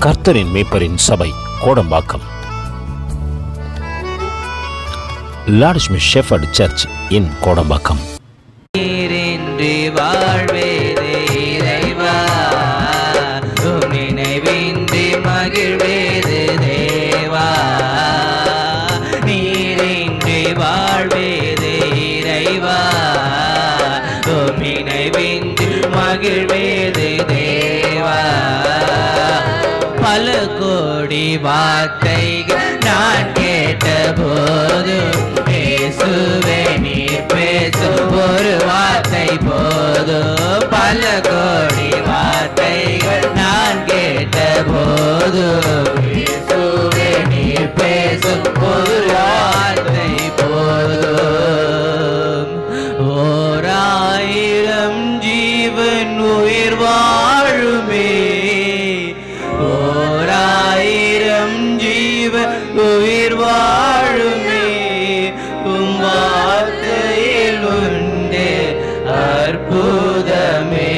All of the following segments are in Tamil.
கர்த்தரின் மேய்ப்பரின் சபை Kodambakkam, Lord Smith shepherd church in Kodambakkam. பல கோடி வார்த்தைகள் நான் கேட்ட போதும் பேசுவே நீர் பேசும் ஒரு வார்த்தை போதும். பல கோடி வார்த்தைகள் நான் கேட்ட போதும் பேசுவே நீர் பேசும் ஒரு வார்த்தை போதும். ஓராயிரம் ஜீவன் உயிர் வாழுமே, உயிர் வாழுமே, உம் வார்த்தையில் உண்டு அற்புதமே,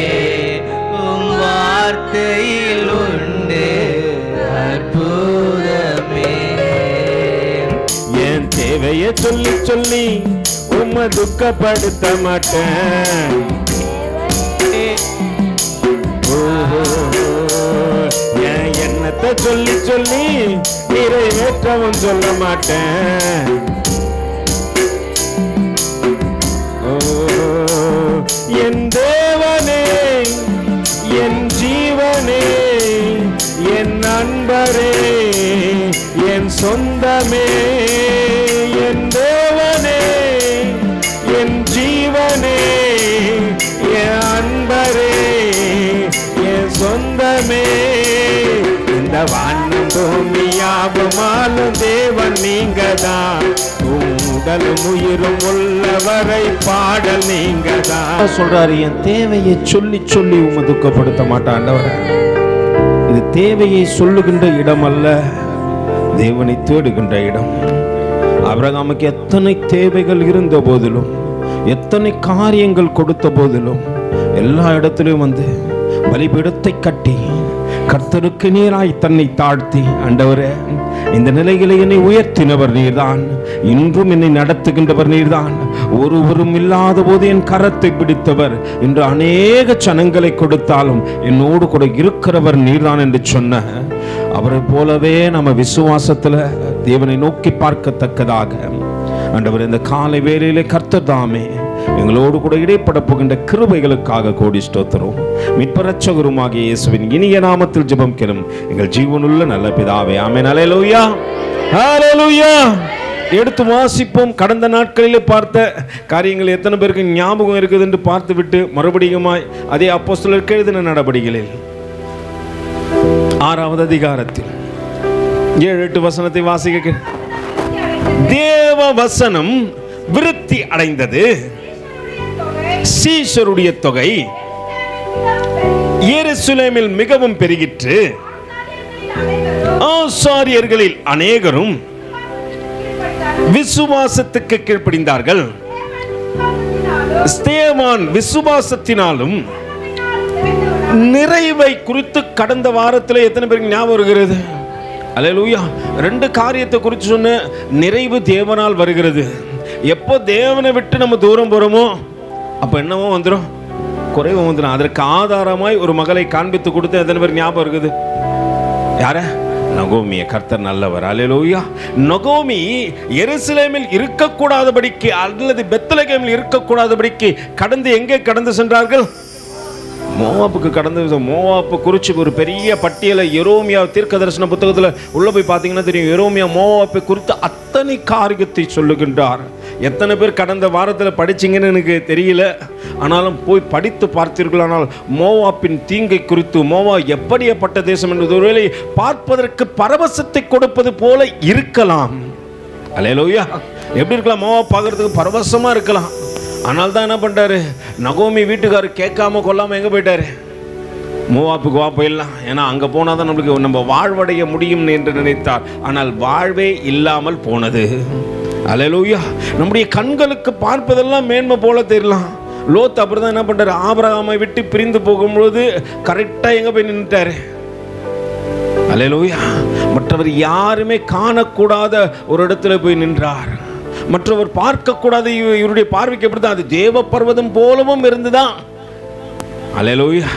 உம் வார்த்தையில் உண்டு அற்புதமே. என் தேவையை சொல்லி சொல்லி உம்மை துக்கப்படுத்த மாட்டேன். என் எண்ணத்தை சொல்லி சொல்லி நிறைவேற்றவும் சொல்ல மாட்டேன். என் தேவனே, என் ஜீவனே, என் நண்பரே, என் சொந்தமே, என் தேவனே, என் ஜீவனே, என் அன்பரே, என் சொந்தமே. இந்த வானம் பூமியாகுமாலும் தேவன் நீங்கதான், உடலும் உயிரும் உள்ளவரை பாடல் நீங்கதான். சொல்றாரு, என் தேவையை சொல்லி சொல்லி உம்மை துக்கப்படுத்த மாட்டாண்டவர். இது தேவையை சொல்லுகின்ற இடம் அல்ல, தேவனை தேடுகின்ற இடம். ஆபிரகாமுக்கு எத்தனை தேவைகள் இருந்த போதிலும், எத்தனை காரியங்கள் கொடுத்த போதிலும், எல்லா இடத்திலும் வந்து பலிபீடத்தை கட்டி கர்த்தருக்கு நேராய் தன்னை தாழ்த்தி, ஆண்டவரே இந்த நிலைகளை என்னை உயர்த்தினவர் நீர்தான், இன்றும் என்னை நடத்துகின்றவர் நீர்தான், ஒருவரும் இல்லாத போது என் கரத்தை பிடித்தவர், இன்று அநேக ஜனங்களை கொடுத்தாலும் என்னோடு கூட இருக்கிறவர் நீர்தான் என்று சொன்ன அவரை போலவே நம்ம விசுவாசத்துல தேவனை நோக்கி பார்க்கத்தக்கதாக ஆண்டவர் இந்த காலை வேளையிலே கர்த்தர் தாமே எங்களோடு கூட இடைப்பட போகின்ற கிருபைகளுக்காக கோடி ஸ்தோத்திரம். மீட்பர் இரட்சகருமாகிய இயேசுவின் இனிய நாமத்தில் ஜெபம் கேளும் எங்கள் ஜீவனுள்ள நல்ல பிதாவே, ஆமென். ஹல்லேலூயா, ஹல்லேலூயா. எடுத்து வாசிப்போம். கடந்த நாட்களிலே பார்த்த காரியங்கள் எத்தனை பேருக்கு ஞாபகம் இருக்குது என்று பார்த்து விட்டு மறுபடியுமாய் அதே அப்போஸ்தலருக்கு எழுதின நடபடிகளில் 6வது அதிகாரத்தில் 7-8 வசனத்தை வாசிக்க. தேவ வசனம் விருத்தி அடைந்தது, சீஷருடைய தொகை எருசலேமில் மிகவும் பெருகிற்று, ஆசாரியர்களில் அநேகரும் விசுவாசத்துக்கு கீழ்ப்படிந்தார்கள். ஸ்தேவான் விசுவாசத்தினாலும் நிறைவை குறித்து கடந்த வாரத்தில் எத்தனை பேருக்கு ஞாபகம் வருகிறது? அல்லேலூயா. 2 காரியத்தை குறித்து சொன்ன. நிறைவு தேவனால் வருகிறது. எப்போ தேவனை விட்டு நம்ம தூரம் போறோமோ அப்போ என்னவோ வந்துடும், குறைவு வந்துடும். அதற்கு ஆதாரமாய் ஒரு மகளை காண்பித்து கொடுத்து எத்தனை பேருக்கு ஞாபகம் இருக்குது? யார? நகோமிய. கர்த்தர் நல்லவர். அல்லேலூயா. நகோமி எருசலேமில் இருக்கக்கூடாதபடிக்கு அல்லது பெத்லகேமில் இருக்கக்கூடாதபடிக்கு கடந்து எங்கே கடந்து சென்றார்கள்? மோவாப்புக்கு கடந்து. மோவாப்பு குறித்து ஒரு பெரிய பட்டியலை எரோமியா தீர்க்க தரிசன புத்தகத்தில் உள்ள போய் பார்த்தீங்கன்னா தெரியும். எரோமியா மோவாப்பை குறித்து அத்தனை காரியத்தை சொல்லுகின்றார். எத்தனை பேர் கடந்த வாரத்தில் படிச்சிங்கன்னு எனக்கு தெரியல, ஆனாலும் போய் படித்து பார்த்தீர்களானால் மோவாப்பின் தீங்கை குறித்து, மோவா எப்படியப்பட்ட தேசம் என்பது ஒருவேளை பார்ப்பதற்கு பரவசத்தை கொடுப்பது போல இருக்கலாம். அல்லேலூயா. எப்படி இருக்கலாம்? மோவா பார்க்கறதுக்கு பரவசமா இருக்கலாம். ஆனால் தான் என்ன பண்ணிட்டாரு, நகோமி வீட்டுக்காரர் கேட்காம கொள்ளாமல் எங்கே போயிட்டாரு? மோவாப்புக்கு வா போயிடலாம், ஏன்னா அங்கே போனால் தான் நம்மளுக்கு நம்ம வாழ்வடைய முடியும் என்று நினைத்தார். ஆனால் வாழ்வே இல்லாமல் போனது. அல்லேலூயா. நம்முடைய கண்களுக்கு பார்ப்பதெல்லாம் மேன்மை போல தெரியலாம். லோத் அப்படிதான் என்ன பண்றாரு, ஆபிரகாமை விட்டு பிரிந்து போகும்போது கரெக்டாக எங்கே போய் நின்றுட்டாரு? அல்லேலூயா. மற்றவர் யாருமே காணக்கூடாத ஒரு இடத்துல போய் நின்றார். மற்றவர் பார்க்கக்கூடாத இவருடைய பார்வைக்கு எப்படிதான் அது தேவ பர்வதம் போலவும் இருந்துதான். அல்லேலூயா.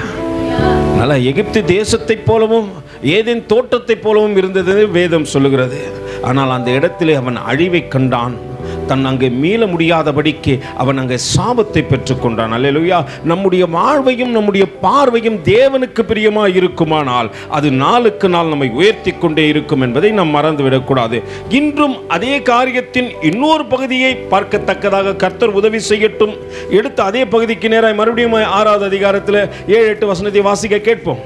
நல்லா எகிப்து தேசத்தை போலவும் ஏதேன் தோட்டத்தை போலவும் இருந்தது வேதம் சொல்லுகிறது. ஆனால் அந்த இடத்திலே அவன் அழிவை கண்டான். தன் அங்கே மீள முடியாதபடிக்கு அவன் அங்கே சாபத்தை பெற்றுக்கொண்டான். அல்லேலூயா. நம்முடைய வாழ்வையும் நம்முடைய பார்வையும் தேவனுக்கு பிரியமாக இருக்குமானால் அது நாளுக்கு நாள் நம்மை உயர்த்தி கொண்டே இருக்கும் என்பதை நாம் மறந்துவிடக்கூடாது. இன்றும் அதே காரியத்தின் இன்னொரு பகுதியை பார்க்கத்தக்கதாக கர்த்தர் உதவி செய்யட்டும். எடுத்து அதே பகுதிக்கு நேராக மறுபடியும் 6வது அதிகாரத்தில் 7-8 வசனத்தை வாசிக்க கேட்போம்.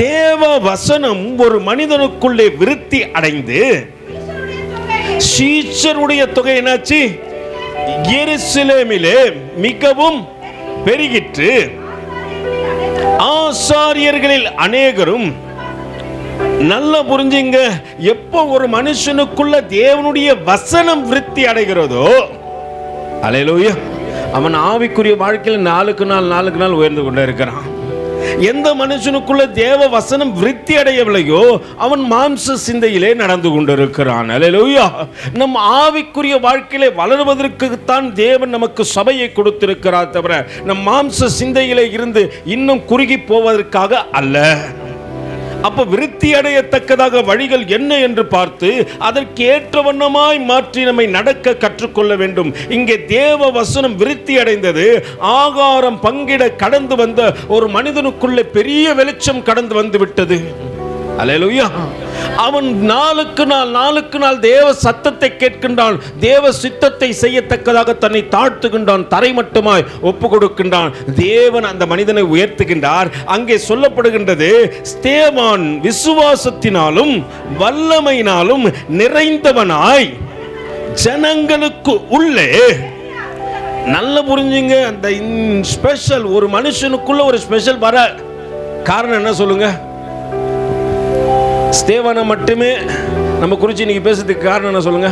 தேவ வசனம் ஒரு மனிதனுக்குள்ளே விருத்தி அடைந்து சீஷருடைய தொகை என்னாச்சு? எருசலேமிலே மிகவும் பெருகிற்று. ஆசாரியர்களில் அநேகரும், நல்லா புரிஞ்சுங்க, எப்போ ஒரு மனுஷனுக்குள்ள தேவனுடைய வசனம் விருத்தி அடைகிறதோ, அல்லேலூயா, அவன் ஆவிக்குரிய வாழ்க்கையில் நாளுக்கு நாள் உயர்ந்து கொண்டே இருக்கிறான். எந்த மனுஷனுக்குள்ள தேவ வசனம் விருத்தி அடையவில்லையோ அவன் மாம்ச சிந்தையிலே நடந்து கொண்டிருக்கிறான். அல்லேலூயா. நம் ஆவிக்குரிய வாழ்க்கையிலே வளருவதற்குத்தான் தேவன் நமக்கு சபையை கொடுத்திருக்கிறார் தவிர நம் மாம்ச சிந்தையிலே இருந்து இன்னும் குறுகி போவதற்காக அல்ல. அப்ப விருத்தி அடையத்தக்கதாக வழிகள் என்ன என்று பார்த்து அதற்கு ஏற்ற வண்ணமாய் மாற்றி நம்மை நடக்க கற்றுக்கொள்ள வேண்டும். இங்கே தேவ வசனம் விருத்தி அடைந்தது. ஆகாரம் பங்கிட கடந்து வந்த ஒரு மனிதனுக்குள்ளே பெரிய வெளிச்சம் கடந்து வந்து விட்டது. அல்லேலூயா. அவன் நாளுக்கு நாள் தேவ சத்தத்தை கேட்கின்றான். தேவ சித்தத்தை செய்யத்தக்கதாக தன்னை தாழ்த்துகின்றான். தரை மட்டுமாய் ஒப்பு கொடுக்கின்றான். தேவன் அந்த மனிதனை உயர்த்துகின்றார். அங்கே சொல்லப்படுகின்றது, ஸ்தேவான் விசுவாசத்தினாலும் வல்லமையினாலும் நிறைந்தவனாய் ஜனங்களுக்கு உள்ளே, நல்ல புரிஞ்சுங்க, அந்த ஸ்பெஷல் ஒரு மனுஷனுக்குள்ள ஒரு ஸ்பெஷல் வர காரணம் என்ன சொல்லுங்க? ஸ்தேவானை மட்டுமே நம்ம குறித்து இன்னைக்கு பேசுறதுக்கு காரணம் என்ன சொல்லுங்க?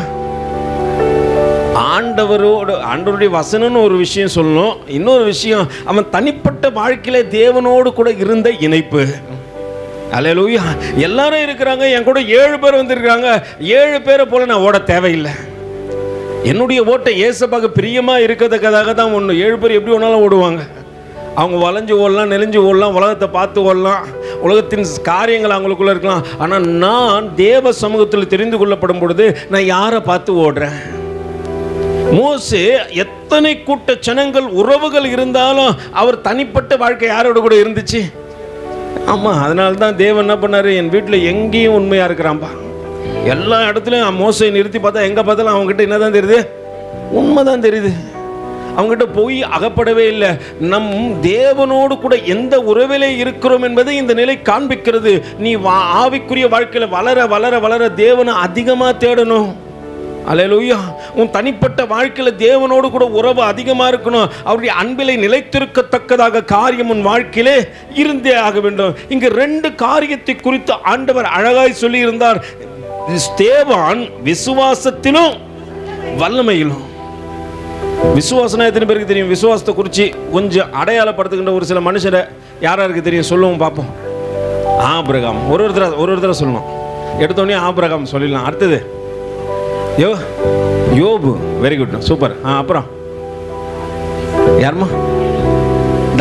ஆண்டவருடைய வசனம்னு ஒரு விஷயம் சொல்லணும். இன்னொரு விஷயம், அவன் தனிப்பட்ட வாழ்க்கையில தேவனோடு கூட இருந்த இணைப்பு. அல்லேலூயா. எல்லாரும் இருக்கிறாங்க, என் கூட 7 பேர் வந்திருக்காங்க. 7 பேரை போல நான் ஓட தேவையில்லை. என்னுடைய ஓட்டை ஏசப்பாக்கு பிரியமா இருக்கிறதுக்காக தான் ஒன்று. 7 பேர் எப்படி ஒன்றாலும் ஓடுவாங்க. அவங்க வளைஞ்சு ஓடலாம், நெளிஞ்சு ஓடலாம், உலகத்தை பார்த்து ஓடலாம், உலகத்தின் காரியங்கள் அவங்களுக்குள்ள இருக்கலாம். ஆனால் நான் தேவ சமூகத்தில் தெரிந்து கொள்ளப்படும் பொழுது நான் யாரை பார்த்து ஓடுறேன்? மோசே எத்தனை கூட்ட ஜனங்கள் உறவுகள் இருந்தாலும் அவர் தனிப்பட்ட வாழ்க்கை யாரோட கூட இருந்துச்சு? ஆமா, அதனால தான் தேவன் என்ன பண்ணாரு, என் வீட்டில் எங்கேயும் உண்மையா இருக்கிறான்பா. எல்லா இடத்துலையும் மோசையை நிறுத்தி பார்த்தா எங்க பார்த்தாலும் அவங்ககிட்ட என்னதான் தெரியுது? உண்மைதான் தெரியுது. அவங்ககிட்ட போய் அகப்படவே இல்லை. நம் தேவனோடு கூட எந்த உறவிலே இருக்கிறோம் என்பதை இந்த நிலை காண்பிக்கிறது. நீ ஆவிக்குரிய வாழ்க்கையில வளர வளர வளர தேவனை அதிகமா தேடணும். அல்லேலூயா. உன் தனிப்பட்ட வாழ்க்கையில தேவனோடு கூட உறவு அதிகமா இருக்கணும். அவருடைய அன்பிலை நிலைத்திருக்கத்தக்கதாக காரியம் உன் வாழ்க்கையிலே இருந்தே ஆக வேண்டும். இங்க 2 காரியத்தை குறித்து ஆண்டவர் அழகாய் சொல்லி இருந்தார். ஸ்தேவான் விசுவாசத்திலும் வல்லமையிலும். விசுவாசனா எத்தனை பேருக்கு தெரியும்? விசுவாசத்தை குறித்து கொஞ்சம் அடையாளப்படுத்துகின்ற ஒரு சில மனுஷரை யாராருக்கு தெரியும்? சொல்லுவோம் பார்ப்போம். ஆபிரகாம். ஒரு ஒருத்தர சொல்லணும். எடுத்தோடனே ஆபிரகாம் சொல்லிடலாம். அடுத்தது யோபு. Very good, super. அப்புறம் யாருமா?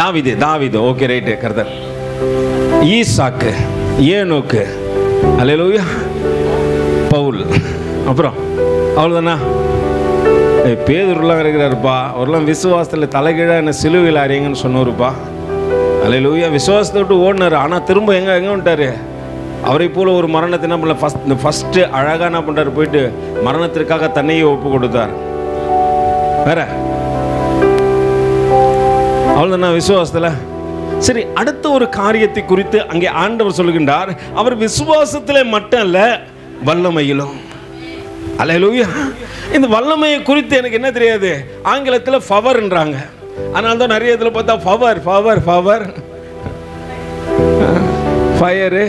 தாவீது. ஓகே, ரைட்டு, கர்த்தர். ஈசாக்கு, ஏனோக்கு, அல்லேலூயா, பவுல். அப்புறம் அவ்வளோதானா? பேதுருலாம் இருக்கிறாருப்பா. அவரெல்லாம் விசுவாசத்தில் தலைகீழாக என்ன சிலுவையில் அறியுங்கன்னு சொன்னோருப்பா. அல்லேலூயா. விசுவாசத்தை விட்டு ஓடினார். ஆனால் திரும்ப எங்கே வந்துட்டார்? அவரை போல ஒரு மரணத்தை என்ன பண்ணல, ஃபஸ்ட்டு அழகாக என்ன பண்ணுறாரு, போயிட்டு மரணத்திற்காக தன்னையே ஒப்பு கொடுத்தார். வேற அவ்வளோதானா விசுவாசத்தில்? சரி, அடுத்த ஒரு காரியத்தை குறித்து அங்கே ஆண்டவர் சொல்லுகின்றார். அவர் விசுவாசத்தில் மட்டும் அல்ல, வல்லமையிலும். அல்லேலூயா. இந்த வல்லமையை குறித்து எனக்கு என்ன தெரியாது. ஆங்கிலத்தில் பவர்ன்றாங்க. அதனால தான் நிறைய இதில் பார்த்தா பவர் ஃபயரு.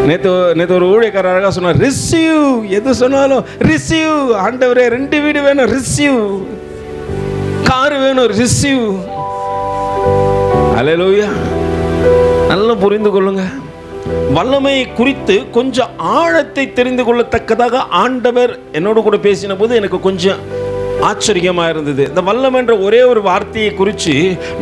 நேற்று ஒரு ஊழியக்காரராக சொன்னார், ரிசீவ். எது சொன்னாலும் ரிசீவ். ஆண்டவரே 2 வீடு வேணும், ரிசீவ். கார் வேணும், ரிசீவ். அல்லேலூயா. நல்லா புரிந்து கொள்ளுங்க. வல்லமையை குறித்து கொஞ்சம் ஆழத்தை தெரிந்து கொள்ளத்தக்கதாக ஆண்டவர் என்னோடு கூட பேசின போது எனக்கு கொஞ்சம் ஆச்சரியமாக இருந்தது. இந்த வல்லமை என்ற ஒரே ஒரு வார்த்தையை குறித்து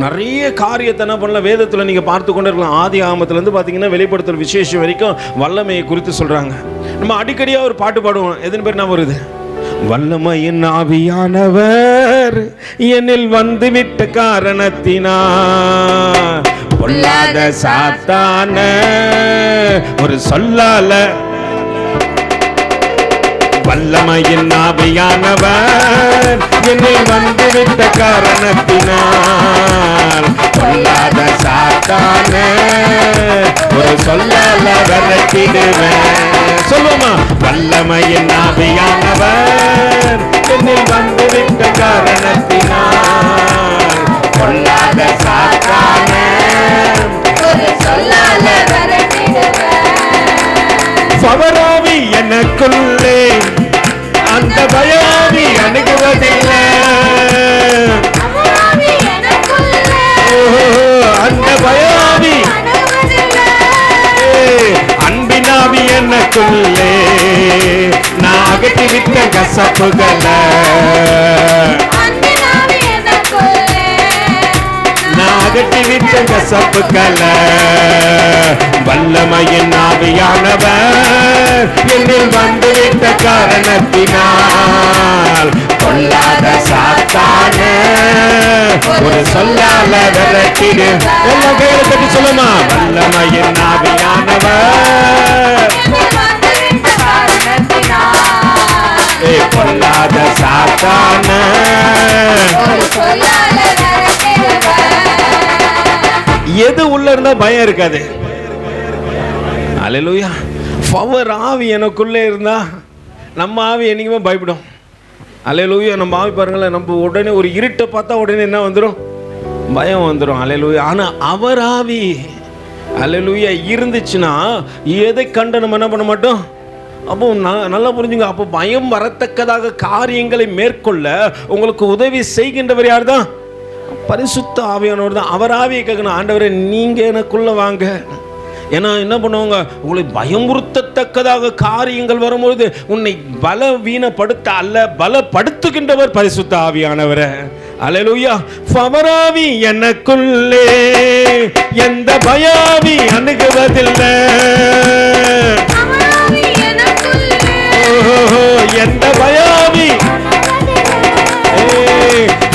நிறைய காரியத்தை என்ன பண்ணல வேதத்தில் நீங்கள் பார்த்து கொண்டு இருக்கலாம். ஆதி ஆகமத்திலேருந்து பார்த்தீங்கன்னா வெளிப்படுத்தல் விசேஷம் வரைக்கும் வல்லமையை குறித்து சொல்கிறாங்க. நம்ம அடிக்கடியாக ஒரு பாட்டு பாடுவோம். எதன் பேர் நான் வருது? வல்லமையின் ஆவியானவர் என்னில் வந்துவிட்ட காரணத்தினார் பொல்லாத சாத்தான ஒரு சொல்லால. வல்லமையின் ஆவியானவர் என்னில் வந்துவிட்ட காரணத்தினால் பொல்லாத சாத்தான ஒரு சொல்லால விரட்டிடுவேன். சொல்லுமா, வல்லமையின் ஆவியானவர் என்னில் வந்துவிட்ட காரணத்தினால் பொல்லாத சாத்தான ஒரு சொல்லால விரட்டிடுவேன். பவராவி எனக்குள்ளே அந்த பயாவி அணுகுவதில்லை. அந்த பயாவி அன்பினாவி எனக்குள்ளே நான் அகற்றிவிட்ட கசப்புகளை அகற்றிவிட்ட கசப்புகளை. வல்லமையின் ஆவியானவர் என்னில் வந்துவிட்ட காரணத்தினால் பொல்லாத சாத்தான ஒரு சொல்லால விரட்டிடு. எல்லா கையில கட்டி சொல்லுமா, வல்லமையின் ஆவியானவர் பொல்லாத சாத்தான எது உள்ள இருந்தா பயம் இருக்காது. அல்லேலூயா. பவர் ஆவி எனக்குள்ளே இருந்தா நம்ம ஆவி என்னைக்குமே பயப்படும். அல்லேலூயா. நம்ம ஆவி பாருங்களேன், நம்ம உடனே ஒரு இருட்டை பார்த்தா உடனே என்ன வந்துடும்? பயம் வந்துடும். அல்லேலூயா. ஆனா அவர் ஆவி அல்லேலூயா இருந்துச்சுன்னா எதை கண்டு நம்ம என்ன பண்ண மாட்டோம்? அப்போ நல்லா புரிஞ்சுங்க. அப்போ பயம் வரத்தக்கதாக காரியங்களை மேற்கொள்ள உங்களுக்கு உதவி செய்கின்றவர் யார் தான்? பரிசுத்த ஆவியானவர் தான். அவர் ஆவியை கேட்கணும், ஆண்டவரே நீங்க எனக்குள்ள வாங்க. ஏன்னா என்ன பண்ணுவாங்க, உங்களை பயமுறுத்தத்தக்கதாக காரியங்கள் வரும்பொழுது உன்னை பலவீனப்படுத்த அல்ல பலப்படுத்துகின்றவர் பரிசுத்த ஆவியானவர். அல்லேலூயா. பவராவி எனக்குள்ளே எந்த பயாவி அணுகுவதில்லை. எந்த பயாவி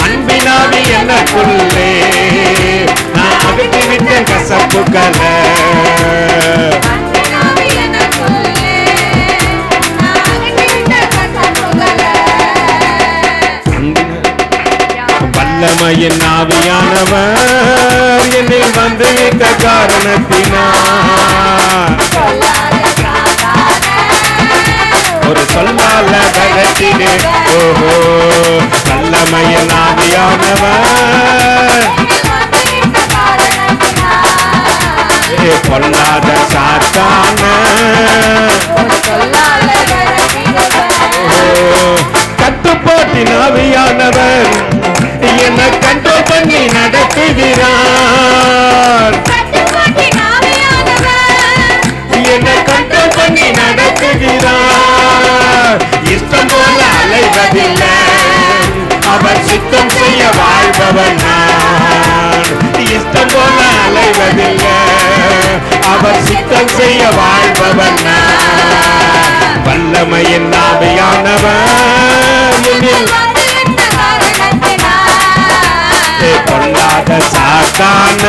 அன்பினாவி எனக்குள்ளே நான் அகற்றிவிட்ட கசப்புகளை. வல்லமையின் ஆவியானவர் என்னில் வந்துவிட்ட காரணத்தினால் ஒரு சொல்லால விரட்டிடு. ஓஹோ, வல்லமையின் ஆவியானவர் பொல்லாத சாத்தான கட்டுப்பாட்டின் ஆவியானவர் என்னை கண்ட்ரோல் பண்ணி நடத்துகிறார். என்னை கண்ட்ரோல் பண்ணி நடத்துகிறார். இஷ்டம் போல அலைவதில்லை, அவர் சித்தம் செய்ய வாழ்பவன் நான். இஷ்டம் போல அலைவதில்லை, அவர் சித்தம் செய்ய வாழ்பவன் நான். வல்லமையின் ஆவியானவர் பொல்லாத சாத்தான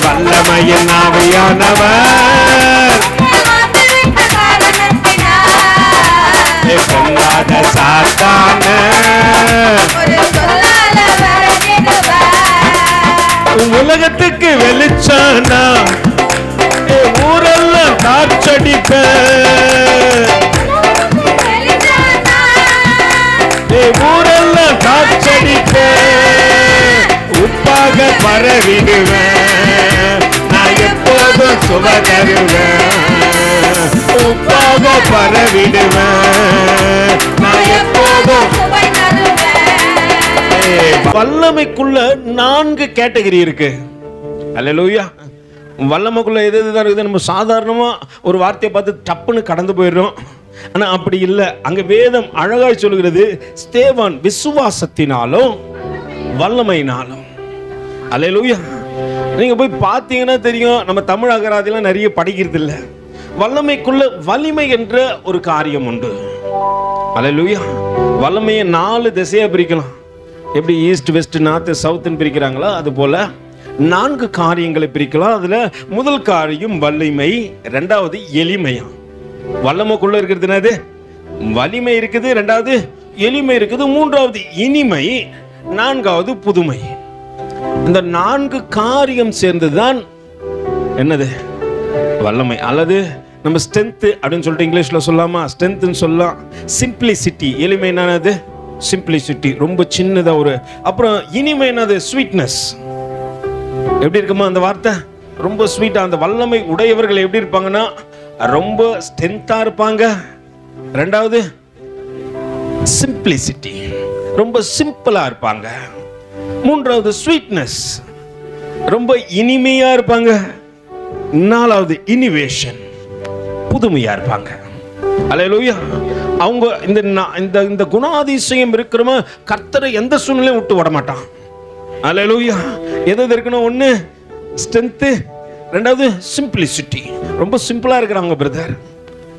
வல்லமையின் ஆவியானவர் பொல்லாத சாத்தான உலகத்துக்கு வெளிச்சானா ஊரெல்லாம் டார்ச்சடிப்ப. ஊரெல்லாம் டார்ச்சடிப்ப, உப்பாக பரவிடுவேன். நான் எப்போதும் சுவ தருவேன். உப்பாக பரவிடுவேன். நான் எப்போதும் வல்லமைக்குள்ள 4 கேட்டகரி இருக்கு. அல்லேலூயா. வல்லமைக்குள்ள எது எதுதான் இருக்குது? நம்ம சாதாரணமா ஒரு வார்த்தையை பார்த்து டப்புன்னு கடந்து போயிடுறோம். ஆனா அப்படி இல்லை. அங்க வேதம் அழகாய் சொல்கிறது, ஸ்தேவான் விசுவாசத்தினாலும் வல்லமையினாலும். அல்லேலூயா. நீங்க போய் பார்த்தீங்கன்னா தெரியும், நம்ம தமிழ் அகராதிலாம் நிறைய படிக்கிறது இல்லை. வல்லமைக்குள்ள வலிமை என்ற ஒரு காரியம் உண்டு. அல்லேலூயா. வல்லமையை 4 திசையா பிரிக்கலாம். எப்படி ஈஸ்ட் வெஸ்ட் நார்த் சவுத்னு பிரிக்கிறாங்களோ அது போல 4 காரியங்களை பிரிக்கலாம். அதுல முதல் காரியம் வலிமை, இரண்டாவது எளிமையா. வல்லமைக்குள்ள இருக்கிறது என்னது? வலிமை இருக்குது, இரண்டாவது எளிமை இருக்குது, மூன்றாவது இனிமை, நான்காவது புதுமை. இந்த 4 காரியம் சேர்ந்ததுதான் என்னது? வல்லமை. அல்லது நம்ம ஸ்ட்ரென்த் அப்படின்னு சொல்லிட்டு இங்கிலீஷ்ல சொல்லாமா? ஸ்ட்ரென்த்னு சொல்லலாம். சிம்பிளிசிட்டி, எளிமை என்னது? சிம்பிளிசிட்டி, ரொம்ப சின்னதா ஒரு. அப்புறம் இனிமை என்னது? ஸ்வீட்னஸ். எப்படி இருக்குமா அந்த வார்த்தை? ரொம்ப ஸ்வீட்டா. அந்த வல்லமை உடையவர்கள் எப்படி இருப்பாங்கன்னா ரொம்ப ஸ்ட்ரென்த்தா இருப்பாங்க. ரெண்டாவது சிம்பிளிசிட்டி, ரொம்ப சிம்பிளா இருப்பாங்க. மூன்றாவது ஸ்வீட்னஸ், ரொம்ப இனிமையா இருப்பாங்க. நாலாவது இனிவேஷன், புதுமையா இருப்பாங்க. அல்லேலூயா. அவங்க இந்த இந்த குணாதிசயம் இருக்கிறவங்க கர்த்தரை எந்த சூழ்நிலையும் விட்டு விட மாட்டான். அல்லேலூயா. எது இருக்கணும்? ஒன்று ஸ்ட்ரென்த், ரெண்டாவது சிம்பிளிசிட்டி. ரொம்ப சிம்பிளா இருக்கிறாங்க பிரதர்.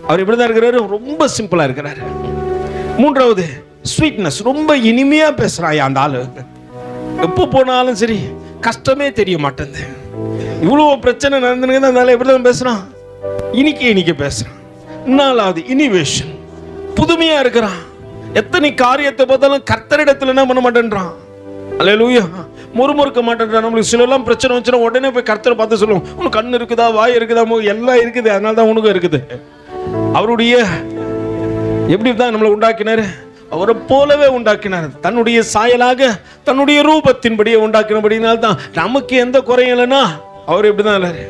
அவர் எப்படி தான் இருக்கிறாரு? ரொம்ப சிம்பிளா இருக்கிறாரு. மூன்றாவது ஸ்வீட்னஸ், ரொம்ப இனிமையா பேசுறாயா அந்த ஆளு. எப்போ போனாலும் சரி கஷ்டமே தெரிய மாட்டேங்குது. இவ்வளோ பிரச்சனை நடந்துன்னு அந்த ஆளு எப்படி தான் பேசுறான்? இனிக்க பேசுறான். நாலாவது இனிவேஷன், புதுமையா இருக்கிறான். எத்தனை காரியத்தை பார்த்தாலும் கர்த்தரிடத்துல என்ன பண்ண மாட்டேன்றான். அல்லேலூயா. முறுமுறுக்க மாட்டேன்றான். நம்மளுக்கு சிலெல்லாம் பிரச்சனை வந்துச்சுன்னா உடனே போய் கர்த்தரை பார்த்து சொல்லுவோம், உனக்கு கண்ணு இருக்குதா, வாய் இருக்குதா, எல்லாம் இருக்குது, அதனால தான் உனக்கும் இருக்குது. அவருடைய எப்படி தான் நம்மளை உண்டாக்கினாரு? அவரை போலவே உண்டாக்கினார். தன்னுடைய சாயலாக தன்னுடைய ரூபத்தின்படியே உண்டாக்கினபடினால்தான் நமக்கு எந்த குறையும் இல்லைன்னா அவர் எப்படிதான் இல்லைரு.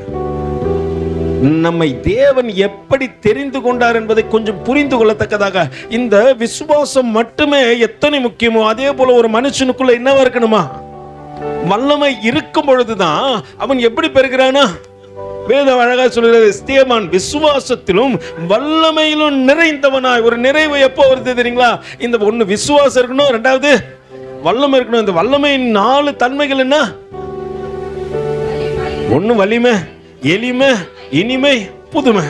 நம்மை தேவன் எப்படி தெரிந்து கொண்டார் என்பதை கொஞ்சம் புரிந்து கொள்ளத்தக்கதாக இந்த விசுவாசம் மட்டுமே எத்தனை முக்கியமோ அதே போல ஒரு மனுஷனுக்குள்ள என்னவா இருக்கணுமா? வல்லமை இருக்கும் பொழுதுதான் அவன் எப்படி பெறுகிறானா? வேதம் அழகா சொல்கிறது, ஸ்தேவான் விசுவாசத்திலும் வல்லமையிலும் நிறைந்தவனாய். ஒரு நிறைவு எப்போ வருது தெரியுங்களா? இந்த ஒண்ணு விசுவாசம் இருக்கணும், ரெண்டாவது வல்லமை இருக்கணும். இந்த வல்லமையின் 4 தன்மைகள் என்ன? ஒண்ணு வலிமை, எளிமை, இனிமை, புதுமை.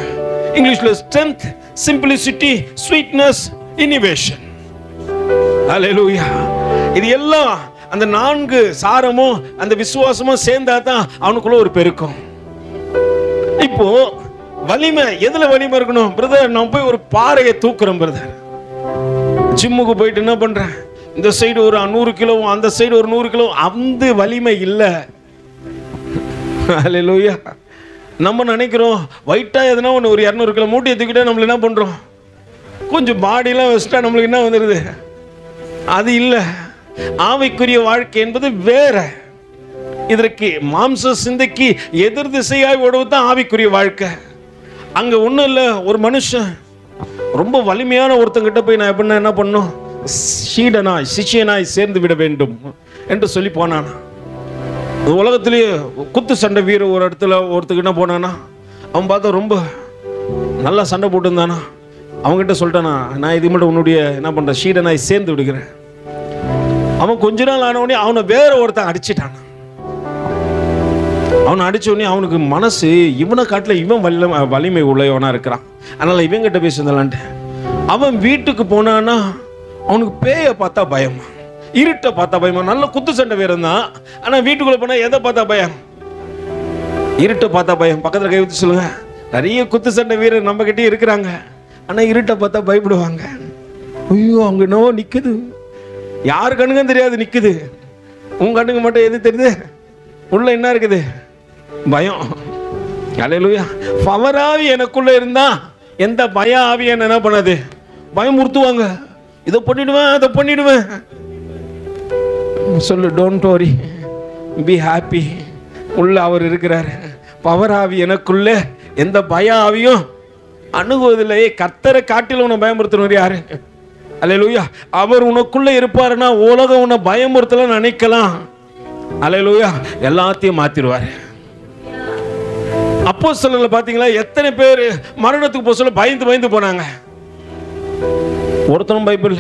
இங்கிலீஷ்ல ஸ்ட்ரென்த், சிம்பிளிசிட்டி, ஸ்வீட்னஸ், இனிவேஷன். அல்லேலூயா. இது எல்லாம் அந்த 4 சாரமும் அந்த விசுவாசமும் சேர்ந்தா தான் அவனுக்குள்ள ஒரு பெருக்கம். இப்போ வலிமை, எதுல வலிமை இருக்கணும் பிரதர்? நான் போய் ஒரு பாறையை தூக்குறேன் பிரதர். ஜிம்முக்கு போயிட்டு என்ன பண்றேன்? இந்த சைடு ஒரு 100 கிலோ, அந்த சைடு ஒரு 100 கிலோ. அந்த வலிமை இல்லை. அல்லேலூயா. நம்ம நினைக்கிறோம் வைட்டா எதுனா ஒன்று ஒரு 200 கிலோ மூட்டையை தூக்கிட்டா நம்மள என்ன பண்றோம்? கொஞ்சம் பாடியெல்லாம் வச்சுட்டா நம்மளுக்கு என்ன வந்துடுது? அது இல்லை. ஆவிக்குரிய வாழ்க்கை என்பது வேற. இதற்கு மாம்ச சிந்தைக்கு எதிர் திசையாய் ஓடுவதுதான் ஆவிக்குரிய வாழ்க்கை. அங்க ஒண்ணும் இல்ல. ஒரு மனுஷன் ரொம்ப வலிமையான ஒருத்தங்கிட்ட போய் நான் எப்படின்னா என்ன பண்ணும்? சீடனாய் சிஷியனாய் சேர்ந்து விட வேண்டும் என்று சொல்லி போனானா. உலகத்திலேயே குத்து சண்டை வீர ஒரு இடத்துல ஒருத்தக்கிட்ட போனானா, அவன் பார்த்தா ரொம்ப நல்லா சண்டை போட்டு இருந்தானா. அவங்ககிட்ட சொல்லிட்டானா, நான் இது மட்டும் உன்னுடைய என்ன பண்ற சீடனாய் சேர்ந்து விடுகிறேன். அவன் கொஞ்ச நாள் ஆன உடனே அவனை வேற ஒருத்தன் அடிச்சிட்டான். அவனை அடிச்ச உடனே அவனுக்கு மனசு இவனை காட்டில இவன் வலிமை உள்ளவனா இருக்கிறான், அதனால இவங்கிட்ட பேசுதலான்ட்டு அவன் வீட்டுக்கு போனான்னா அவனுக்கு பேயை பார்த்தா பயமா, இருட்டை பார்த்தா பயமா. நல்ல குத்து சண்டை வீரன் தான், ஆனா வீட்டுக்குள்ள போனா எதை பார்த்தா பயம்? இருட்டை பார்த்தா பயம். பக்கத்துல கை ஊத்தி சொல்லுங்க, நிறைய குத்து சண்டை வீரர் நம்ம கிட்டே இருக்கிறாங்க, ஆனா இருட்டை பார்த்தா பயப்படுவாங்க. ஐயோ அவங்க என்னவோ நிக்குது, யாரு கண்ணுக்கும் தெரியாது நிக்குது, உங்க கண்ணுக்கு மட்டும் எது தெரியுது? உள்ள என்ன இருக்குது? பயம். அல்லேலூயா. பவர் ஆவி எனக்குள்ள இருந்தா எந்த பய ஆவி என்ன பண்ணாது? பயமுறுத்துவாங்க. இதை பண்ணிடுவேன் அதை பண்ணிடுவேன். சொல்லு, டோன்ட் வரி, பி ஹாப்பி. உள்ள அவர் இருக்கிறாரு. பவர் ஆவி எனக்குள்ள எந்த பய ஆவியும் அணுகுவதில்லையே. கர்த்தரை காட்டிலும் உன்னை பயமுறுத்துறவர் யாரு? அல்லேலூயா. அவர் உனக்குள்ள இருப்பாருன்னா உலகம் உன்னை பயமுறுத்தல நினைக்கலாம். அல்லேலூயா. எல்லாத்தையும் மாத்திடுவார். அப்போஸ்தலர்களை பார்த்தீங்களா, எத்தனை பேர் மரணத்துக்கு போக சொல்ல பயந்து பயந்து போனாங்க. ஒருத்தரும் பைபிள்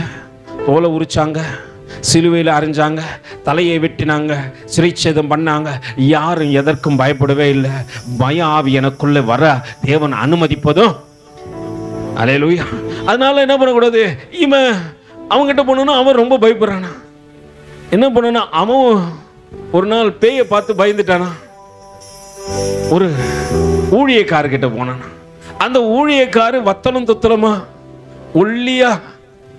தோலை உரிச்சாங்க, சிலுவையில் அரைஞ்சாங்க, தலையை வெட்டினாங்க, சிறைச்சேதம் பண்ணாங்க. யாரும் எதற்கும் பயப்படவே இல்லை. பய ஆவி எனக்குள்ளே வர தேவன் அனுமதிப்பதும். அல்லேலூயா. அதனால என்ன பண்ணக்கூடாது, இவன் அவங்ககிட்ட போனோன்னா அவன் ரொம்ப பயப்படுறானா. என்ன பண்ணனா, அவன் ஒரு நாள் பேயை பார்த்து பயந்துட்டானா. ஒரு ஊழியக்காரர்கிட்ட போனானா. அந்த ஊழியக்காரு வத்தலும் தொத்தலமா ஒல்லியா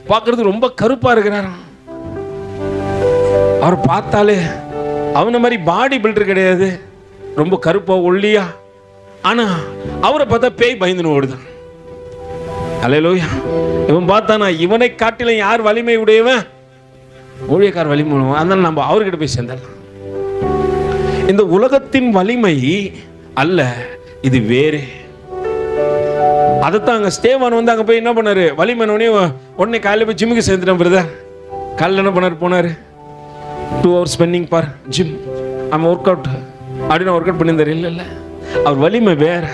பார்க்கறது ரொம்ப கருப்பா இருக்கிறாராம். அவர் பார்த்தாலே அவனை மாதிரி பாடி பில்டர் கிடையாது, ரொம்ப கருப்பா ஒல்லியா. ஆனா அவரை பார்த்தா பேய் பயந்துன்னு ஓடுதான். அல்லேலூயா. இவன் பார்த்தானா, இவனை காட்டிலும் யார் வலிமை உடையவன்? ஊழியக்கார வலிமை. அதனால நம்ம அவர்கிட்ட போய் சேர்ந்தலாம். இந்த உலகத்தின் வலிமை அல்ல, இது வேறு. அதைத்தான் அங்கே ஸ்தேவான் வந்து அங்கே போய் என்ன பண்ணாரு, வலிமைனோடனே உடனே காலையில் போய் ஜிம்முக்கு சேர்ந்துட்டான். பிரதர் காலையில் என்ன பண்ணார், போனார் 2 hours ஸ்பெண்டிங் பார் ஜிம். அவன் ஒர்க் அவுட் அப்படின்னு ஒர்க் அவுட் பண்ணியிருந்தார். இல்லை, அவர் வலிமை வேற.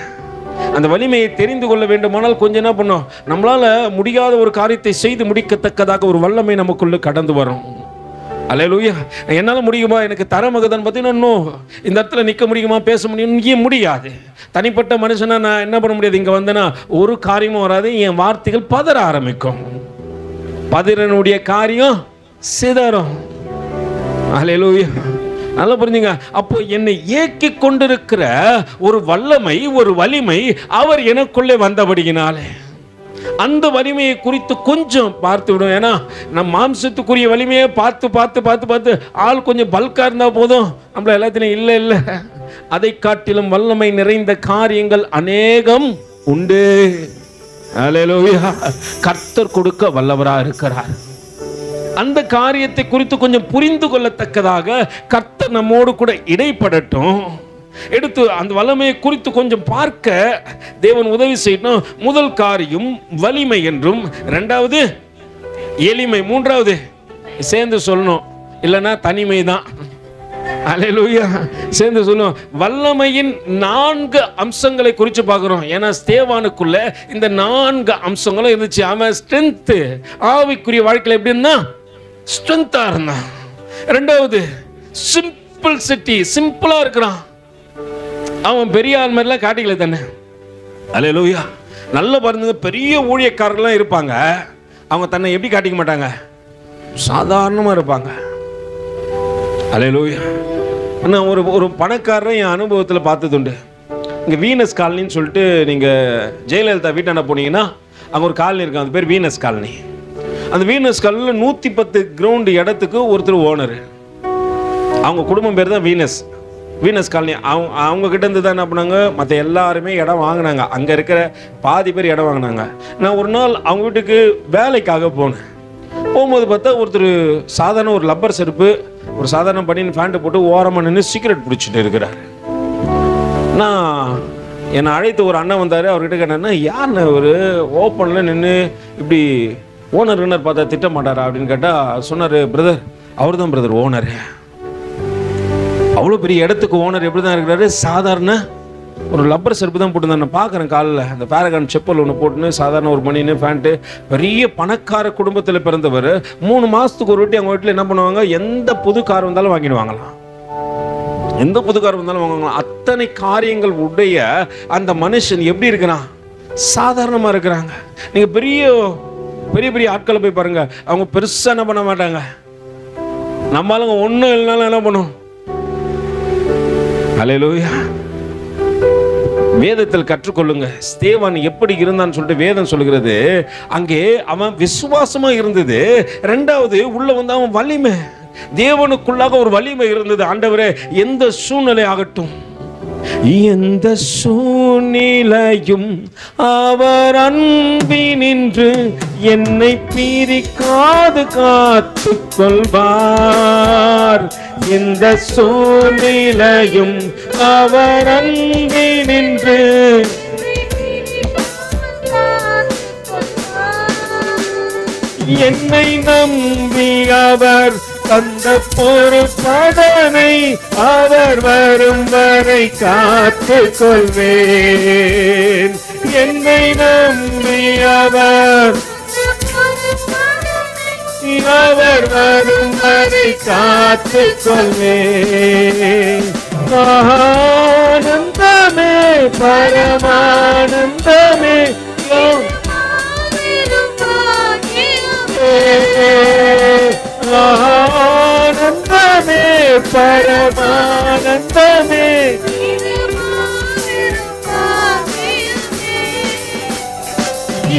அந்த வலிமையை தெரிந்து கொள்ள வேண்டுமானால் கொஞ்சம் என்ன பண்ணோம், நம்மளால முடியாத ஒரு காரியத்தை செய்து முடிக்கத்தக்கதாக ஒரு வல்லமை நமக்குள்ள கடந்து வரும். அல்லேலூயா. என்னால் முடியுமா, எனக்கு தரமகதான் பார்த்தீங்கன்னா இந்த இடத்துல நிற்க முடியுமா, பேச முடியும், இங்கே முடியாது. தனிப்பட்ட மனுஷனா நான் என்ன பண்ண முடியாது. இங்கே வந்தேன்னா ஒரு காரியமும் வராது. என் வார்த்தைகள் பதற ஆரம்பிக்கும். பதிரனுடைய காரியம் சிதறும். அல்லேலூயா. நல்லா புரிஞ்சுங்க. அப்போ என்னை ஏக்கி கொண்டிருக்கிற ஒரு வல்லமை, ஒரு வலிமை அவர் எனக்குள்ளே வந்தபடியினாலே அந்த வலிமையை குறித்து கொஞ்சம் பார்த்து விடும். ஏன்னா நம் மாம்சத்துக்குரிய வலிமையை பார்த்து பார்த்து பார்த்து பார்த்து ஆள் கொஞ்சம் பல்கா இருந்தா போதும், நம்மள எல்லாத்திலையும் இல்லை இல்லை, அதை காட்டிலும் வல்லமை நிறைந்த காரியங்கள் அநேகம் உண்டு. அல்லேலூயா. கர்த்தர் கொடுக்க வல்லவராக இருக்கிறார். அந்த காரியத்தை குறித்து கொஞ்சம் புரிந்து கொள்ளத்தக்கதாக கர்த்தர் நம்மோடு கூட இடைப்படட்டும். எடுத்து அந்த வல்லமையை குறித்து கொஞ்சம் பார்க்க தேவன் உதவி செய்யணும். முதல் காரியம் வலிமை என்றும், இரண்டாவது எளிமை, மூன்றாவது சேர்ந்து சொல்லணும், இல்லைன்னா தனிமை தான். அல்லேலூயா. சேர்ந்து சொல்லணும். வல்லமையின் 4 அம்சங்களை குறித்து பார்க்கிறோம். ஏன்னா ஸ்தேவானுக்குள்ள இந்த 4 அம்சங்களும் இருந்துச்சு. அவன் ஸ்ட்ரென்த், ஆவிக்குரிய வாழ்க்கையில் எப்படின்னா ஸ்ட்ரென்த்தா இருந்தான். ரெண்டாவது சிம்பிள்சிட்டி, சிம்பிளா இருக்கிறான். அவன் பெரிய ஆள் மாதிரிலாம் காட்டிக்கல தானே. அல்லேலூயா. நல்ல பாருங்க, பெரிய ஊழியக்காரர்கள்லாம் இருப்பாங்க, அவங்க தன்னை எப்படி காட்டிக்க மாட்டாங்க, சாதாரணமாக இருப்பாங்க. அல்லேலூயா. நான் ஒரு பணக்காரரை என் அனுபவத்தில் பார்த்ததுண்டு. இங்கே வீனஸ் காலனின்னு சொல்லிட்டு நீங்கள் ஜெயலலிதா வீட்டாண்ட போனீங்கன்னா அங்கே ஒரு காலனி இருக்கு, அது பேர் வீனஸ் காலனி. அந்த வீனஸ் காலனியில் 110 கிரவுண்டு இடத்துக்கு ஒருத்தர் ஓனர். அவங்க குடும்பம் பேர் தான் வீனஸ் காலனி. அவங்க கிட்ட இருந்து தான் என்ன பண்ணாங்க, மற்ற எல்லாருமே இடம் வாங்கினாங்க. அங்கே இருக்கிற பாதி பேர் இடம் வாங்கினாங்க. நான் ஒரு நாள் அவங்க வீட்டுக்கு வேலைக்காக போனேன். போகும்போது பார்த்தா ஒருத்தர் சாதாரண ஒரு லப்பர் செருப்பு, ஒரு சாதாரண பண்ணின்னு ஃபேண்ட்டு போட்டு ஓரமாக நின்று சிகரெட் பிடிச்சிட்டு இருக்கிறார். நான் என்னை அழைத்து ஒரு அண்ணன் வந்தார். அவர்கிட்ட கேட்டேன்னா, யாருன்னு ஒரு ஓப்பனில் நின்று இப்படி ஓனர் பார்த்தா திட்ட மாட்டாரா அப்படின்னு கேட்டால் சொன்னார், பிரதர் அவர் தான் பிரதர் ஓனர். அவ்வளோ பெரிய இடத்துக்கு ஓனர் எப்படி தான் இருக்கிறாரு, சாதாரண ஒரு லப்பர் செருப்பு தான் போட்டுருந்தேன். நான் பார்க்குறேன் காலில் அந்த பேரகான் செப்பல் ஒன்று போட்டுன்னு சாதாரண ஒரு மணின்னு ஃபேண்ட்டு. பெரிய பணக்கார குடும்பத்தில் பிறந்தவர். 3 மாதத்துக்கு ஒரு வாட்டி அவங்க வீட்டில் என்ன பண்ணுவாங்க, எந்த புது கார் வந்தாலும் வாங்கிடுவாங்களாம். எந்த புது கார் வந்தாலும் வாங்குவாங்களாம். அத்தனை காரியங்கள் உடைய அந்த மனுஷன் எப்படி இருக்கிறான், சாதாரணமாக இருக்கிறாங்க. நீங்கள் பெரிய பெரிய பெரிய ஆட்களை போய் பாருங்க, அவங்க பெருசாக என்ன பண்ண மாட்டாங்க. நம்மளுங்க ஒன்றும் இல்லைனாலும் என்ன பண்ணும். அல்லேலூயா. வேதத்தில் கற்றுக்கொள்ளுங்க, ஸ்தேவான் எப்படி இருந்தான்னு சொல்லிட்டு வேதம் சொல்லுகிறது. அங்கே அவன் விசுவாசமா இருந்தது. ரெண்டாவது உள்ள வந்து அவன் வலிமை, தேவனுக்குள்ளாக ஒரு வலிமை இருந்தது. ஆண்டவரே, எந்த சூழ்நிலை ஆகட்டும், எந்த சூழ்நிலையும் அவர் அன்பினின்று என்னை பிரிக்காது காத்து கொள்வார். எந்த சூழ்நிலையும் அவர் அன்பினின்று என்னை நம்பி அவர் தந்த பொறுப்பதனை அவர் வரும் வரை காத்துக் கொள்வேன். என்னை நம்பி அவர் வரும் வரை காத்துக் கொள்வேன். ஆனந்தமே பரமானந்தமே ஆனந்தமே பரமானந்தமே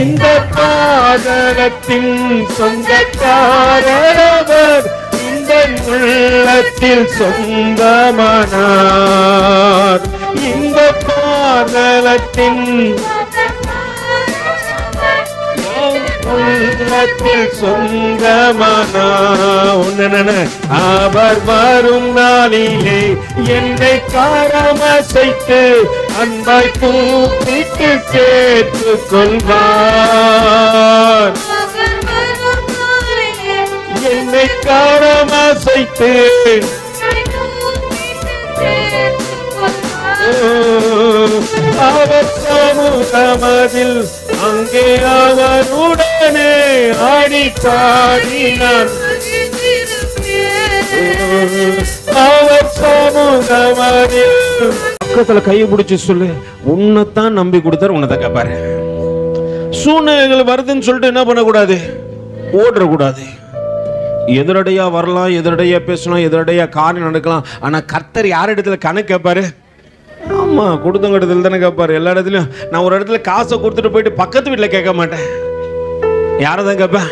இந்த பாதலத்தின் சொந்தக்காரவர் இந்த உள்ளத்தில் சொந்தமானார். இந்த பாதலத்தின் உள்ளத்தில் சொந்தமானார். அவர் வரும் நாளிலே என்னை காரமசைத்து அன்பாய் கூப்பிட்டு சேர்த்துக் கொள்வார். என்னை காரமசைத்து அவர் சமூகமதில் அங்கே அவருடனே ஆடி பாடினான். அவர் சமூகமதில் பக்கத்துல கையை பிடிச்சு சொல்லு, உன்னைத்தான் நம்பி கொடுத்தாரு, உன்னதான் கேட்பாரு. சூழ்நிலைகள் வருதுன்னு சொல்லிட்டு என்ன பண்ணக்கூடாது, ஓடக்கூடாது. எதிரடையா வரலாம், எதிரடையா பேசலாம், எதிரடையா காரியம் நடக்கலாம். ஆனா கர்த்தர் யார் இடத்துல கணக்கு கேட்பாரு? ஆமா, கொடுத்தவங்க இடத்துல தானே கேட்பாரு. எல்லா இடத்துலயும் நான் ஒரு இடத்துல காசை கொடுத்துட்டு போயிட்டு பக்கத்து வீட்டில் கேட்க மாட்டேன். யாரதான் கேட்பேன்?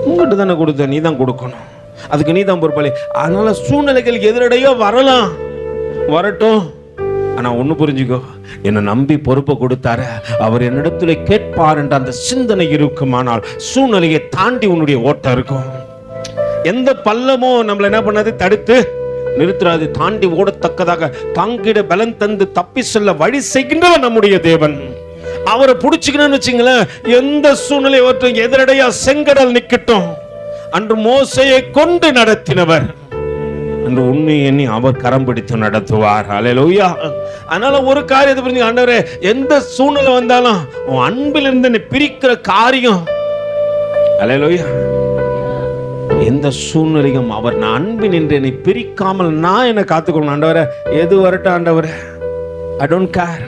உங்ககிட்ட தானே கொடுத்தேன், நீ தான் கொடுக்கணும், அதுக்கு நீ தான் பொறுப்பாளி. அதனால சூழ்நிலைகள் எதிரடையோ வரலாம், வரட்டும். ஆனா ஒண்ணு புரிஞ்சுக்கோ, என்னை நம்பி பொறுப்பை கொடுத்தாரு, அவர் என்னிடத்துல கேட்பார் என்ற அந்த சிந்தனை இருக்குமானால் சூழ்நிலையை தாண்டி உன்னுடைய ஓட்டம் இருக்கும். எந்த பள்ளமோ நம்மளை என்ன பண்ணாது, தடுத்து நிறுத்துறாது. தாண்டி ஓடத்தக்கதாக தாங்கிட பலன் தந்து தப்பி செல்ல வழி செய்கின்றவர் நம்முடைய தேவன். அவரை பிடிச்சிக்கணும்னு வச்சுங்களேன், எந்த சூழ்நிலை ஒருத்தர் எதிரடையா செங்கடல் நிக்கட்டும், அன்று மோசையை கொண்டு நடத்தினவர் அன்று உண்மை எண்ணி அவர் கரம் பிடித்து நடத்துவார். அல்லேலூயா. அதனால ஒரு காரியத்தை புரிஞ்சு, ஆண்டவரே எந்த சூழ்நிலை வந்தாலும் உன் அன்பில் இருந்து பிரிக்கிற காரியம், அல்லேலூயா, எந்த சூழ்நிலையும் அவர் நான் அன்பின் என்று என்னை பிரிக்காமல் நான் என்னை காத்துக்கொள்ளணும். ஆண்டவரே எது வரட்டும் ஆண்டவரே, ஐ டோன்ட் கேர்,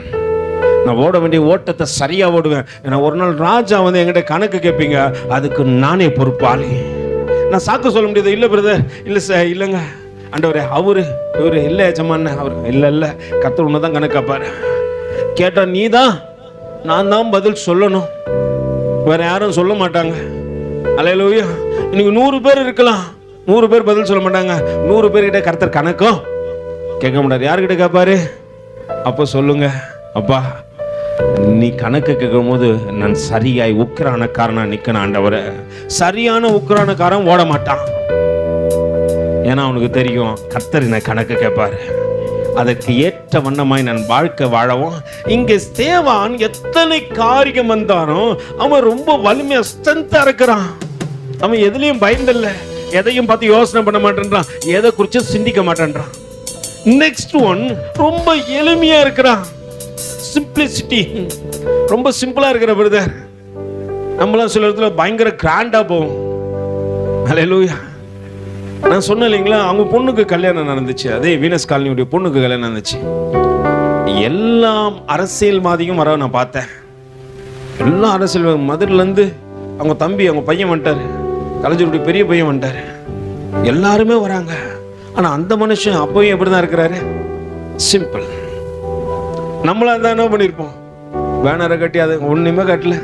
நான் ஓட வேண்டிய ஓட்டத்தை சரியா ஓடுவேன். ஏன்னா ஒரு நாள் ராஜா வந்து என்கிட்ட கணக்கு கேட்பீங்க, அதுக்கு நானே பொறுப்பாளி. நான் சாக்கு சொல்ல முடியாது, இல்லை பிரதர், இல்லை சார், இல்லைங்க ஆண்டவரே, இவரு இல்லை எஜமான், அவர் இல்லை கர்த்தர் உன்னை தான் கணக்கு கேட்பாரு. கேட்டா நீ தான், நான் தான் பதில் சொல்லணும், வேற யாரும் சொல்ல மாட்டாங்க. அல்லேலூயா. இன்னைக்கு 100 பேர் இருக்கலாம், 100 பேர் பதில் சொல்ல மாட்டாங்க. 100 பேர்கிட்ட கர்த்தர் கணக்கும் கேட்க மாட்டார். யாருக்கிட்ட கேட்பாரு? அப்போ சொல்லுங்க, அப்பா நீ கணக்கு கேட்கும் போது நான் சரியாய் உக்கிரானக்காரனா நிக்கணும் ஆண்டவரே. சரியான உக்கிரானக்காரன் ஓட மாட்டான். ஏன்னா அவனுக்கு தெரியும் கர்த்தர் என்ன கணக்கு கேட்பாரு. அதற்கு ஏற்ற வண்ணமாய் நான் வாழ்க்கை வாழவும். இங்கே ஸ்தேவான் எத்தனை காரியம் வந்தாலும் அவன் ரொம்ப வலிமையா ஸ்ட்ரென்த்தா இருக்கிறான். அவன் எதுலயும் பயந்தில்ல, எதையும் பார்த்து யோசனை பண்ண மாட்டேன்றான், எதை குறிச்சு சிந்திக்க மாட்டேன்றான். நெக்ஸ்ட் ஒன் ரொம்ப எளிமையா இருக்கிறான், சிம்பிளிசிட்டி, ரொம்ப சிம்பிளா இருக்கிற பிரதர். நம்மளாம் சில இடத்துல பயங்கர கிராண்டா போவோம். அல்லேலூயா. நான் சொன்னேன் இல்லைங்களா, அவங்க பொண்ணுக்கு கல்யாணம் நடந்துச்சு, அதே வீனஸ் காலனியுடைய பொண்ணுக்கு கல்யாணம் நடந்துச்சு. எல்லாம் அரசியல் மாதிரியும் வர நான் பார்த்தேன். எல்லாம் அரசியல், மதுரிலேருந்து அவங்க தம்பி, அவங்க பையன் வந்துட்டாரு, கலைஞருடைய பெரிய பையன் வந்துட்டாரு, எல்லாருமே வராங்க. ஆனா அந்த மனுஷன் அப்பவும் எப்படிதான் இருக்கிறாரு, சிம்பிள். நம்மளா தான் என்ன பண்ணிருப்போம், பேனரை கட்டி அதை ஒண்ணுமே கட்டல.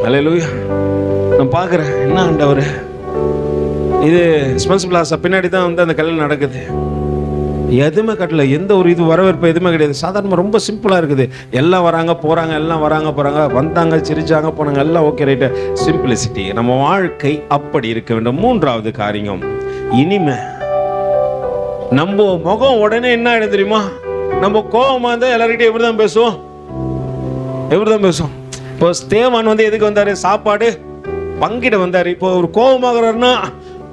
அல்லேலூயா. நான் பாக்குறேன், என்ன ஆண்டவரே இது ஸ்பென்ஸ் பிளாஸா பின்னாடி தான் வந்து அந்த கல்யாணம் நடக்குது, எதுவுமே கட்டல, எந்த ஒரு இது வரவேற்பு எதுவுமே கிடையாது, சாதாரணமாக ரொம்ப சிம்பிளாக இருக்குது. எல்லாம் வராங்க போகிறாங்க, எல்லாம் வராங்க போகிறாங்க, வந்தாங்க சிரிச்சாங்க போனாங்க, எல்லாம் ஓகே ரைட்டு. சிம்பிளிசிட்டி. நம்ம வாழ்க்கை அப்படி இருக்க வேண்டும். மூன்றாவது காரியம் இனிமை. நம்ம முகம் உடனே என்ன ஆயிடும் தெரியுமா, நம்ம கோபமாக இருந்தால் எல்லாருக்கிட்டையும் எப்படி தான் பேசுவோம். இப்போ ஸ்தேவான் வந்து எதுக்கு வந்தாரு, சாப்பாடு பங்கிட வந்தாரு. இப்போ ஒரு கோபமாகறாருன்னா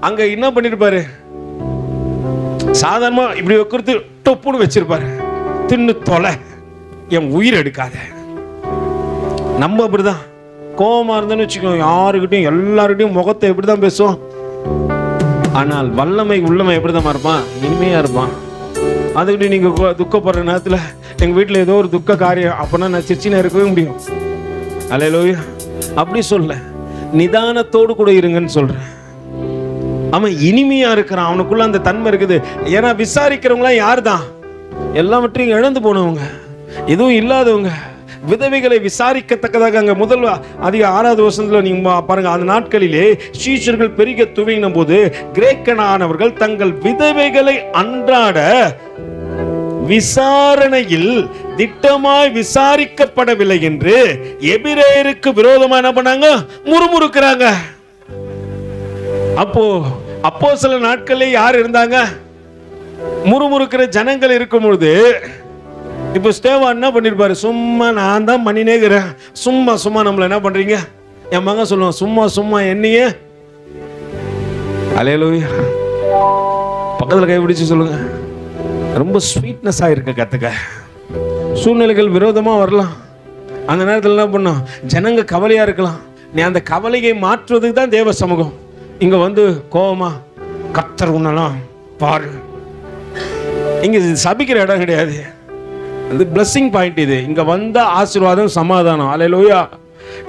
அங்க என்ன பண்ணிருப்பாரு, சாதாரணமா இப்படி வைக்கிறது டொப்புன்னு வச்சிருப்பாரு, தின்னு தொலை, என் உயிர் எடுக்காத. நம்ம அப்படிதான் கோபமா இருந்தேன்னு வச்சுக்கோங்க, யாருக்கிட்டையும் எல்லாருக்கிட்டையும் முகத்தை எப்படிதான் பேசுவோம். ஆனால் வல்லமை உள்ளமை எப்படிதான் இருப்பான், இனிமையா இருப்பான். அதுக்கிட்ட நீங்க துக்கப்படுற நேரத்தில் எங்க வீட்டில் ஏதோ ஒரு துக்க காரியம், அப்பனா நான் சிரிச்சினா இருக்கவே முடியும். அல்லேலூயா. அப்படி சொல்ல, நிதானத்தோடு கூட இருங்கன்னு சொல்றேன். அவன் இனிமையா இருக்கிறான், அவனுக்குள்ள அந்த தன்மை இருக்குது. ஏன்னா விசாரிக்கிறவங்களாம் யார் தான், எல்லாவற்றையும் இழந்து போனவங்க, எதுவும் இல்லாதவங்க, விதவைகளை விசாரிக்கத்தக்கதாக. அங்க முதல் அதிக 6வது வசனத்துல நீங்க பாருங்க, அந்த நாட்களிலே சீஷர்கள் பெருக துவங்கின போது கிரேக்கனானவர்கள் தங்கள் விதவைகளை அன்றாட விசாரணையில் திட்டமாய் விசாரிக்கப்படவில்லை என்று எபிரேயருக்கு விரோதமா என்ன பண்ணாங்க, முறுமுறுக்கிறாங்க. அப்போ சில நாட்களில் யார் இருந்தாங்க, முறுமுறுக்கிற ஜனங்கள் இருக்கும் பொழுது, இப்போ ஸ்டேவா என்ன பண்ணிருப்பாரு, சும்மா நான் தான் பண்ணினேங்கிறேன், சும்மா சும்மா நம்மள என்ன பண்றீங்க. என் மகன் சொல்லுவான், சும்மா சும்மா என்னையே. அல்லேலூயா. பக்கத்துல கை பிடிச்சு சொல்லுங்க, ரொம்ப ஸ்வீட்னஸா இருக்க கத்துக்க. சூழ்நிலைகள் விரோதமா வரலாம், அந்த நேரத்தில் என்ன பண்ணும், ஜனங்க கவலையா இருக்கலாம். நீ அந்த கவலையை மாற்றுவதுக்கு தான் தேவ சமூகம். இங்க வந்து கோபமா கர்த்தர் உண்ணலாம் பாரு, இங்க சபிக்கிற இடம் கிடையாது, அது பிளஸிங் பாயிண்ட். இது இங்க வந்த ஆசீர்வாதம் சமாதானம். அல்லேலூயா.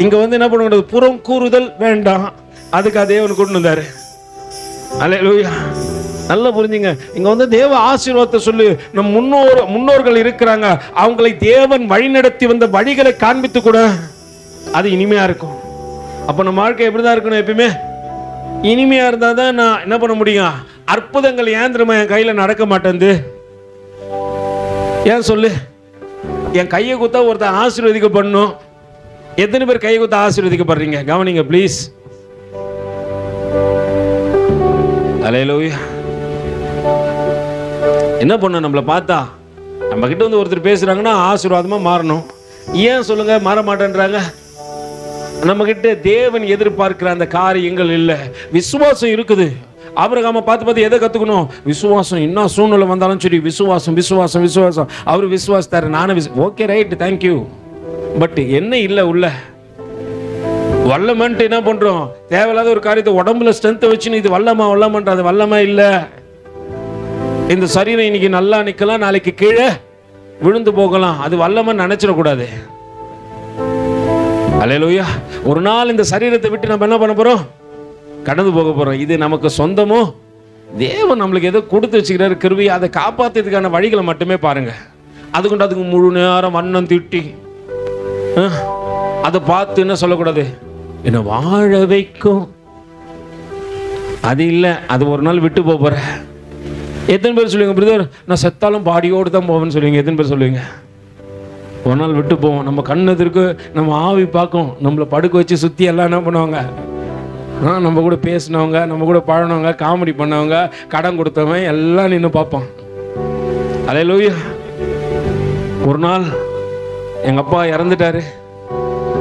இங்க வந்து என்ன பண்ண, புறம் கூறுதல் வேண்டாம், அதுக்கு தேவன் கொண்டு வந்தாரு. அல்லேலூயா. நல்லா புரிஞ்சுங்க. இங்க வந்து தேவ ஆசீர்வாதத்தை சொல்லு. நம் முன்னோர்கள் இருக்கிறாங்க, அவங்களை தேவன் வழி நடத்தி வந்த வழிகளை காண்பித்து கூட அது இனிமையா இருக்கும். அப்ப நம்ம வாழ்க்கை எப்படிதான் இருக்கணும், எப்பயுமே இனிமையா இருந்தா தான் நான் என்ன பண்ண முடியும். அற்புதங்கள் ஏன் தெரியுமா என் கையில நடக்க மாட்டேங்குது, ஏன் சொல்லு. என் கையை குத்தா ஒருத்தன் ஆசீர்வதிக்கப்படணும். எத்தனை பேர் கையை குத்தா ஆசீர்வதிக்கப்படுறீங்க, கவனிங்க ப்ளீஸ். அல்லேலூயா. என்ன பண்ண, நம்மளை பார்த்தா நம்ம கிட்ட வந்து ஒருத்தர் பேசுறாங்கன்னா ஆசீர்வாதமா மாறணும். ஏன் சொல்லுங்க மாற மாட்டேன்றாங்க. நம்ம கிட்ட தேவன் எதிர்பார்க்கிற அந்த காரியங்கள் இல்லை. விசுவாசம் இருக்குது. ஆபிரகாமை பார்த்து எதை கத்துக்கணும், விசுவாசம். என்ன சூழ்நிலை வந்தாலும் சரி, விசுவாசம் விசுவாசம் விசுவாசம். அவர் விசுவாசத்தாரு, நானும் ஓகே ரைட் தேங்க்யூ. பட் என்ன இல்லை உள்ள வல்லமன்ட்டு என்ன பண்றோம், தேவையில்லாத ஒரு காரியத்தை உடம்புல ஸ்ட்ரென்த் வச்சுன்னு இது வல்லமன்ற, அது வல்லமா இல்லை. இந்த சரீரம் இன்னைக்கு நல்லா நிக்கலாம், நாளைக்கு கீழே விழுந்து போகலாம், அது வல்லமன்னு நினைச்சிடக்கூடாது. அல்லேலூயா. ஒரு நாள் இந்த சரீரத்தை விட்டு நம்ம என்ன பண்ண போறோம், கடந்து போக போறோம். இது நமக்கு சொந்தமோ, தேவன் நம்மளுக்கு ஏதோ கொடுத்து வச்சுக்கிறாரு கிருபை, அதை காப்பாத்துறதுக்கான வழிகளை மட்டுமே பாருங்க. அதுக்கு முழு நேரம் வண்ணம் திட்டி அதை பார்த்து என்ன சொல்லக்கூடாது, என்ன வாழ வைக்கும், அது இல்லை, அது ஒரு நாள் விட்டு போற. எத்தனை பேர் சொல்லுவீங்க, பிரதர் நான் செத்தாலும் பாடியோடு தான் போவேன்னு சொல்லுவீங்க. எத்தனை பேர் சொல்லுவீங்க, ஒரு நாள் விட்டு போவோம். நம்ம கண்ணதுக்கு நம்ம ஆவி பார்க்கும், நம்மளை படுக்க வச்சு சுற்றி எல்லாம் என்ன பண்ணுவாங்க, நம்ம கூட பேசினவங்க, நம்ம கூட பழனவங்க, காமெடி பண்ணவங்க, கடன் கொடுத்தவங்க எல்லாம் நின்று பார்ப்பான். அல்லேலூயா. ஒரு நாள் எங்கள் அப்பா இறந்துட்டாரு,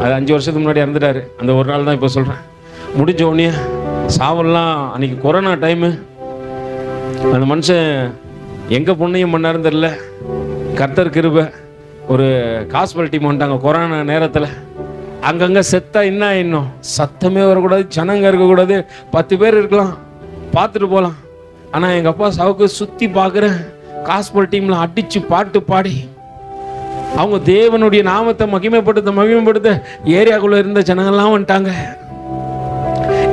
அது 5 வருஷத்துக்கு முன்னாடி இறந்துட்டாரு. அந்த ஒரு நாள் தான் இப்போ சொல்கிறேன். முடிஞ்ச உடனே சாவெல்லாம் அன்றைக்கி கொரோனா டைமு. அந்த மனுஷன் எங்கே புண்ணியம் பண்ணாருன்னு தெரில, கர்த்தர் கிருபை. ஒரு காஸ்பல் டீம் வந்துட்டாங்க கொரோனா நேரத்தில். அங்கங்கே செத்தா இன்னும் சத்தமே வரக்கூடாது, ஜனங்க இருக்கக்கூடாது, 10 பேர் இருக்கலாம், பார்த்துட்டு போகலாம். ஆனால் எங்கள் அப்பா சாவுக்கு சுற்றி பார்க்குறேன், காஸ்பல் டீமில் அடித்து பாட்டு பாடி அவங்க தேவனுடைய நாமத்தை மகிமைப்படுத்த ஏரியாக்குள்ளே இருந்த ஜனங்கள்லாம் வந்துட்டாங்க.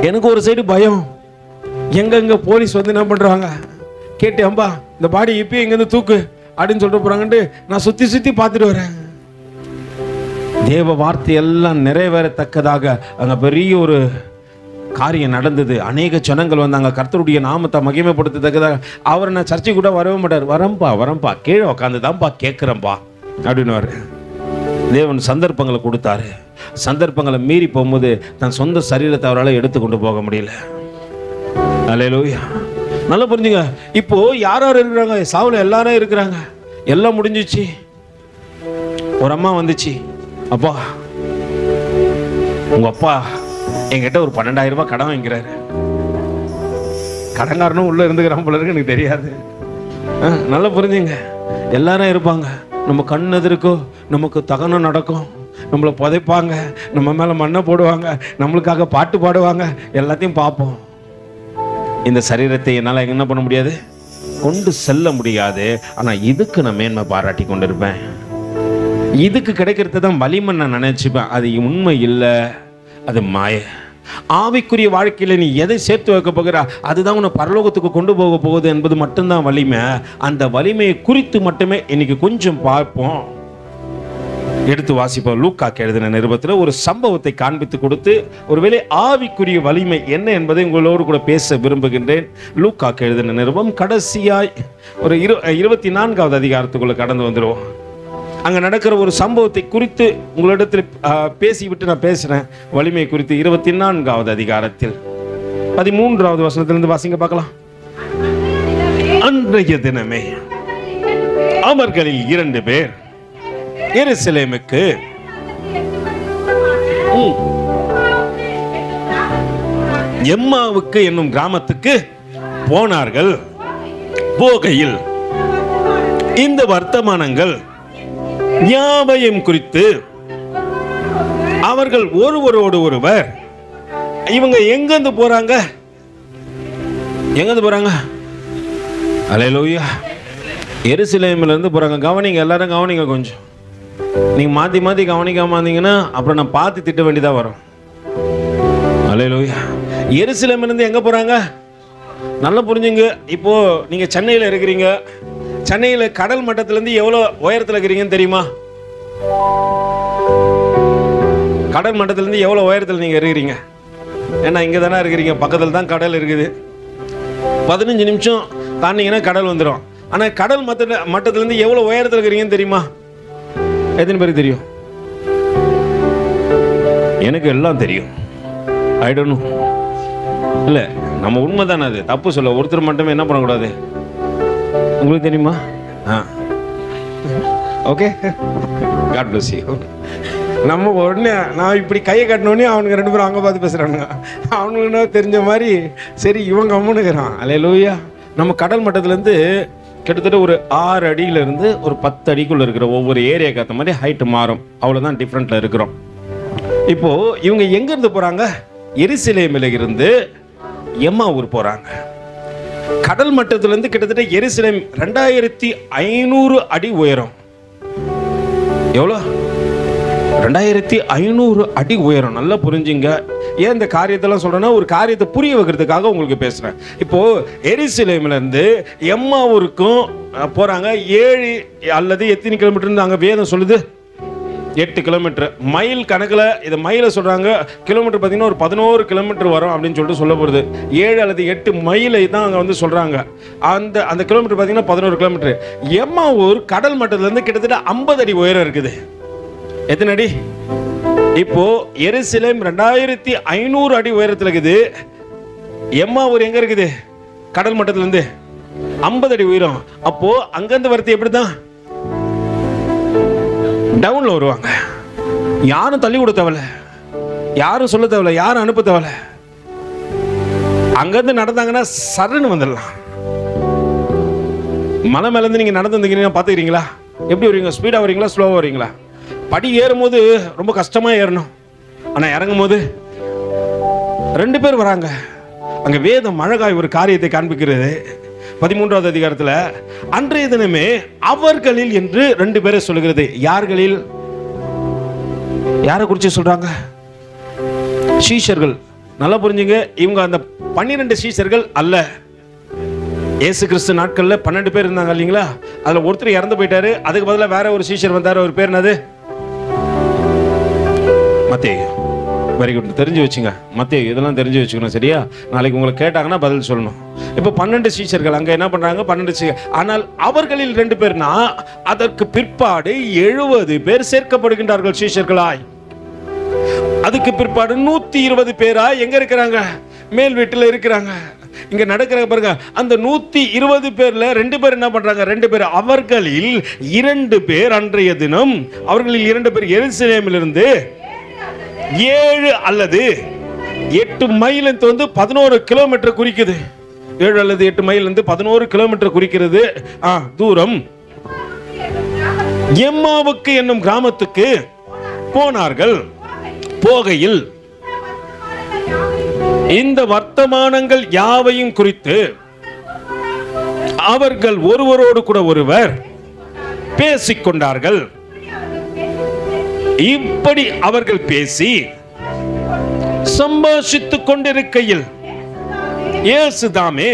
எனக்கு ஒரு சைடு பயம், எங்கெங்க போலீஸ் வந்து என்ன பண்ணுறாங்க கேட்டு, அம்பா இந்த பாடி இப்பயும் இங்கேருந்து தூக்கு அப்படின்னு சொல்லிட்டு போகிறாங்கன்ட்டு நான் சுற்றி பார்த்துட்டு வரேன். தேவ வார்த்தை எல்லாம் நிறைவேறத்தக்கதாக அங்கே பெரிய ஒரு காரியம் நடந்தது. அநேக ஜனங்கள் வந்தாங்க, கர்த்தருடைய நாமத்தை மகிமைப்படுத்தத்தக்கதாக. அவரை நான் சர்ச்சை கூட வரவே மாட்டார். வரம்பா கீழே உட்காந்து தான்ப்பா கேட்குறேன்ப்பா அப்படின்னுவார். தேவன் சந்தர்ப்பங்களை கொடுத்தாரு. சந்தர்ப்பங்களை மீறி போகும்போது தன் சொந்த சரீரத்தை அவரால் எடுத்து கொண்டு போக முடியல. அல்லேலூயா. நல்லா புரிஞ்சுங்க. இப்போ யார் இருக்கிறாங்க, சாவுல எல்லாரும் இருக்கிறாங்க, எல்லாம் முடிஞ்சிச்சு. ஒரு அம்மா வந்துச்சு, அப்பா உங்க அப்பா என்கிட்ட ஒரு 12,000 ரூபாய் கடன் வாங்கிறாரு. கடன்காரனும் உள்ள இருந்துக்கிறான் போல இருக்கு, எனக்கு தெரியாது. நல்லா புரிஞ்சுங்க. எல்லாரும் இருப்பாங்க. நம்ம கண் எதிர்க்கோ நமக்கு தகனம் நடக்கும், நம்மளை புதைப்பாங்க, நம்ம மேலே மண்ணை போடுவாங்க, நம்மளுக்காக பாட்டு பாடுவாங்க, எல்லாத்தையும் பார்ப்போம். இந்த சரீரத்தை என்னால் என்ன பண்ண முடியாது, கொண்டு செல்ல முடியாது. ஆனால் இதுக்கு நான் மேன்மை பாராட்டி கொண்டு இருப்பேன். இதுக்கு கிடைக்கிறது தான் வலிமை நான் நினைச்சுப்பேன். அது உண்மை இல்லை, அது மாய. ஆவிக்குரிய வாழ்க்கையில் நீ எதை சேர்த்து வைக்க போகிற அதுதான் உன்னை பரலோகத்துக்கு கொண்டு போக போகுது என்பது மட்டும்தான் வலிமை. அந்த வலிமையை குறித்து மட்டுமே இன்னைக்கு கொஞ்சம் பார்ப்போம். எடுத்து வாசிப்போம். லூக்காக்கு எழுதின நிருபத்தில் ஒரு சம்பவத்தை காண்பித்து கொடுத்து ஒருவேளை ஆவிக்குரிய வலிமை என்ன என்பதை உங்களோடு கூட பேச விரும்புகின்றேன். லூக்காக்கு எழுதின நிருபம் கடைசியாய் ஒரு 24வது அதிகாரத்துக்குள்ள கடந்து வந்துடுவோம். அங்கே நடக்கிற ஒரு சம்பவத்தை குறித்து உங்களிடத்தில் பேசிவிட்டு நான் பேசுகிறேன். வலிமை குறித்து 24வது அதிகாரத்தில் 13வது வசனத்திலிருந்து வாசிங்க பார்க்கலாம். அன்றைய தினமே அவர்களில் 2 பேர் எருசலேமுக்கு எம்மாவுக்கு என்னும் கிராமத்துக்கு போனார்கள். போகையில் இந்த வர்த்தமானங்கள் யாவையும் குறித்து அவர்கள் ஒருவரோடு ஒருவர், இவங்க எங்கிருந்து போறாங்க, எங்கிருந்து போறாங்க, அல்லேலூயா, எருசலேமில் இருந்து போறாங்க. கவனிங்க, எல்லாரும் கவனிங்க. கொஞ்சம் நீங்க மாத்தி மாத்தி கவனிக்காம இருந்தீங்கன்னா அப்புறம் நான் பார்த்து திட்ட வேண்டியதா வரும். அல்லேலூயா. எருசலேமில் இருந்து எங்க போறாங்க, நல்லா புரிஞ்சுங்க. இப்போ நீங்க சென்னையில் இருக்கிறீங்க. சென்னையில் கடல் மட்டத்திலிருந்து எவ்வளோ உயரத்தில் இருக்கிறீங்கன்னு தெரியுமா? கடல் மட்டத்திலிருந்து எவ்வளோ உயரத்தில் நீங்கள் இருக்கிறீங்க? ஏன்னா இங்கே தானே இருக்கிறீங்க, பக்கத்தில் தான் கடல் இருக்குது. 15 நிமிஷம் தாண்டிங்கன்னா கடல் வந்துடும். ஆனால் கடல் மட்டத்திலிருந்து எவ்வளோ உயரத்தில் இருக்கிறீங்கன்னு தெரியுமா? எத்தனை பேருக்கு தெரியும்? எனக்கு எல்லாம் தெரியும். I don't know. இல்லை, நம்ம உண்மை தானே, அது தப்பு சொல்ல. ஒருத்தர் மட்டுமே என்ன பண்ணக்கூடாது. உங்களுக்கு தெரியுமா? Okay, God bless you. நம்ம உடனே நான் இப்படி கையை கட்டினோடனே அவனுக்கு 2 பேரும் அங்கே பார்த்து பேசுகிறானுங்க. அவனுக்கு என்ன தெரிஞ்ச மாதிரி சரி இவங்க அம்முனுக்கிறான். அல்லேலூயா. நம்ம கடல் மட்டத்திலேருந்து கிட்டத்தட்ட ஒரு 6 அடியிலேருந்து ஒரு 10 அடிக்குள்ளே இருக்கிற ஒவ்வொரு ஏரியாவுக்கு ஏற்ற மாதிரி ஹைட்டு மாறும். அவ்வளோதான் டிஃப்ரெண்ட்டில் இருக்கிறோம். இப்போது இவங்க எங்கேருந்து போகிறாங்க? எருசலேமில் இருந்து எம்மாவூர் போகிறாங்க. கடல் மட்டத்திலிருந்து கிட்டத்தட்ட எருசலேம் 2500 அடி உயரம். எவ்வளோ? 2500 அடி உயரம். நல்லா புரிஞ்சுங்க. ஏன் இந்த காரியத்தெல்லாம் சொல்றேன்னா, ஒரு காரியத்தை புரிய வைக்கிறதுக்காக உங்களுக்கு பேசுறேன். இப்போ எருசலேம்ல இருந்து எம்மாவூருக்கும் போறாங்க. 7 அல்லது எத்தனை கிலோமீட்டர் அங்கே வேதம் சொல்லுது? 8 கிலோமீட்டர். மைல் கணக்கில் இதை மைலை சொல்கிறாங்க. கிலோமீட்டர் பார்த்தீங்கன்னா ஒரு 11 கிலோமீட்டர் வரும் அப்படின்னு சொல்லிட்டு சொல்ல போகிறது. 7 அல்லது 8 மைலை தான் அங்கே வந்து சொல்கிறாங்க. அந்த கிலோமீட்டர் பார்த்தீங்கன்னா 11 கிலோமீட்டர். எம்மாவூர் கடல் மட்டத்திலேருந்து கிட்டத்தட்ட 50 அடி உயரம் இருக்குது. எத்தனை அடி? இப்போ எருசலேம் 2500 அடி உயரத்தில் இருக்குது. எம்மாவூர் எங்கே இருக்குது? கடல் மட்டத்திலேருந்து 50 அடி உயரம். அப்போ அங்கேருந்து வரது எப்படி தான் டவுன்ல வருவாங்க. யாரும் தள்ளி கொடுக்க தேவையில்ல, யாரும் சொல்ல தேவையில்ல, யாரும் அனுப்ப தேவையில்ல. அங்கிருந்து நடந்தாங்கன்னா சரன்னு வந்துடலாம். மலை மேலேருந்து நீங்கள் நடந்து வந்தீங்கன்னா பார்த்துக்கிறீங்களா? எப்படி வருவீங்க? ஸ்பீடாக வரீங்களா, ஸ்லோவாக வரீங்களா? படி ஏறும் போது ரொம்ப கஷ்டமாக ஏறணும். ஆனால் இறங்கும் போது 2 பேர் வராங்க. அங்கே வேதம் அழகாய் ஒரு காரியத்தை காண்பிக்கிறது. 13வது அதிகாரத்தில் அன்றைய தினமே அவர்களில் என்று 2 பேரை சொல்லுகிறது. யார்களில்? யாரை குறித்து சொல்றாங்க? சீஷர்கள். நல்லா புரிஞ்சுங்க. இவங்க அந்த 12 சீஷர்கள் அல்ல. இயேசு கிறிஸ்து நாட்களில் 12 பேர் இருந்தாங்க இல்லைங்களா? அதில் ஒருத்தர் இறந்து போயிட்டாரு. அதுக்கு பதிலாக வேற ஒரு சீஷர் வந்தார். ஒரு பேர் என்னது? மத்தேயு. வெரி குட், தெரிஞ்சு வச்சுங்க. மத்தேயு இதெல்லாம் தெரிஞ்சு வச்சுக்கணும், சரியா? நாளைக்கு உங்களை கேட்டாங்கன்னா பதில் சொல்லணும். இப்போ 12 சீஷர்கள் அங்கே என்ன பண்ணுறாங்க? 12 சீஷர். ஆனால் அவர்களில் 2 பேர்னா அதற்கு பிற்பாடு 70 பேர் சேர்க்கப்படுகின்றார்கள் சீஷர்களாய். அதுக்கு பிற்பாடு 120 பேரா எங்க இருக்கிறாங்க? மேல் வீட்டில் இருக்கிறாங்க. இங்க நடக்கிற பாருங்க. அந்த 120 பேர்ல 2 பேர் என்ன பண்றாங்க? 2 பேர் அவர்களில் 2 பேர் அன்றைய தினம் அவர்களில் 2 பேர் எருசலேமிலிருந்து 7 அல்லது 8 மைல் வந்து 11 கிலோமீட்டர் குறிக்குது. 7 அல்லது 8 மைல் 11 கிலோமீட்டர் குறிக்கிறது தூரம். எம்மாவுக்கு என்னும் கிராமத்துக்கு போனார்கள். போகையில் இந்த வர்த்தமானங்கள் யாவையும் குறித்து அவர்கள் ஒருவரோடு கூட ஒருவர் பேசிக்கொண்டார்கள். இப்படி அவர்கள் பேசி சம்பாஷித்துக் கொண்டிருக்கையில் இயேசுதாமே,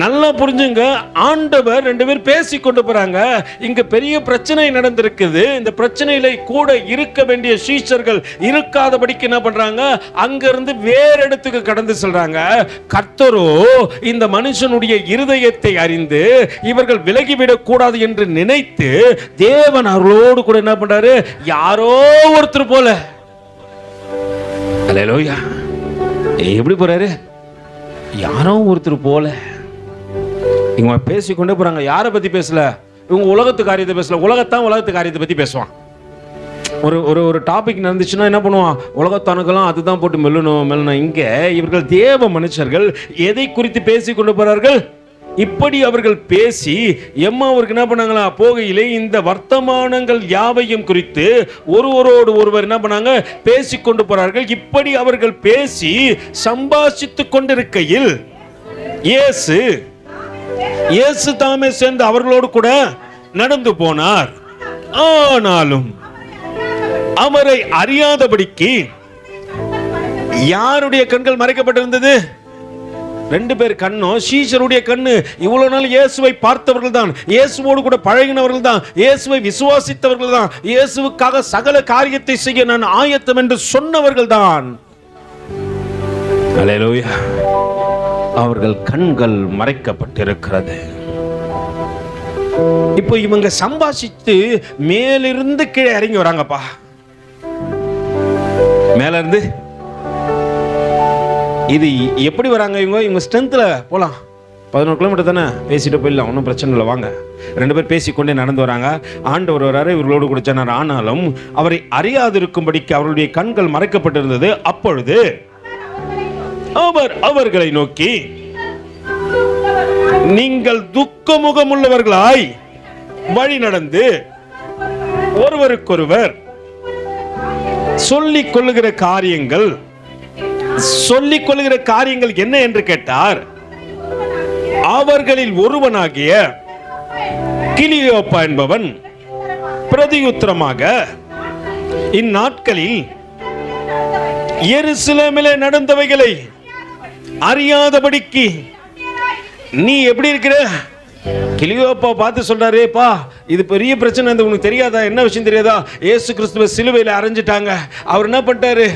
நல்லா புரிஞ்சுங்க, ஆண்டவர் 2 பேர் பேசி கொண்டு போறாங்க. இங்க பெரிய பிரச்சனை நடந்திருக்குது. இந்த பிரச்சனையில கூட இருக்க வேண்டிய சீஷர்கள் இருக்காதபடிக்கு என்ன பண்றாங்க, அங்க இருந்து வேற இடத்துக்கு கடந்து செல்றாங்க. கர்த்தரோ இந்த மனுஷனுடைய இருதயத்தை அறிந்து இவர்கள் விலகிவிடக் கூடாது என்று நினைத்து தேவன் அவர்களோடு கூட என்ன பண்றாரு, யாரோ ஒருத்தர் போல. அல்லேலூயா. எப்படி போறாரு, யாரோ ஒருத்தர் போல. இவங்க பேசிக்கொண்டே போறாங்க. யாரை பத்தி பேசல, இவங்க உலகத்து காரியத்தை பேசல. உலகத்து காரியத்தை பத்தி பேசுவான். ஒரு டாபிக் நடந்துச்சுன்னா என்ன பண்ணுவான், உலகத்தானுக்கெல்லாம் அதுதான் போட்டு மெல்லணும். இங்க இவர்கள் தேவ மனுஷர்கள் எதை குறித்து பேசி கொண்டு போறார்கள். இப்படி அவர்கள் பேசி எம்மாவுக்கு என்ன பண்ணாங்களா, போகையிலே இந்த வர்த்தமானங்கள் யாவையும் குறித்து ஒருவரோடு ஒருவர் என்ன பண்ணாங்க, பேசிக்கொண்டு போறார்கள். இப்படி அவர்கள் பேசி சம்பாஷித்துக் கொண்டிருக்கையில் இயேசு தாமே சேர்ந்து அவர்களோடு கூட நடந்து போனார். ஆனாலும் அவரை அறியாதபடிக்கு யாருடைய கண்கள் மறைக்கப்பட்டிருந்தது? 2 பேர் கண்ணும், சீஷருடைய கண்ணு. இவ்வளவு நாள் இயேசுவை பார்த்தவர்கள் தான், இயேசுவோடு கூட பழகினவர்கள் தான், இயேசுவை விசுவாசித்தவர்கள் தான், இயேசுவுக்காக சகல காரியத்தை செய்ய நான் ஆயத்தம் என்று சொன்னவர்கள் தான். அல்லேலூயா. அவர்கள் கண்கள் மறைக்கப்பட்டிருக்கிறது. இப்போ இவங்க சம்பாஷித்து மேலிருந்து கீழே இறங்கி வராங்கப்பா. மேல இருந்து இது எப்படி வராங்க இவங்க ஸ்ட்ரென்த்ல போலாம். 11 கிலோமீட்டர் தானே, பேசிட்டு போயிடலாம், ஒன்றும் பிரச்சனை இல்லை, வாங்க. 2 பேர் பேசிக்கொண்டே நடந்து வராங்க. ஆண்டவர் வராரு, இவர்களோடு கூட சொன்னார். ஆனாலும் அவரை அறியாதிருக்கும்படிக்கு அவர்களுடைய கண்கள் மறைக்கப்பட்டிருந்தது. அப்பொழுது அவர் அவர்களை நோக்கி, நீங்கள் துக்கமுகமுள்ளவர்களாய் வழி நடந்து ஒருவருக்கொருவர் சொல்லிக் கொள்ளுகிற காரியங்கள் என்ன என்று கேட்டார். அவர்களில் ஒருவனாகிய கிளியோப்பா என்பவன் பிரதியுத்தரமாக, இந்நாட்களில் எருசலேமிலே நடந்தவைகளை அறியாதபடிக்கு நீ எப்படி இருக்கிற? கிளியோப்பா பார்த்து சொல்றாரு, பா இது பெரிய பிரச்சனை, உனக்கு தெரியாதா? என்ன விஷயம் தெரியாதா? இயேசு கிறிஸ்துவை சிலுவையில் அறைஞ்சிட்டாங்க. அவர் என்ன பண்ணிட்டாரு,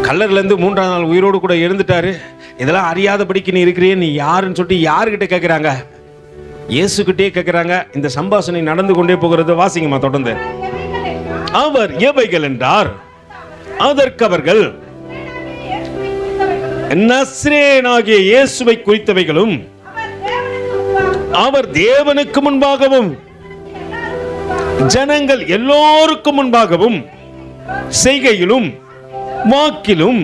கல்லர்ல இருந்து 3ஆம் நாள் உயிரோடு கூட எழுந்துட்டாரு. இதெல்லாம் அறியாதபடிக்கு நீ இருக்கிறியே, நீ யாருன்னு சொல்லிட்டு யாருக்கிட்ட கேட்கிறாங்க? இயேசுகிட்டே கேட்கிறாங்க. இந்த சம்பாஷணை நடந்து கொண்டே போகிறது. வாசிங்கம்மா தொடர்ந்து. அவர் எவைகள் என்றார். அதற்கு அவர்கள், நஸ்ரேனாகிய இயேசுவை குறித்தவைகளும் அவர் தேவனுக்கு முன்பாகவும் ஜனங்கள் எல்லோருக்கும் முன்பாகவும் செய்கையிலும் வாக்கிலும்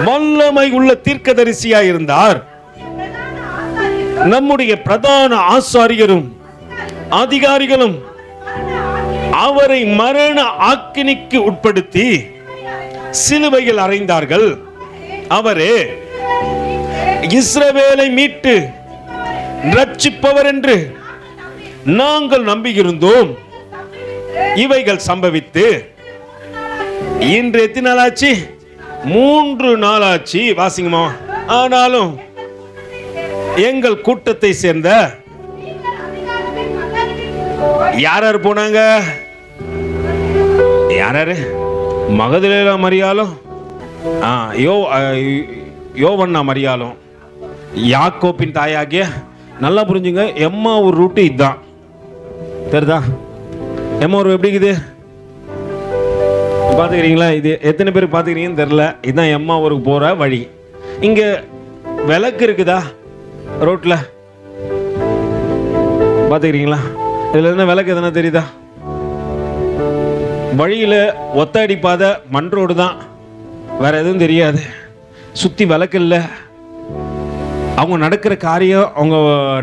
வல்லமை உள்ள தீர்க்கதரிசியாயிருந்தார். நம்முடைய பிரதான ஆசாரியரும் அதிகாரிகளும் அவரை மரண ஆக்கினிக்கு உட்படுத்தி சிலுவையில் அறைந்தார்கள். அவரே இஸ்ரவேலை மீட்டு ரட்சிப்பவர் என்று நாங்கள் நம்பியிருந்தோம். இவைகள் சம்பவித்து இன்று எத்தனை நாள் ஆச்சு? 3 நாள் ஆச்சு. வாசிங்கம்மா. ஆனாலும் எங்கள் கூட்டத்தை சேர்ந்த யார் போனாங்க? யாரு? மகதலேனா மரியாளும், யோவன்னா மரியாளும், யாக்கோப்பின் தாயாகிய, நல்லா புரிஞ்சுங்க, எம்மா ஒரு ரூட்டு இதுதான். தெரியுதா? எம்மா ஒரு எப்படி இருக்குது பார்த்துக்கிறீங்களா? இது எத்தனை பேர் பார்த்துக்கிறீங்கன்னு தெரில. இதுதான் எம்மா ஊருக்கு போகிற வழி. இங்கே விளக்கு இருக்குதா ரோட்டில்? பார்த்துக்கிறீங்களா? இதில் என்ன விளக்கு எதனா தெரியுதா? வழியில ஒத்த அடிப்பாத மண் ரோடு தான், வேற எதுவும் தெரியாது. சுத்தி விளக்கு இல்லை. அவங்க நடக்கிற காரியம், அவங்க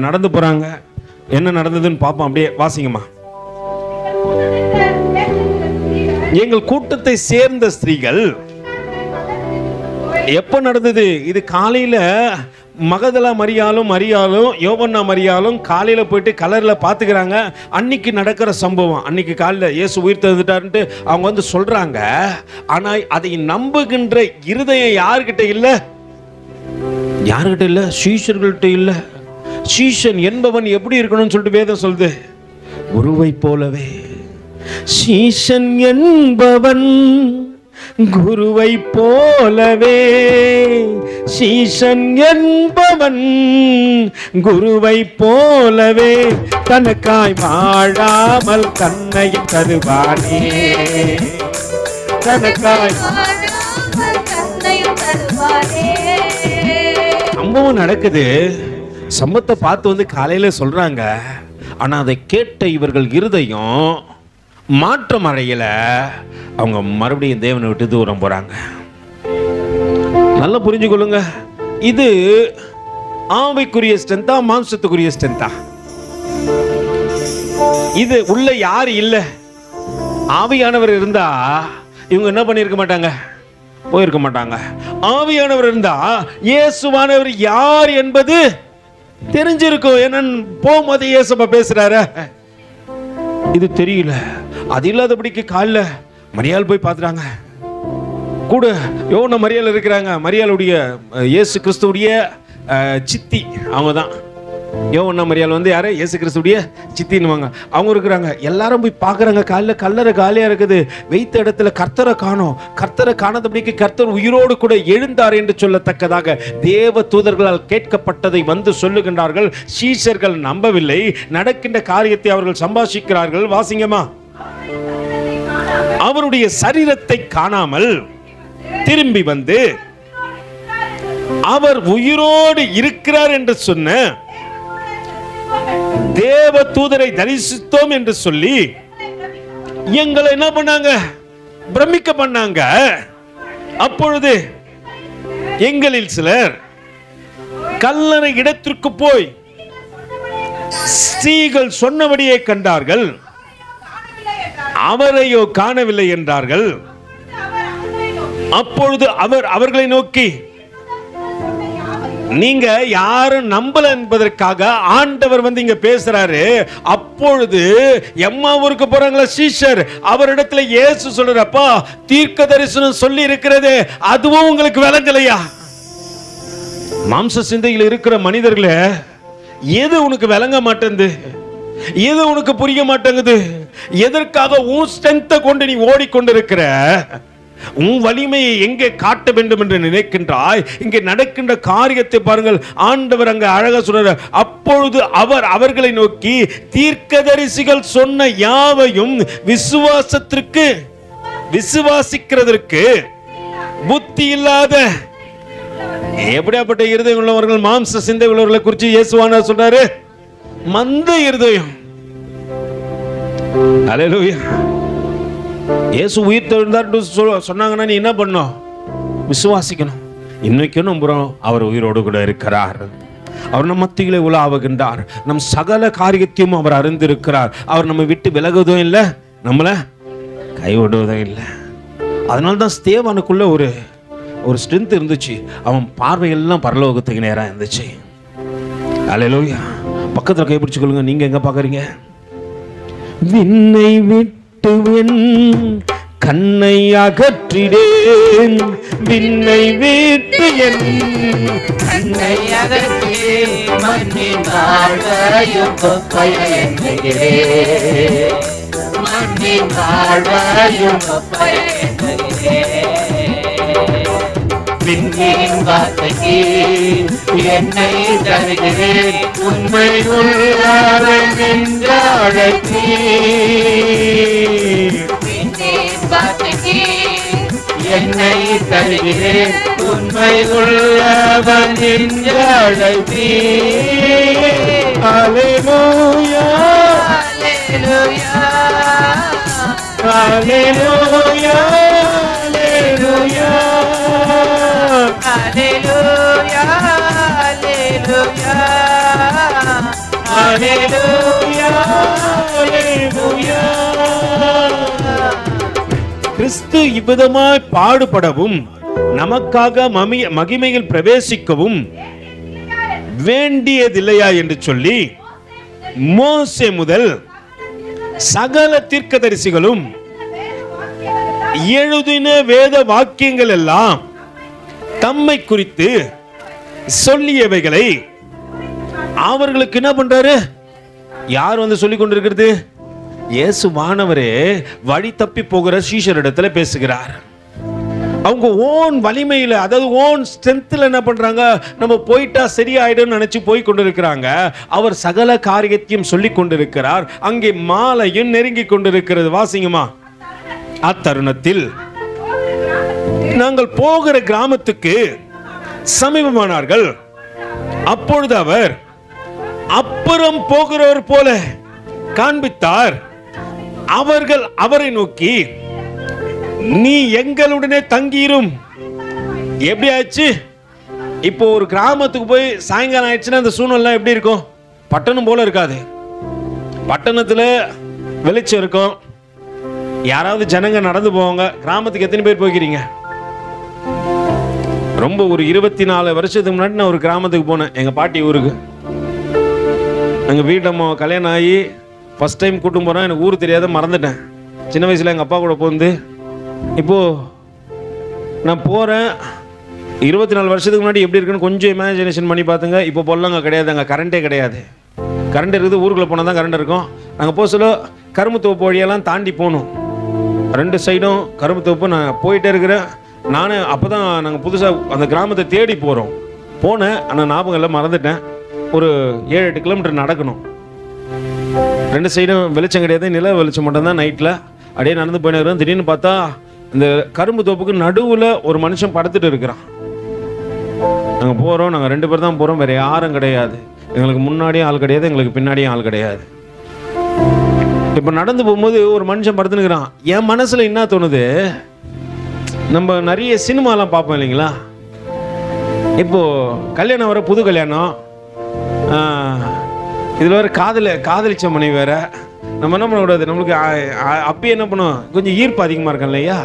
நடந்து போறாங்க. என்ன நடந்ததுன்னு பார்ப்போம். அப்படியே வாசிங்கம்மா. எங்கள் கூட்டத்தை சேர்ந்த ஸ்திரீகள் எப்ப நடந்தது இது? காலையில மகதலா மரியாலும் யோவன்னா மரியாலும் காலையில போயிட்டு கலர்ல பாத்துக்கிறாங்க. அன்னைக்கு நடக்கிற சம்பவம். அன்னைக்கு காலையில இயேசு உயிர் தெழுந்துட்டாருன்ட்டு அவங்க வந்து சொல்றாங்க. ஆனா அதை நம்புகின்ற இருதயம் யார்கிட்ட இல்ல? யார்கிட்ட இல்ல? சீஷர்கள்ட்ட இல்ல. சீஷன் என்பவன் எப்படி இருக்கணும்னு சொல்லிட்டு வேதம் சொல்லுது, குருவை போலவே. சீஷன் என்பவன் குருவை போலவே. சீஷன் என்பவன் குருவை போலவே. தனக்காய் வாழாமல் தன்னையும் தருவானே. தனக்காய் சம்பவம் நடக்குது. சம்பவத்தை பார்த்து வந்து காலையில சொல்றாங்க. ஆனா அதை கேட்ட இவர்கள் இருதயம் மாற்றம் அடையல. அவங்க மறுபடியும் தேவனை விட்டு தூரம் போறாங்க. நல்லா புரிஞ்சுக்கொள்ளுங்க. இது ஆவிக்குரிய ஸ்ட்ரென்த்தா, மாம்சத்துக்குரிய ஸ்ட்ரென்த்தா? இது உள்ள யார் இல்ல? ஆவியானவர் இருந்தா இவங்க என்ன பண்ணிருக்க மாட்டாங்க, போயிருக்க மாட்டாங்க. ஆவியானவர் இருந்தா இயேசுவானவர் யார் என்பது தெரிஞ்சிருக்கும். என்னன்னு போகும்போது இயேசுப்பா பேசுறாரு, இது தெரியல. அது இல்லாதபடிக்கு காலைல மரியாள் போய் பார்த்துட்டாங்க. கூட யோவன்னா மரியாள் இருக்கிறாங்க. மரியாளுடைய இயேசு கிறிஸ்துவுடைய சித்தி அவங்க தான். யோவன்னா மரியாள் வந்து யாரு? இயேசு கிறிஸ்துவுடைய சித்தின்னுவாங்க. அவங்க இருக்கிறாங்க. எல்லாரும் போய் பார்க்குறாங்க. காலைல கல்லறை காலியாக இருக்குது. வைத்த இடத்துல கர்த்தரை காணோம். கர்த்தரை காணாதபடிக்கு கர்த்தர் உயிரோடு கூட எழுந்தார் என்று சொல்லத்தக்கதாக தேவ தூதர்களால் கேட்கப்பட்டதை வந்து சொல்லுகின்றார்கள். சீஷர்கள் நம்பவில்லை. நடக்கின்ற காரியத்தை அவர்கள் சம்பாஷிக்கிறார்கள். வாசிங்கம்மா. அவருடைய சரீரத்தை காணாமல் திரும்பி வந்து அவர் உயிரோடு இருக்கிறார் என்று சொன்ன தேவ தூதரை தரிசித்தோம் என்று சொல்லி எங்களை என்ன பண்ணாங்க? பிரமிக்க பண்ணாங்க. அப்பொழுது எங்களில் சிலர் கல்லறை இடத்திற்கு போய் ஸ்திரீகள் சொன்னபடியே கண்டார்கள், அவரையோ காணவில்லை என்றார்கள். அப்பொழுது அவர் அவர்களை நோக்கி, நீங்க யாரும் நம்பல என்பதற்காக ஆண்டவர் வந்து இங்க பேசுறாரு. அப்பொழுது எம்மா ஊருக்கு போறாங்களா சீஷர், அவரிடத்துல இயேசு சொல்றப்பா தீர்க்க தரிசனம் சொல்லி இருக்கிறது, அதுவும் உங்களுக்கு விளங்கலையா? மாம்ச சிந்தையில் இருக்கிற மனிதர்களே, எது உனக்கு விளங்க மாட்டேங்குது? எது உனக்கு புரிய மாட்டேங்குது? எதற்காக உன் ஸ்ட்ரென்த்தை கொண்டு நீ ஓடிக்கொண்டிருக்கிற? உன் வலிமையை எங்கே காட்ட வேண்டும் என்று நினைக்கின்றாய்? இங்கே நடக்கின்ற காரியத்தை பாருங்கள். ஆண்டவர் அங்க அழகா சொல்றார். அப்பொழுது அவர் அவர்களை நோக்கி, தீர்க்கதரிசிகள் சொன்ன யாவையும் விசுவாசிக்கிறதற்கு புத்தி இல்லாத எப்படியாப்பட்ட இருதயம் உள்ளவர்கள், மாம்ச சிந்தை உள்ளவர்களை குறித்து இயேசுவானவர் சொல்றாரு, மந்த இருதயம். அல்லேலூயா. இயேசு உயிர் தெழுந்தார் சொன்னாங்கன்னா நீ என்ன பண்ணணும்? விசுவாசிக்கணும். இன்னைக்கும் நம்புறோம் அவர் உயிரோடு கூட இருக்கிறார். அவர் நம் மத்தியிலே உலாவுகின்றார். நம் சகல காரியத்தையும் அவர் அறிந்திருக்கிறார். அவர் நம்ம விட்டு விலகுவதும் இல்லை, நம்மள கைவிடுவதும் இல்லை. அதனால தான் ஸ்தேவானுக்குள்ள ஒரு ஸ்ட்ரென்த் இருந்துச்சு. அவன் பார்வையெல்லாம் பரலோகத்துக்கு நேராக இருந்துச்சு. அல்லேலூயா. பக்கத்தில் கைப்பிடிச்சு கொள்ளுங்க. நீங்க எங்க பாக்குறீங்க? விண்ணை விட்டுவன் கண்ணை அகற்றிடேன், விண்ணை விட்டு என் கண்ணை அகற்றிடேன், மண்ணின் வாழ்வையும் கொப்பையென்கிறேன், மண்ணின் வாழ்வையும் கொப்பையென்கிறேன். விண்ணின் வார்த்தைக்கு என்னை தருகிறேன், உண்மை உள்ளவன் என்று அழைத்தீர். விண்ணின் வார்த்தைக்கு என்னை தருகிறேன், உண்மை உள்ளவன் என்று அழைத்தீர். அல்லேலூயா, அல்லேலூயா, அல்லேலூயா அல்லேலூயா Hallelujah, hallelujah, அல்லேலூயா கிறிஸ்து இவ்விதமாய் பாடுபடவும் நமக்காக மகிமையில் பிரவேசிக்கவும் வேண்டியதில்லையா என்று சொல்லி மோசே முதல் சகல தீர்க்கதரிசிகளும் எழுதின வேத வாக்கியங்கள் எல்லாம் தம்மை குறித்து சொல்லியவைகளை அவர்களுக்கு என்ன பண்றாரு? யார் வந்து சொல்லி கொண்டிருக்கிறது? இயேசு மாணவரே வழி தப்பி போகிற சீஷரிடத்துல பேசுகிறார். அவங்க ஓன் வலிமையில, அதாவது ஓன் ஸ்ட்ரென்த்ல என்ன பண்றாங்க? நம்ம போயிட்டா சரியாயிடும் நினைச்சு போய் கொண்டிருக்கிறாங்க. அவர் சகல காரியத்தையும் சொல்லி கொண்டிருக்கிறார். அங்கே மாலையும் நெருங்கி கொண்டிருக்கிறது. வாசிங்கம்மா. அத்தருணத்தில் நாங்கள் போகிற கிராமத்துக்கு சமீபமானார்கள். அப்பொழுது அவர் அப்புறம் போகிறவர் போல காண்பித்தார். அவர்கள் அவரை நோக்கி, நீ எங்களுடனே தங்கியிரும். எப்படி ஆச்சு? இப்போ ஒரு கிராமத்துக்கு போய் சாயங்காலம் ஆயிடுச்சுன்னா அந்த சூழ்நிலை எப்படி இருக்கும்? பட்டணம் போல இருக்காது. பட்டணத்துல வெளிச்சம் இருக்கும், யாராவது ஜனங்க நடந்து போவாங்க. கிராமத்துக்கு எத்தனை பேர் போய்க்கிறீங்க? ரொம்ப ஒரு 24 வருஷத்துக்கு முன்னாடி நான் ஒரு கிராமத்துக்கு போனேன், எங்க பாட்டி ஊருக்கு. எங்கள் வீட்டம்மா கல்யாணம் ஆகி ஃபஸ்ட் டைம் கூட்டும் போகிறேன். எனக்கு ஊர் தெரியாத மறந்துட்டேன். சின்ன வயசில் எங்கள் அப்பா கூட போந்து இப்போது நான் போகிறேன். 24 வருஷத்துக்கு முன்னாடி எப்படி இருக்குன்னு கொஞ்சம் இமேஜினேஷன் பண்ணி பார்த்துங்க. இப்போ போடலாங்க கிடையாது, அங்கே கரண்ட்டே கிடையாது. கரண்ட் இருக்குது, ஊருக்குள்ளே போனால் தான் கரண்ட் இருக்கும். நாங்கள் போக சொல்ல கரும்பு தோப்பு வழியெல்லாம் தாண்டி போகணும். 2 சைடும் கரும்பு தோப்பு. நான் போயிட்டே இருக்கிறேன். நானே அப்போ தான் நாங்கள் புதுசாக அந்த கிராமத்தை தேடி போகிறோம். போனேன், ஆனால் ஞாபகம் எல்லாம் மறந்துட்டேன். ஒரு 7-8 கிலோமீட்டர் நடக்கணும். 2 சைடும் வெளிச்சம் கிடையாது, நில வெளிச்சம் மட்டும்தான். நைட்டில் அப்படியே நடந்து போயின்னு திடீர்னு பார்த்தா இந்த கரும்பு தோப்புக்கு நடுவில் ஒரு மனுஷன் படுத்துட்டு இருக்கிறான். நாங்கள் போகிறோம், நாங்கள் 2 பேர் தான் போகிறோம், வேறு யாரும் கிடையாது. எங்களுக்கு முன்னாடியும் ஆள் கிடையாது, எங்களுக்கு பின்னாடியும் ஆள் கிடையாது. இப்போ நடந்து போகும்போது ஒரு மனுஷன் படுத்துனுக்கிறான். என் மனசில் என்ன தோணுது? நம்ம நிறைய சினிமாலாம் பார்ப்போம் இல்லைங்களா? இப்போது கல்யாணம் வர புது கல்யாணம், இதில் வேறு காதலிச்ச மனைவி வேறு. நம்ம என்ன பண்ணக்கூடாது? நம்மளுக்கு அப்பயே என்ன பண்ணுவோம்? கொஞ்சம் ஈர்ப்பு அதிகமாக இருக்கும் இல்லையா?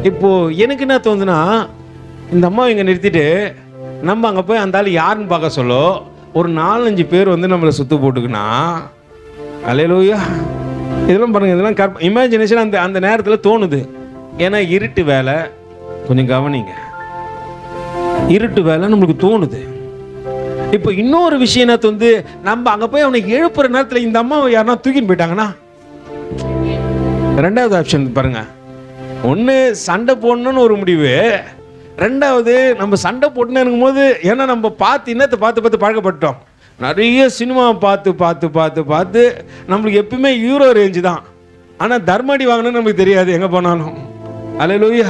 இப்போது எனக்கு என்ன தோணுதுன்னா, இந்த அம்மா இங்கே நிறுத்திட்டு நம்ம அங்கே போய் அந்த ஆள் யாருன்னு பார்க்க சொல்ல ஒரு 4-5 பேர் வந்து நம்மளை சுற்று போட்டுக்குன்னா, அல்லேலூயா. இதெல்லாம் பாருங்கள், இதெல்லாம் இமேஜினேஷன் அந்த நேரத்தில் தோணுது. ஏன்னா இருட்டு வேலை, கொஞ்சம் கவனிங்க, இருட்டு வேலை நம்மளுக்கு தோணுது. இப்போ இன்னொரு விஷயம் என்ன தோணுது? நம்ம அங்கே போய் அவனை எழுப்புற நேரத்தில் இந்த அம்மாவை யாருன்னா தூக்கின்னு போயிட்டாங்கன்னா, 2வது ஆப்ஷன் பாருங்க. ஒன்று சண்டை போடணும்னு ஒரு முடிவு, 2வது நம்ம சண்டை போட்டுன்னு போது, ஏன்னா நம்ம பார்த்து இன்னத்தை பார்த்து பழக்கப்பட்டோம். நிறைய சினிமா பார்த்து நம்மளுக்கு எப்பவுமே ஹீரோ ரேஞ்சு தான். ஆனால் தர்மடி வாங்கணும்னு நமக்கு தெரியாது எங்கே போனாலும். அல்லேலூயா.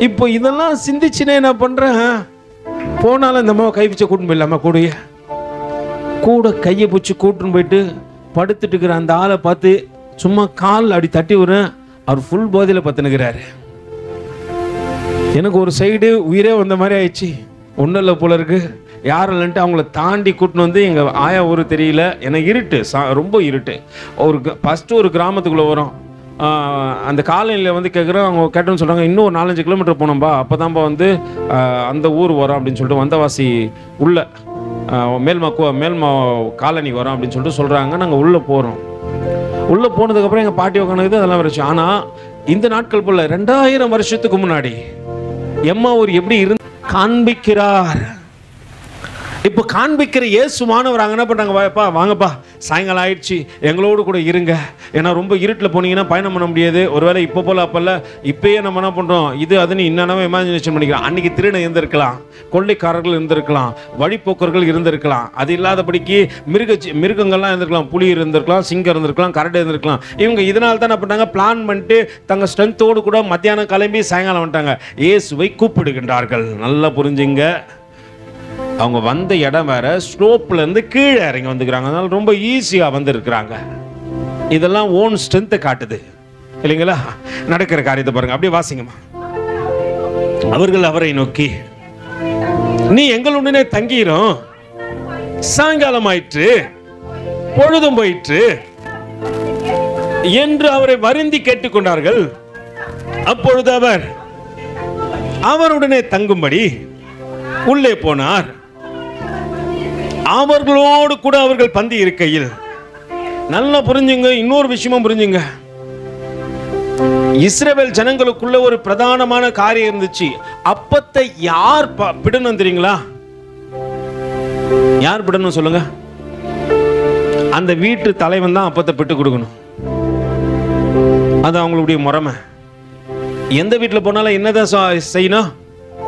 இப்போ இதெல்லாம் சிந்திச்சுனே என்ன பண்ணுறேன்? போனாலும் இந்த அம்மாவை கை பிடிச்ச கூட்டின்னு போயிடலாமா? கூட கையை பிடிச்சி கூட்டின்னு போயிட்டு படுத்துட்டு இருக்கிற அந்த ஆளை பார்த்து சும்மா கால் அப்படி தட்டி விடுறேன். அவர் ஃபுல் போதையில் பத்துனுக்கிறாரு. எனக்கு ஒரு சைடு உயிரே வந்த மாதிரி ஆயிடுச்சு. ஒன்றும் இல்லை போல இருக்கு, யாரும் இல்லைன்ட்டு அவங்கள தாண்டி கூட்டின்னு வந்து எங்கள் ஆயா ஊர் தெரியல. எனக்கு இருட்டு, ரொம்ப இருட்டு. ஃபஸ்ட்டு ஒரு கிராமத்துக்குள்ளே வரும். அந்த காலனியில் வந்து கேட்குறோம். அவங்க கேட்டோன்னு சொல்கிறாங்க, இன்னும் ஒரு 4-5 கிலோமீட்டர் போனோம்பா, அப்போ தான்ப்பா வந்து அந்த ஊர் வரோம் அப்படின்னு சொல்லிட்டு, வந்தவாசி உள்ள மேல்மா காலனி வரோம் அப்படின்னு சொல்லிட்டு சொல்கிறாங்க. நாங்கள் உள்ளே போகிறோம். உள்ளே போனதுக்கப்புறம் எங்கள் பாட்டி உட்காந்துக்குது, அதெல்லாம் வரைச்சு. ஆனால் இந்த நாட்கள் போல் 2000 வருஷத்துக்கு முன்னாடி எம்மா ஊர் எப்படி இருந்து காண்பிக்கிறார். இப்போ காண்பிக்கிற இயேசு மாணவர் அங்கே என்ன பண்ணுறாங்க? வாங்கப்பா, சாயங்காலம் ஆயிடுச்சு, எங்களோடு கூட இருங்க. ஏன்னா ரொம்ப இருட்டில் போனீங்கன்னா பயணம் பண்ண முடியாது. ஒருவேளை இப்போ போல் அப்போல்ல, இப்பயே நம்ம என்ன பண்ணுறோம், இது அதுன்னு இன்னும் இமேஜினேஷன் பண்ணிக்கிறோம். அன்றைக்கி திருடன் இருந்திருக்கலாம், கொள்ளைக்காரர்கள் இருந்திருக்கலாம், வழிப்போக்கர்கள் இருந்திருக்கலாம், அது இல்லாதபடிக்கு மிருகங்கள்லாம் இருந்திருக்கலாம், புலி இருந்திருக்கலாம், சிங்கம் இருந்திருக்கலாம், கரடி இருந்திருக்கலாம். இவங்க இதனால தான் என்ன பண்ணாங்க? பிளான் பண்ணிட்டு தங்கள் ஸ்ட்ரென்த்தோடு கூட மத்தியானம் கிளம்பி சாயங்காலம் வந்துட்டாங்க. இயேசுவை கூப்பிடுகின்றார்கள். நல்லா புரிஞ்சுங்க. அவங்க வந்த இடம் வேற, ஸ்லோப்ல இருந்து கீழே இறங்கி வந்துக்கிறாங்க. அதனால ரொம்ப ஈஸியாக வந்துருக்குறாங்க. இதெல்லாம் ஓன் ஸ்ட்ரென்த்தை காட்டுது. இல்லைங்களா? நடக்கிற காரியத்தை பாருங்க, அப்படியே வாசிங்கம்மா. அவர்கள் அவரை நோக்கி, நீ எங்களுடனே தங்கிரும், சாயங்காலம் ஆயிற்று, பொழுதும் போயிற்று என்று அவரை வருந்தி கேட்டுக்கொண்டார்கள். அப்பொழுது அவர் அவருடனே தங்கும்படி உள்ளே போனார். அவர்களோடு கூட அவர்கள் பந்தி இருக்கையில், நல்லா புரிஞ்சுங்க, இன்னொரு விஷயமும் புரிஞ்சுங்க. இஸ்ரவேல் ஜனங்களுக்குள்ள ஒரு பிரதானமான காரியம் இருந்துச்சு. அப்பத்தை யார் பிடணும் தெரியுங்களா? யார் பிடணும் சொல்லுங்க? அந்த வீட்டு தலைவன் தான் அப்பத்தை பிட்டு கொடுக்கணும். அது அவங்களுடைய முறைமை. எந்த வீட்டில் போனாலும் என்னதான் செய்யணும்?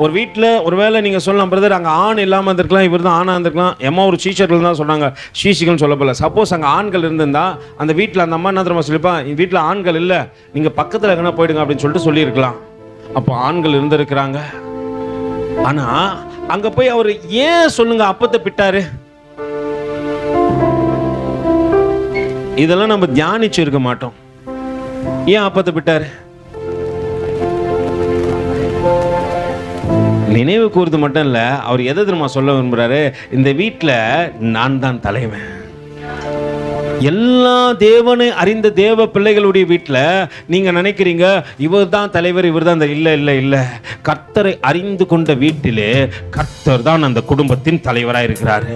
ஒரு வீட்டில் ஒருவேளை நீங்கள் சொல்லலாம், பிரதர் அங்கே ஆண் இல்லாமல் இருந்திருக்கலாம், இவர் தான் ஆணாக இருந்திருக்கலாம். எம்மா ஒரு ஷீஷர்கள் தான் சொன்னாங்க, ஷீஷிகள்னு சொல்லப்படல. சப்போஸ் அங்கே ஆண்கள் இருந்திருந்தா அந்த வீட்டில் அந்த அம்மா என்ன தெரியுமா சொல்லிப்பா, வீட்டில் ஆண்கள் இல்லை, நீங்கள் பக்கத்தில் எங்கன்னா போயிடுங்க அப்படின்னு சொல்லிட்டு சொல்லியிருக்கலாம். அப்போ ஆண்கள் இருந்திருக்கிறாங்க. ஆனால் அங்கே போய் அவர் ஏன் சொல்லுங்க அப்பத்தை பிட்டாரு? இதெல்லாம் நம்ம தியானிச்சு இருக்க மாட்டோம். ஏன் அப்பத்தை பிட்டாரு? நினைவு கூறுது மட்டும் இல்ல, அவர் எதை தெரியுமா சொல்ல விரும்புறாரு? இந்த வீட்டில் நான் தான் தலைவன். எல்லா தேவனை அறிந்த தேவ பிள்ளைகளுடைய வீட்டில் நீங்க நினைக்கிறீங்க இவர் தான் தலைவர், இவர் தான். இல்ல இல்ல இல்ல, கர்த்தரை அறிந்து கொண்ட வீட்டிலே கர்த்தர் தான் அந்த குடும்பத்தின் தலைவராக இருக்கிறாரு.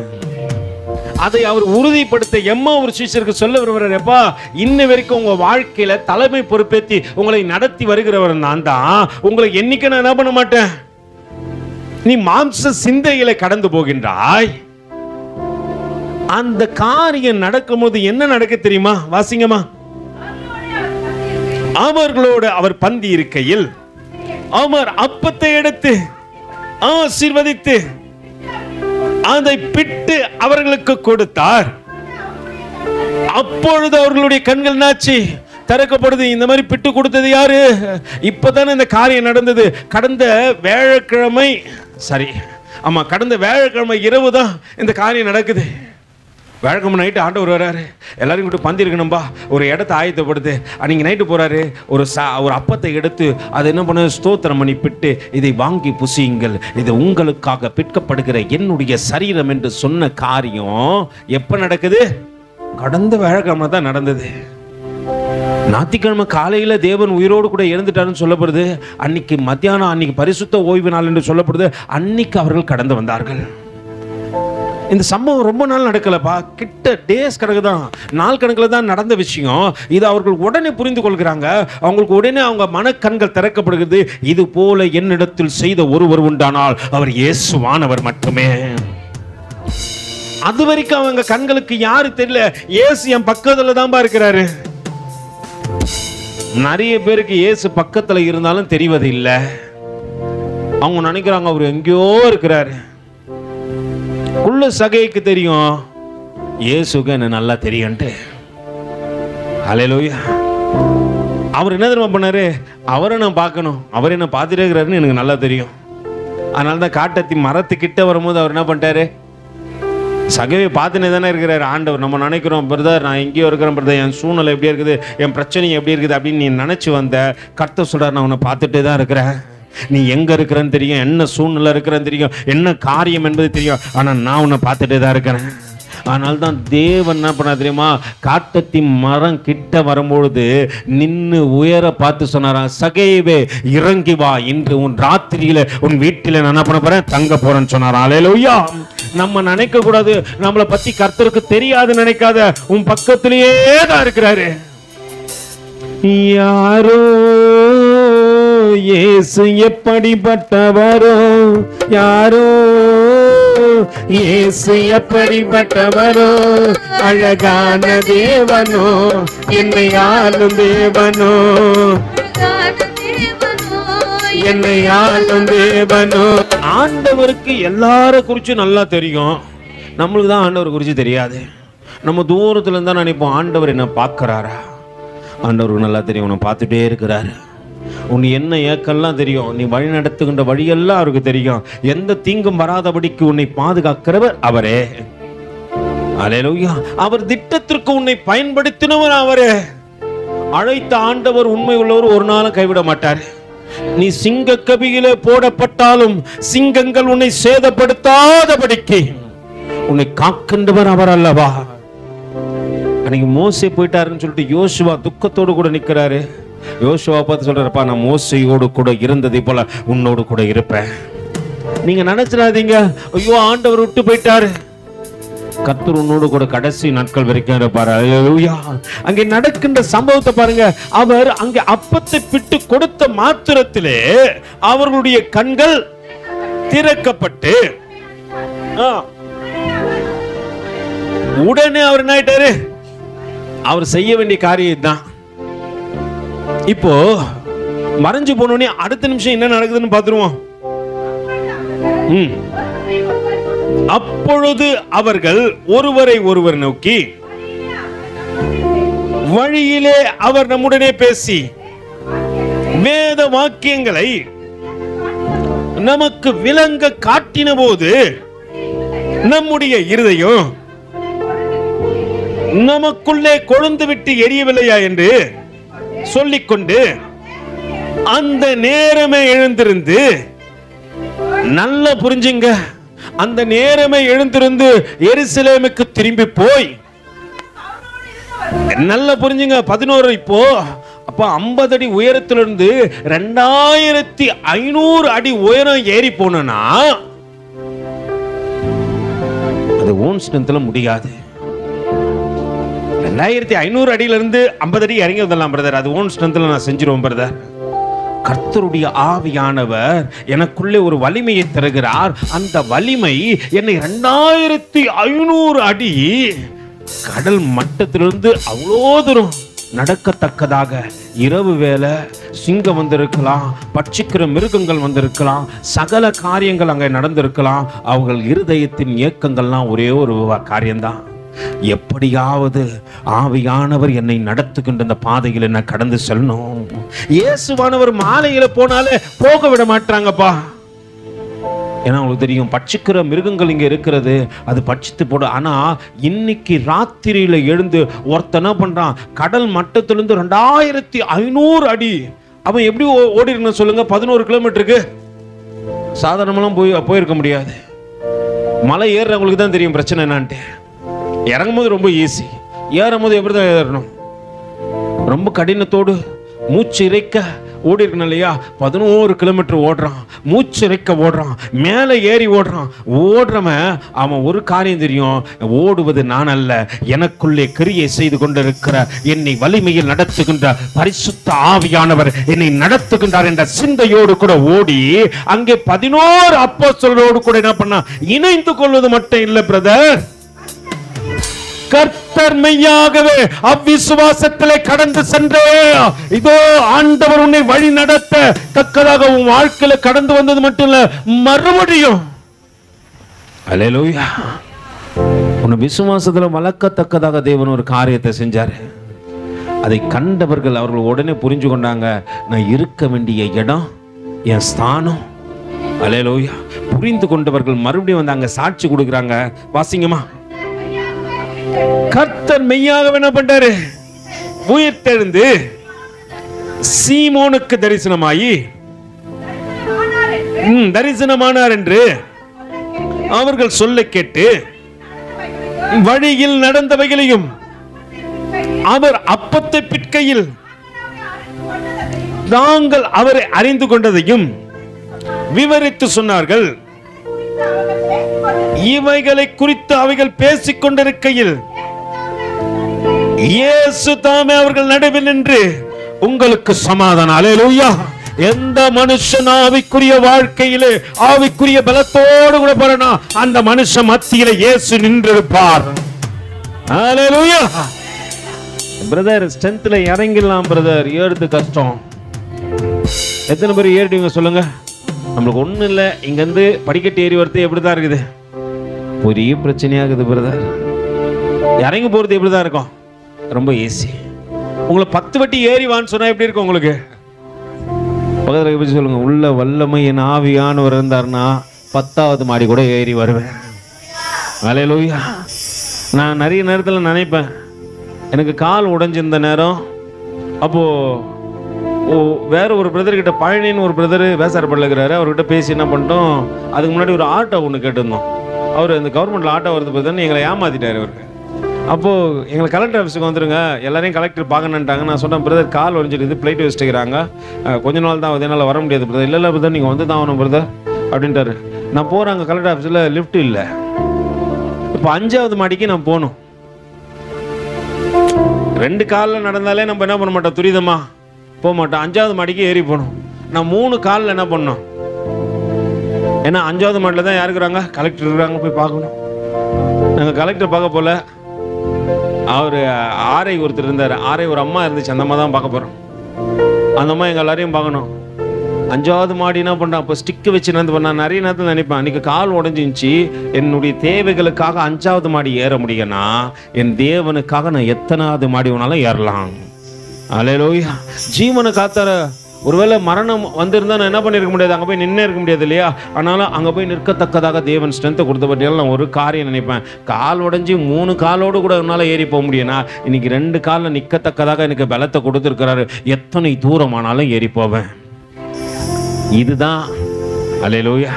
அதை அவர் உறுதிப்படுத்த எம்மா ஒரு சீஷருக்கு சொல்ல விரும்புறாரு. எப்பா, இன்ன வரைக்கும் உங்க வாழ்க்கையில தலைமை பொறுப்பேற்றி உங்களை நடத்தி வருகிறவர் நான் தான். உங்களை என்னைக்கு நான் என்ன பண்ண மாட்டேன். நீ மாம்ச சிந்தையில கடந்து போகின்றாய். அந்த காரியம் நடக்கும்போது என்ன நடக்க தெரியுமா? வாசிங்கம்மா. அவர்களோடு அவர் பந்தி இருக்கையில் அவர் அப்பத்தை எடுத்து ஆசீர்வதித்து அதை பிட்டு அவர்களுக்கு கொடுத்தார். அப்பொழுது அவர்களுடைய கண்கள் நாச்சி திறக்கப்படுது. இந்த மாதிரி பிட்டு கொடுத்தது யாரு? இப்பதானே இந்த காரியம் நடந்தது. கடந்த வியாழக்கிழமை, சரி ஆமா, கடந்த வியாழக்கிழமை இரவு தான் இந்த காரியம் நடக்குது. வியாழக்கிழமை நைட்டு ஆண்டவர் வர்றாரு, எல்லாரும் விட்டு பந்தி இருக்கணும்பா, ஒரு இடத்த ஆயத்தப்படுத்து. அன்னைக்கு நைட்டு போறாரு, ஒரு அப்பத்தை எடுத்து அதை என்ன பண்ண, ஸ்தோத்திரம் பண்ணி பிட்டு, இதை வாங்கி புசியுங்கள், இது உங்களுக்காக பிற்கப்படுகிற என்னுடைய சரீரம் என்று சொன்ன காரியம் எப்ப நடக்குது? கடந்த வியாழக்கிழமை தான் நடந்தது. ஞாயிற்றுக்கிழமை காலையில தேவன் உயிரோடு கூட இறந்துட்டாருன்னு சொல்லப்படுது. அன்னைக்கு மத்தியானம், அன்னைக்கு பரிசுத்த ஓய்வு நாள் என்று சொல்லப்படுது. அன்னைக்கு அவர்கள் கடந்து வந்தார்கள். இந்த சம்பவம் ரொம்ப நாள் நடக்கலப்பா, கிட்ட டேஸ் கணக்கு தான், நாள் கணக்கில் தான் நடந்த விஷயம். இது அவர்கள் உடனே புரிந்து கொள்கிறாங்க. அவங்களுக்கு உடனே அவங்க மனக்கண்கள் திறக்கப்படுகிறது. இது போல என்னிடத்தில் செய்த ஒருவர் உண்டானால் அவர் இயேசுவானவர் மட்டுமே. அது வரைக்கும் அவங்க கண்களுக்கு யாரு தெரியல, இயேசு என் பக்கத்துல தான் இருக்கிறாரு. நிறைய பேருக்கு இயேசு பக்கத்துல இருந்தாலும் தெரிவது இல்லை. அவங்க நினைக்கிறாங்க அவர் எங்கேயோ இருக்கிறாரு. உள்ள சகைக்கு தெரியும், இயேசுக்கு என்ன நல்லா தெரியும்ட்டு. ஹல்லேலூயா. அவர் என்ன தெரியுமா பண்ணாரு? அவரை நான் பார்க்கணும், அவர் என்ன பார்த்துட்டே இருக்கிறாருன்னு எனக்கு நல்லா தெரியும். அதனால தான் காட்டத்தி மரத்துக்கிட்ட வரும்போது அவர் என்ன பண்ணிட்டாரு? சகவே பார்த்துனே தானே இருக்கிறார் ஆண்டவர். நம்ம நினைக்கிறோம், பிரதர் நான் எங்கேயோ இருக்கிறேன், பிரதர் என் சூழ்நிலை எப்படி இருக்குது, என் பிரச்சனை எப்படி இருக்குது அப்படின்னு நீ நினச்சி வந்த. கர்த்தர் சொல்றார், நான் உன்னை பார்த்துட்டே தான் இருக்கிறேன். நீ எங்கே இருக்கிறேன்னு தெரியும், என்ன சூழ்நிலை இருக்கிறேன்னு தெரியும், என்ன காரியம் என்பது தெரியும், ஆனால் நான் உன்னை பார்த்துட்டே தான் இருக்கிறேன். அதனால தான் தேவன் என்ன பண்ண தெரியுமா? காட்டத்தி மரம் கிட்ட வரும்பொழுது நின்று உயர பார்த்து சொன்னாராம், சகைவே இறங்கி வா, இன்று உன் ராத்திரியில உன் வீட்டில நான் என்ன பண்ண போறேன், தங்க போறேன்னு சொன்னாராம். ஹல்லேலூயா. நம்ம நினைக்க கூடாது நம்மளை பத்தி கர்த்தருக்கு தெரியாது நினைக்காத, உன் பக்கத்திலேயே தான் இருக்கிறாரு. யாரோ இயேசு எப்படிப்பட்டவரோ, யாரோ இயேசு எப்படிப்பட்டவரோ, அழகான தேவனோ, என்னை ஆளும் தேவனோ, என்னை ஆளும் தேவனோ. ஆண்டவருக்கு எல்லார குறிச்சு நல்லா தெரியும், நம்மளுக்கு தான் ஆண்டவர் குறிச்சு தெரியாது. நம்ம தூரத்துல இருந்தா நினைப்போம், ஆண்டவர் என்ன பார்க்கறாரா? ஆண்டவருக்கு நல்லா தெரியும், உன்னை பார்த்துட்டே இருக்கிறாரு. உன் என்ன ஏக்கெல்லாம் தெரியும், நீ வழி நடத்துகின்ற வழியெல்லாம் அவருக்கு தெரியும். எந்த தீங்கும் வராதபடிக்கு உன்னை பாதுகாக்கிறவர் அவரே. அல்லேலூயா. அவர் திட்டத்திற்கு உன்னை பயன்படுத்தினவர் அவரே. அழைத்த ஆண்டவர் உண்மை உள்ளவர் ஒரு நாளும் கைவிட மாட்டார். நீ சிங்க கபியிலே போடப்பட்டாலும் சிங்கங்கள் உன்னை சேதப்படுத்தாதபடிக்கு உன்னை காக்கின்றவர் அவர் அல்லவா. அன்னைக்கு மோசே போயிட்டாருன்னு சொல்லிட்டு யோசுவா துக்கத்தோடு கூட நிற்கிறாரு. யோசுவா பார்த்து சொல்றாருப்பா, நான் மோசையோடு கூட இருந்ததை போல உன்னோடு கூட இருப்பேன். நீங்க நினைச்சிடாதீங்க ஐயோ ஆண்டவர் விட்டு போயிட்டாரு. கர்த்தர் உன்னோடு கூட கடைசி நாட்கள் வரைக்கும் இருப்பாரு. அல்லேலூயா. அங்கே நடக்கின்ற சம்பவத்தை பாருங்க. அவர் அங்கே அப்பத்தை பிட்டு கொடுத்த மாத்திரத்திலே அவர்களுடைய கண்கள் திறக்கப்பட்டு உடனே அவர் என்ன ஆயிட்டாரு? அவர் செய்ய வேண்டிய காரியம் தான். இப்போ மறைஞ்சு போனோடனே அடுத்த நிமிஷம் என்ன நடக்குதுன்னு பார்த்துருவோம். அப்பொழுது அவர்கள் ஒருவரை ஒருவர் நோக்கி, வழியிலே அவர் நம்முடனே பேசி வேத வாக்கியங்களை நமக்கு விளங்க காட்டின போது நம்முடைய இருதயம் நமக்குள்ளே கொழுந்து விட்டு எரியவில்லையா என்று சொல்லிக்கொண்டு அந்த நேரமே எழுந்திருந்து, நல்லா புரிஞ்சுங்க, அந்த நேரமே எழுந்திருந்து எருசலேமுக்கு திரும்பி போய், நல்லா புரிஞ்சுங்க 11 இப்போ அப்ப 50 அடி உயரத்திலிருந்து 2500 அடி உயரம் ஏறி போனா அது ஓன் ஸ்ட்ரென்த்ல முடியாது. 2500 அடியில இருந்து 50 அடி இறங்கி வந்துடலாம் பிரதர், அது ஓன் ஸ்ட்ரென்த்ல நான் செஞ்சிருவோம் பிரதர். கர்த்தருடைய ஆவியானவர் எனக்குள்ளே ஒரு வலிமையை தருகிறார். அந்த வலிமை என்னை 2500 அடி கடல் மட்டத்திலிருந்து அவ்வளோ தூரம் நடக்கத்தக்கதாக, இரவு வேளை சிங்கம் வந்திருக்கலாம், பட்சிக்கிற மிருகங்கள் வந்திருக்கலாம், சகல காரியங்கள் அங்கே நடந்திருக்கலாம். அவர்கள் இருதயத்தின் இயக்கங்கள்லாம் ஒரே ஒரு காரியம்தான், எப்படியாவது ஆவியானவர் என்னை நடத்துகின்ற இந்த பாதையில் என்ன கடந்து செல்லணும். இயேசுவானவர் மாலையில போனாலே போக விட மாட்டாங்கப்பா. ஏன்னா உங்களுக்கு தெரியும் பட்சிக்கிற மிருகங்கள் இங்க இருக்கிறது, அது பட்சித்து போடும். ஆனா இன்னைக்கு ராத்திரியில எழுந்து ஒருத்தன பண்றான், கடல் மட்டத்திலிருந்து 2500 அடி அவன் எப்படி ஓடி இருக்கணும் சொல்லுங்க? 11 கிலோமீட்டருக்கு சாதாரணமெல்லாம் போயிருக்க முடியாது. மலை ஏறுறவங்களுக்கு தான் தெரியும் பிரச்சனை என்னான்ட்டு. இறங்கும் போது ரொம்ப ஈஸி, ஏறும் போது எப்படிதான் ஏறணும், ரொம்ப கடினத்தோடு மூச்சு இறைக்க ஓடி இருக்கணும் இல்லையா? 11 கிலோமீட்டர் ஓடுறான், மூச்சு இறைக்க ஓடுறான், மேலே ஏறி ஓடுறான். ஓடுறவன் அவன் ஒரு காரியம் தெரியும், ஓடுவது நான் அல்ல, எனக்குள்ளே கிரியை செய்து கொண்டிருக்கிற என்னை வலிமையில் நடத்துகின்ற பரிசுத்த ஆவியானவர் என்னை நடத்துகின்றார் என்ற சிந்தையோடு கூட ஓடி அங்கே 11 அப்போஸ்தலரோடு கூட என்ன பண்ணா இணைந்து கொள்வது மட்டும் இல்லை பிரதர், கர்த்தர் மெய்யாகவே அவ்விசுவாசத்திலே கடந்து சென்றே இதோ ஆண்டவர் உன்னை வழி நடத்த தக்கதாக உன் வாழ்க்கையில கடந்து வந்தது மட்டும் இல்ல, மறுபடியும் அல்லேலூயா உன்னை விசுவாசத்துல வளர்க்கத்தக்கதாக தேவன் ஒரு காரியத்தை செஞ்சாரு. அதை கண்டவர்கள் அவர்கள் உடனே புரிஞ்சு கொண்டாங்க, நான் இருக்க வேண்டிய இடம் என் ஸ்தானம். அல்லேலூயா. புரிந்து கொண்டவர்கள் மறுபடியும் வந்து அங்க சாட்சி கொடுக்குறாங்க. வாசிங்கம்மா. கர்த்தர் மெய்யாக என்ன பண்றாரு? உயிர்த்தெழுந்து சீமோனுக்கு தரிசனமானார் என்று அவர்கள் சொல்ல கேட்டு வழியில் நடந்தவைகளையும் அவர் அப்பத்தை பிற்கையில் நாங்கள் அவரை அறிந்து கொண்டதையும் விவரித்து சொன்னார்கள். இவைகளை குறித்து அவைகள் பேசிக் கொண்டிருக்கையில் இயேசு தாமே அவர்கள் நடுவில் நின்று உங்களுக்கு சமாதானம். அல்லேலூயா. எந்த மனுஷன் ஆவிக்குரிய வாழ்க்கையிலே ஆவிக்குரிய பலத்தோடு கூட போறனா அந்த மனுஷன் மத்தியில இயேசு நின்றிருப்பார். அல்லேலூயா. பிரதர் ஸ்ட்ரென்த்ல இறங்கிடலாம் பிரதர், ஏறுறது கஷ்டம். எத்தனை பேர் ஏறிடுவீங்க சொல்லுங்க? நம்மளுக்கு ஒன்றும் இல்லை, இங்கேருந்து படிக்கட்டு ஏறி வரது எப்படி தான் இருக்குது, பெரிய பிரச்சனையாகுது பிரதர். இறங்கி போகிறது எப்படி தான் இருக்கும், ரொம்ப ஈஸி. உங்களை 10 வட்டி ஏறி வான்னு சொன்னால் எப்படி இருக்கும் உங்களுக்கு? பக்கத்தில் எப்படி சொல்லுங்க, உள்ள வல்லமை என் ஆவியானவர் இருந்தார்னா 10வது மாடி கூட ஏறி வருவேன். அல்லேலூயா. நான் நிறைய நேரத்தில் நினைப்பேன், எனக்கு கால் உடைஞ்சிருந்த நேரம் அப்போ வேற ஒரு பிரதர் கிட்ட, பழனின்னு ஒரு பிரதர் வேசாரப்படல இருக்கிறாரு, அவர்கிட்ட பேசி என்ன பண்ணிட்டோம், அதுக்கு முன்னாடி ஒரு ஆட்டோ ஒன்று கேட்டிருந்தோம். அவர் இந்த கவர்மெண்ட்ல ஆட்டோ வருது பார்த்தோன்னு எங்களை ஏமாத்திட்டாரு அவருக்கு. அப்போது எங்களை கலெக்டர் ஆஃபீஸுக்கு வந்துருங்க, எல்லாரையும் கலெக்டர் பார்க்கணுன்ட்டாங்க. நான் சொன்னேன், பிரதர் கால் ஒழிஞ்சிருக்குது, ஃப்ளைட் வச்சுக்கிறாங்க, கொஞ்ச நாள் தான் ஆகுது, என்னால் வர முடியாது பிரதர். இல்லை பிரதர் நீங்கள் வந்து தான் ஆகணும் பிரதர் அப்படின்ட்டாரு. நான் போகிறாங்க கலெக்டர் ஆஃபீஸில் லிஃப்ட் இல்லை. இப்போ 5வது மாடிக்கு நான் போகணும். 2 காலில் நடந்தாலே நம்ம என்ன பண்ண மாட்டோம், துரிதமா போக மாட்டோம். 5வது மாடிக்கு ஏறி போகணும். நான் 3 காலில் என்ன பண்ணோம், ஏன்னா 5வது மாடியில் தான் யாருக்குறாங்க, கலெக்டர் இருக்கிறாங்க, போய் பார்க்கணும். நாங்கள் கலெக்டர் பார்க்க போல, அவர் ஆரை ஒருத்தர் இருந்தார், ஆரை ஒரு அம்மா இருந்துச்சு, அந்த அம்மா தான் பார்க்க போகிறோம். அந்த அம்மா எங்கள் எல்லாரையும் பார்க்கணும். 5வது மாடி என்ன பண்ணுறான், அப்போ ஸ்டிக்கு வச்சு என்ன பண்ணான், நிறைய நேரத்தில் நினைப்பேன், அன்றைக்கி கால் உடஞ்சிருந்துச்சு, என்னுடைய தேவைகளுக்காக 5வது மாடி ஏற முடியும்னா என் தேவனுக்காக நான் எத்தனாவது மாடி வேணாலும் ஏறலாம். அல்லேலூயா. ஜீவனை காத்தார. ஒருவேளை மரணம் வந்திருந்தா நான் என்ன பண்ணியிருக்க முடியாது, அங்கே போய் நின்று இருக்க முடியாது இல்லையா. ஆனாலும் அங்கே போய் நிற்கத்தக்கதாக தேவன் ஸ்ட்ரென்த்தை கொடுத்த பற்றியால் நான் ஒரு காரியம் நினைப்பேன், கால் உடஞ்சி 3 காலோடு கூட என்னால் ஏறி போக முடியும்னா இன்னைக்கு 2 காலில் நிற்கத்தக்கதாக எனக்கு பலத்தை கொடுத்துருக்கிறாரு, எத்தனை தூரமானாலும் ஏறி போவேன். இதுதான் அல்லேலூயா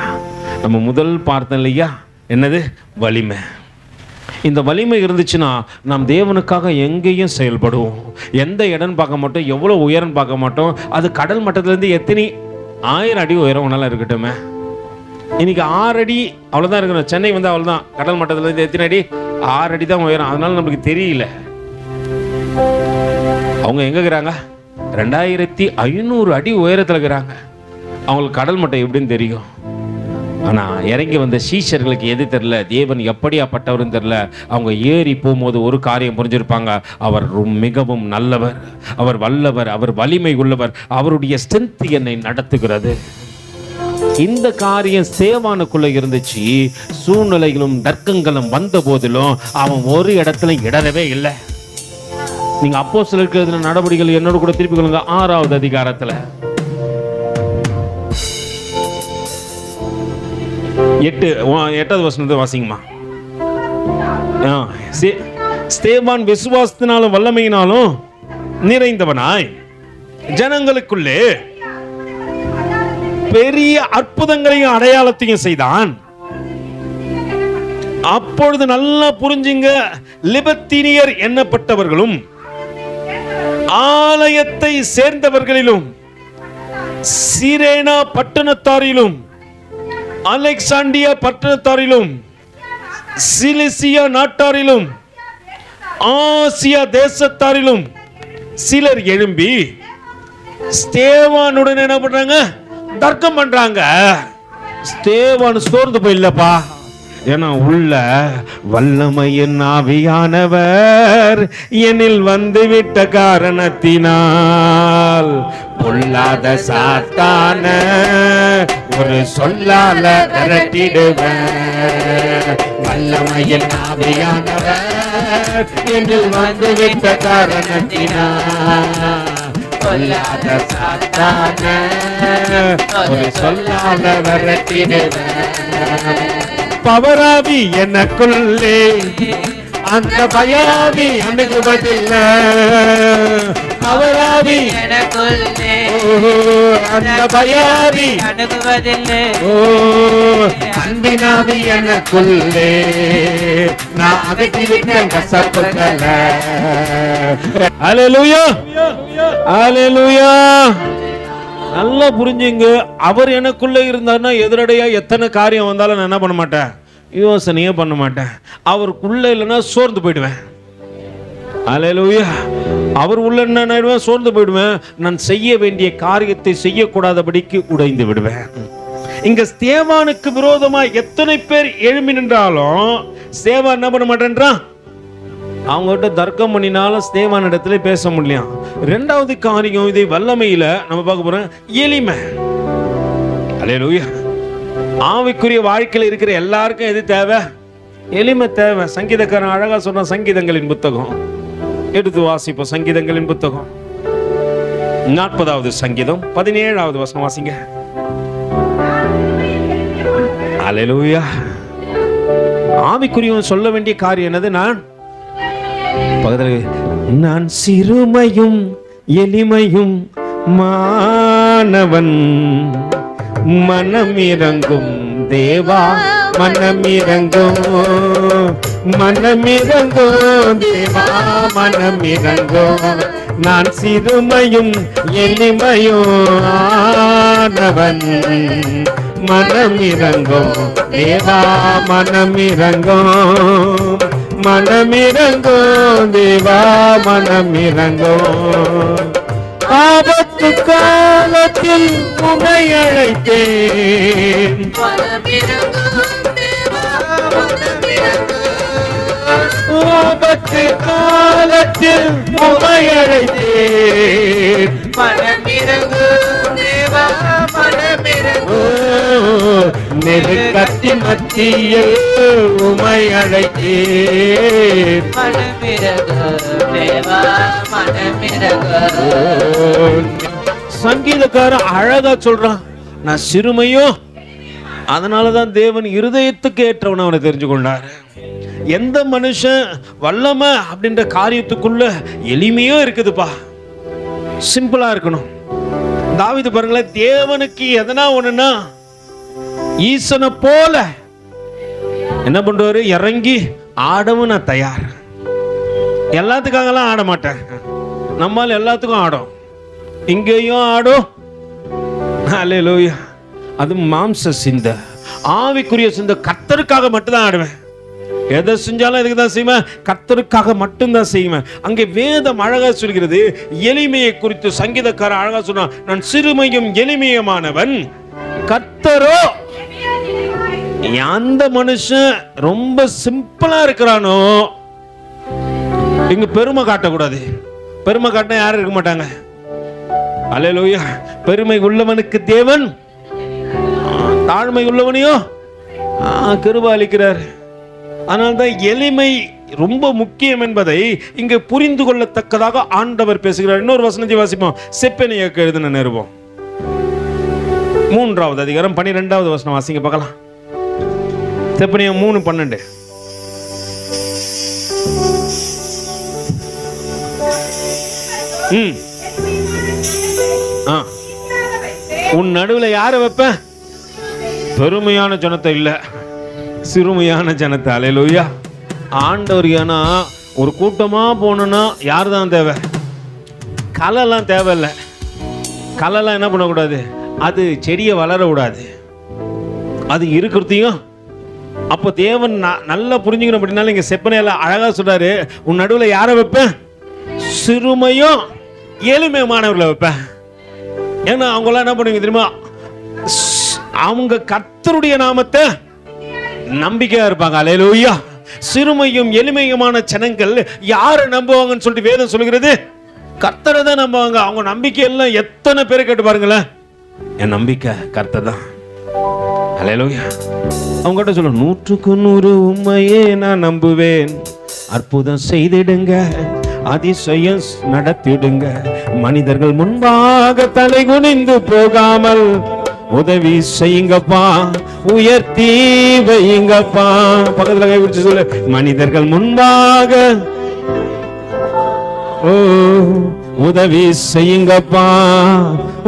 நம்ம முதல் பார்த்தோம் இல்லையா, என்னது வலிமை. இந்த வலிமை இருந்துச்சுன்னா நாம் தேவனுக்காக எங்கேயும் செயல்படுவோம். எந்த இடம் பார்க்க மாட்டோம், எவ்வளோ உயரம் பார்க்க மாட்டோம். அது கடல் மட்டத்திலேருந்து எத்தனை 1000 அடி உயரம் ஒன்றாலும் இருக்கட்டுமே. இன்னைக்கு 6 அடி அவ்வளோதான் இருக்கணும். சென்னை வந்து அவ்வளோதான், கடல் மட்டத்திலேருந்து எத்தனை அடி, 6 அடி தான் உயரம். அதனால நம்மளுக்கு தெரியல. அவங்க எங்கே இருக்கிறாங்க, 2500 அடி உயரத்தில் இருக்கிறாங்க. அவங்களுக்கு கடல் மட்டம் எப்படின்னு தெரியும். ஆனால் இறங்கி வந்த சீஷர்களுக்கு எது தெரில, தேவன் எப்படியாப்பட்டவர்னு தெரில. அவங்க ஏறி போகும்போது ஒரு காரியம் புரிஞ்சிருப்பாங்க, அவர் மிகவும் நல்லவர், அவர் வல்லவர், அவர் வலிமை உள்ளவர், அவருடைய ஸ்ட்ரென்த் என்னை நடத்துகிறது. இந்த காரியம் சேவானுக்குள்ள இருந்துச்சு. சூழ்நிலைகளும் தர்க்கங்களும் வந்த போதிலும் அவன் ஒரு இடத்துல இடரவே இல்லை. நீங்க அப்போஸ்தலருக்கு எழுதின நடவடிக்கைகள் என்னோட கூட திருப்பி கொள்ளுங்க, 6வது அதிகாரத்துல 8வது வசனத்தை வாசிங்கம்மா. ஸ்தேவான் விசுவாசத்தினாலும் வல்லமையினாலும் நிறைந்தவனாய் ஜனங்களுக்குள்ளே பெரிய அற்புதங்களையும் அடையாளத்தையும் செய்தான். அப்பொழுது நல்லா புரிஞ்சுங்க, லிபர்த்தீனியர் எண்ணப்பட்டவர்களும் ஆலயத்தை சேர்ந்தவர்களிலும் சிரேனா பட்டணத்தாரிலும் அலெக்சாண்டியா பட்டணத்தாரிலும் சிலிசியா நாட்டாரிலும் ஆசியா தேசத்தாரிலும் சிலர் எழும்பி ஸ்தேவானுடன் என்ன பண்றாங்க, தர்க்கம் பண்றாங்க. ஸ்தேவான் சோர்ந்து போயில்லப்பா, ஏன்னா உள்ள வல்லமையின் ஆவியானவர் என்னில் வந்துவிட்ட காரணத்தினால் பொல்லாத சாத்தான ஒரு சொல்லால விரட்டிடுவேன். வல்லமையின் ஆவியானவர் என்னில் வந்துவிட்ட காரணத்தினால் பொல்லாத சாத்தான ஒரு சொல்லால விரட்டிடுவேன். பவராவி எனக்குள்ளே அந்த பயாவி அணுகுவதில்லை. பவராவி எனக்குள்ளே அந்த பயாவி அணுகுவதில்லை. அன்பினாவி எனக்குள்ளே நான் அகற்றிவிட்ட கசப்புகளை. அல்லேலூயா, அல்லேலூயா. நல்லா புரிஞ்சுங்க, அவர் எனக்குள்ள இருந்தாருன்னா எதிரடையா எத்தனை காரியம் வந்தாலும் நான் என்ன பண்ண மாட்டேன், யோசனையே பண்ண மாட்டேன். அவருக்குள்ள இல்லைன்னா சோர்ந்து போயிடுவேன். அல்லேலூயா. அவர் உள்ள என்ன ஆயிடுவேன், சோர்ந்து போயிடுவேன். நான் செய்ய வேண்டிய காரியத்தை செய்யக்கூடாதபடிக்கு உடைந்து விடுவேன். இங்க ஸ்தேவானுக்கு விரோதமா எத்தனை பேர் எழும்பி நின்றாலும் ஸ்தேவான் என்ன பண்ண மாட்டேன்றான். அவங்ககிட்ட தர்க்கம் பண்ணினாலும் ஸ்தேவான் இடத்துல பேச முடியல. 2வது காரியம், இதை வல்லமையில நம்ம பார்க்க போறோம், எளிமை. அல்லேலூயா. ஆவிக்குரிய வாழ்க்கையில் இருக்கிற எல்லாருக்கும் எது தேவை, எளிமை தேவை. சங்கீதக்காரன் அழகா சொன்ன, சங்கீதங்களின் புத்தகம் எடுத்து வாசிப்போம். சங்கீதங்களின் புத்தகம் 40வது சங்கீதம் 17வது வசனம் வாசிங்க. அல்லேலூயா. ஆவிக்குரியவன் சொல்ல வேண்டிய காரியம் என்னது, நான் சிறுமையும் எளிமையும் மாணவன் மனமிரங்கும் தேவா மனமிரங்கும் மனமிரங்கும் தேவா மனமிரங்கும் நான் சிறுமையும் எளிமையும் ஆனவன் மனமிரங்கும் தேவா மனமிரங்கும் மனமிரங்கும் தேவா மனமிரங்கும் ஆபத்து காலத்தில் உன்னை அழைத்தேன் ஆபத்து காலத்தில் உன்னை அழைத்தேன் நெருக்கத்தின் மத்தியில் உமை அழைத்தேன் சங்கீதக்காரன் அழகா சொல்றான், நான் சிறுமையோ அதனாலதான் தேவன் இருதயத்துக்கு ஏற்றவன் அவனை தெரிஞ்சு கொண்டார். எந்த மனுஷன் வல்லமை அப்படின்ற காரியத்துக்குள்ள எளிமையோ இருக்குதுப்பா, சிம்பிளா இருக்கணும். தாவீது பாருங்களேன், தேவனுக்கு எதனா ஒண்ணுன்னா ஈசனை போல என்ன பண்றாரு, இறங்கி ஆடவும் நான் தயார். எல்லாத்துக்காகலாம் ஆட மாட்டேன், நம்மால் எல்லாத்துக்கும் ஆடும், இங்கேயும் ஆடும். அல்லேலூயா. அது மாம்ச சிந்தை, ஆவிக்குரிய சிந்தை. கர்த்தருக்காக மட்டும்தான் ஆடுவேன். எதை செஞ்சாலும் இதுக்கு தான் செய்வேன், கர்த்தருக்காக மட்டும்தான் செய்வேன். அங்கே வேதம் அழகா சொல்கிறது, எளிமையை குறித்து சங்கீதக்காரன் அழகா சொன்னான், நான் சிறுமையும் எளிமையுமானவன் கர்த்தரோ. அந்த மனுஷன் ரொம்ப சிம்பிளா இருக்கிறானோ, இங்க பெருமை காட்டக்கூடாது. பெருமை காட்டினா யாரும் இருக்க மாட்டாங்க. அல்லேலூயா. பெருமை உள்ளவனுக்கு தேவன் தாழ்மை உள்ளவனையோ கிருபை அளிக்கிறார். அதனால்தான் எளிமை ரொம்ப முக்கியம் என்பதை இங்கு புரிந்து கொள்ளத்தக்கதாக ஆண்டவர் பேசுகிறார். இன்னொரு வசனத்தை வாசிப்போம். செப்பனியாக்கு எழுதின நிருபம் 3வது அதிகாரம் 12வது வசனம் வாசிங்க பார்க்கலாம். செப்பனியா 3:12. உன் நடுவுல யார வைப்ப? பெருமையான ஜனத்தை இல்ல, சிறுமையான ஜனத்தை. அல்லேலூயா. ஆண்டவர் ஏன்னா ஒரு கூட்டமா போனோம்னா யார் தான் தேவை? கலைலாம் தேவையில்லை. கலைலாம் என்ன பண்ணக்கூடாது, அது செடியை வளர விடாது, அது இருக்கிறதையும். அப்போ தேவன் நல்லா புரிஞ்சுக்கணும். அப்படின்னாலும் இங்க செப்பனையில அழகா சொல்றாரு, உன் நடுவுல யாரை வைப்பேன்? சிறுமையும் எளிமையுமானவர்களை வைப்பேன். ஏன்னா அவங்களாம் என்ன பண்ணுவீங்க தெரியுமா, அவங்க கர்த்தருடைய நாமத்தை நம்பிக்கையா இருப்பாங்க. அல்லேலூயா. சிறுமையும் எளிமையுமான ஜனங்கள் யாரை நம்புவாங்கன்னு சொல்லிட்டு வேதம் சொல்லுகிறது, கர்த்தரை தான் நம்புவாங்க. அவங்க நம்பிக்கை எல்லாம் எத்தனை பேரை கேட்டு பாருங்களேன், என் நம்பிக்கை கர்த்தர் தான். அல்லேலூயா. அவங்க கிட்ட சொல்ல, 100க்கு 100 உண்மையே நான் நம்புவேன், அற்புதம் செய்திடுங்க, அதிசயம் நடத்திடுங்க, மனிதர்கள் முன்பாக தலை குனிந்து போகாமல் உதவி செய்யுங்கப்பா, உயர்த்தி வையுங்கப்பா. பக்கத்துல கை பிடிச்சு சொல்லு, மனிதர்கள் முன்பாக உதவி செய்யுங்கப்பா,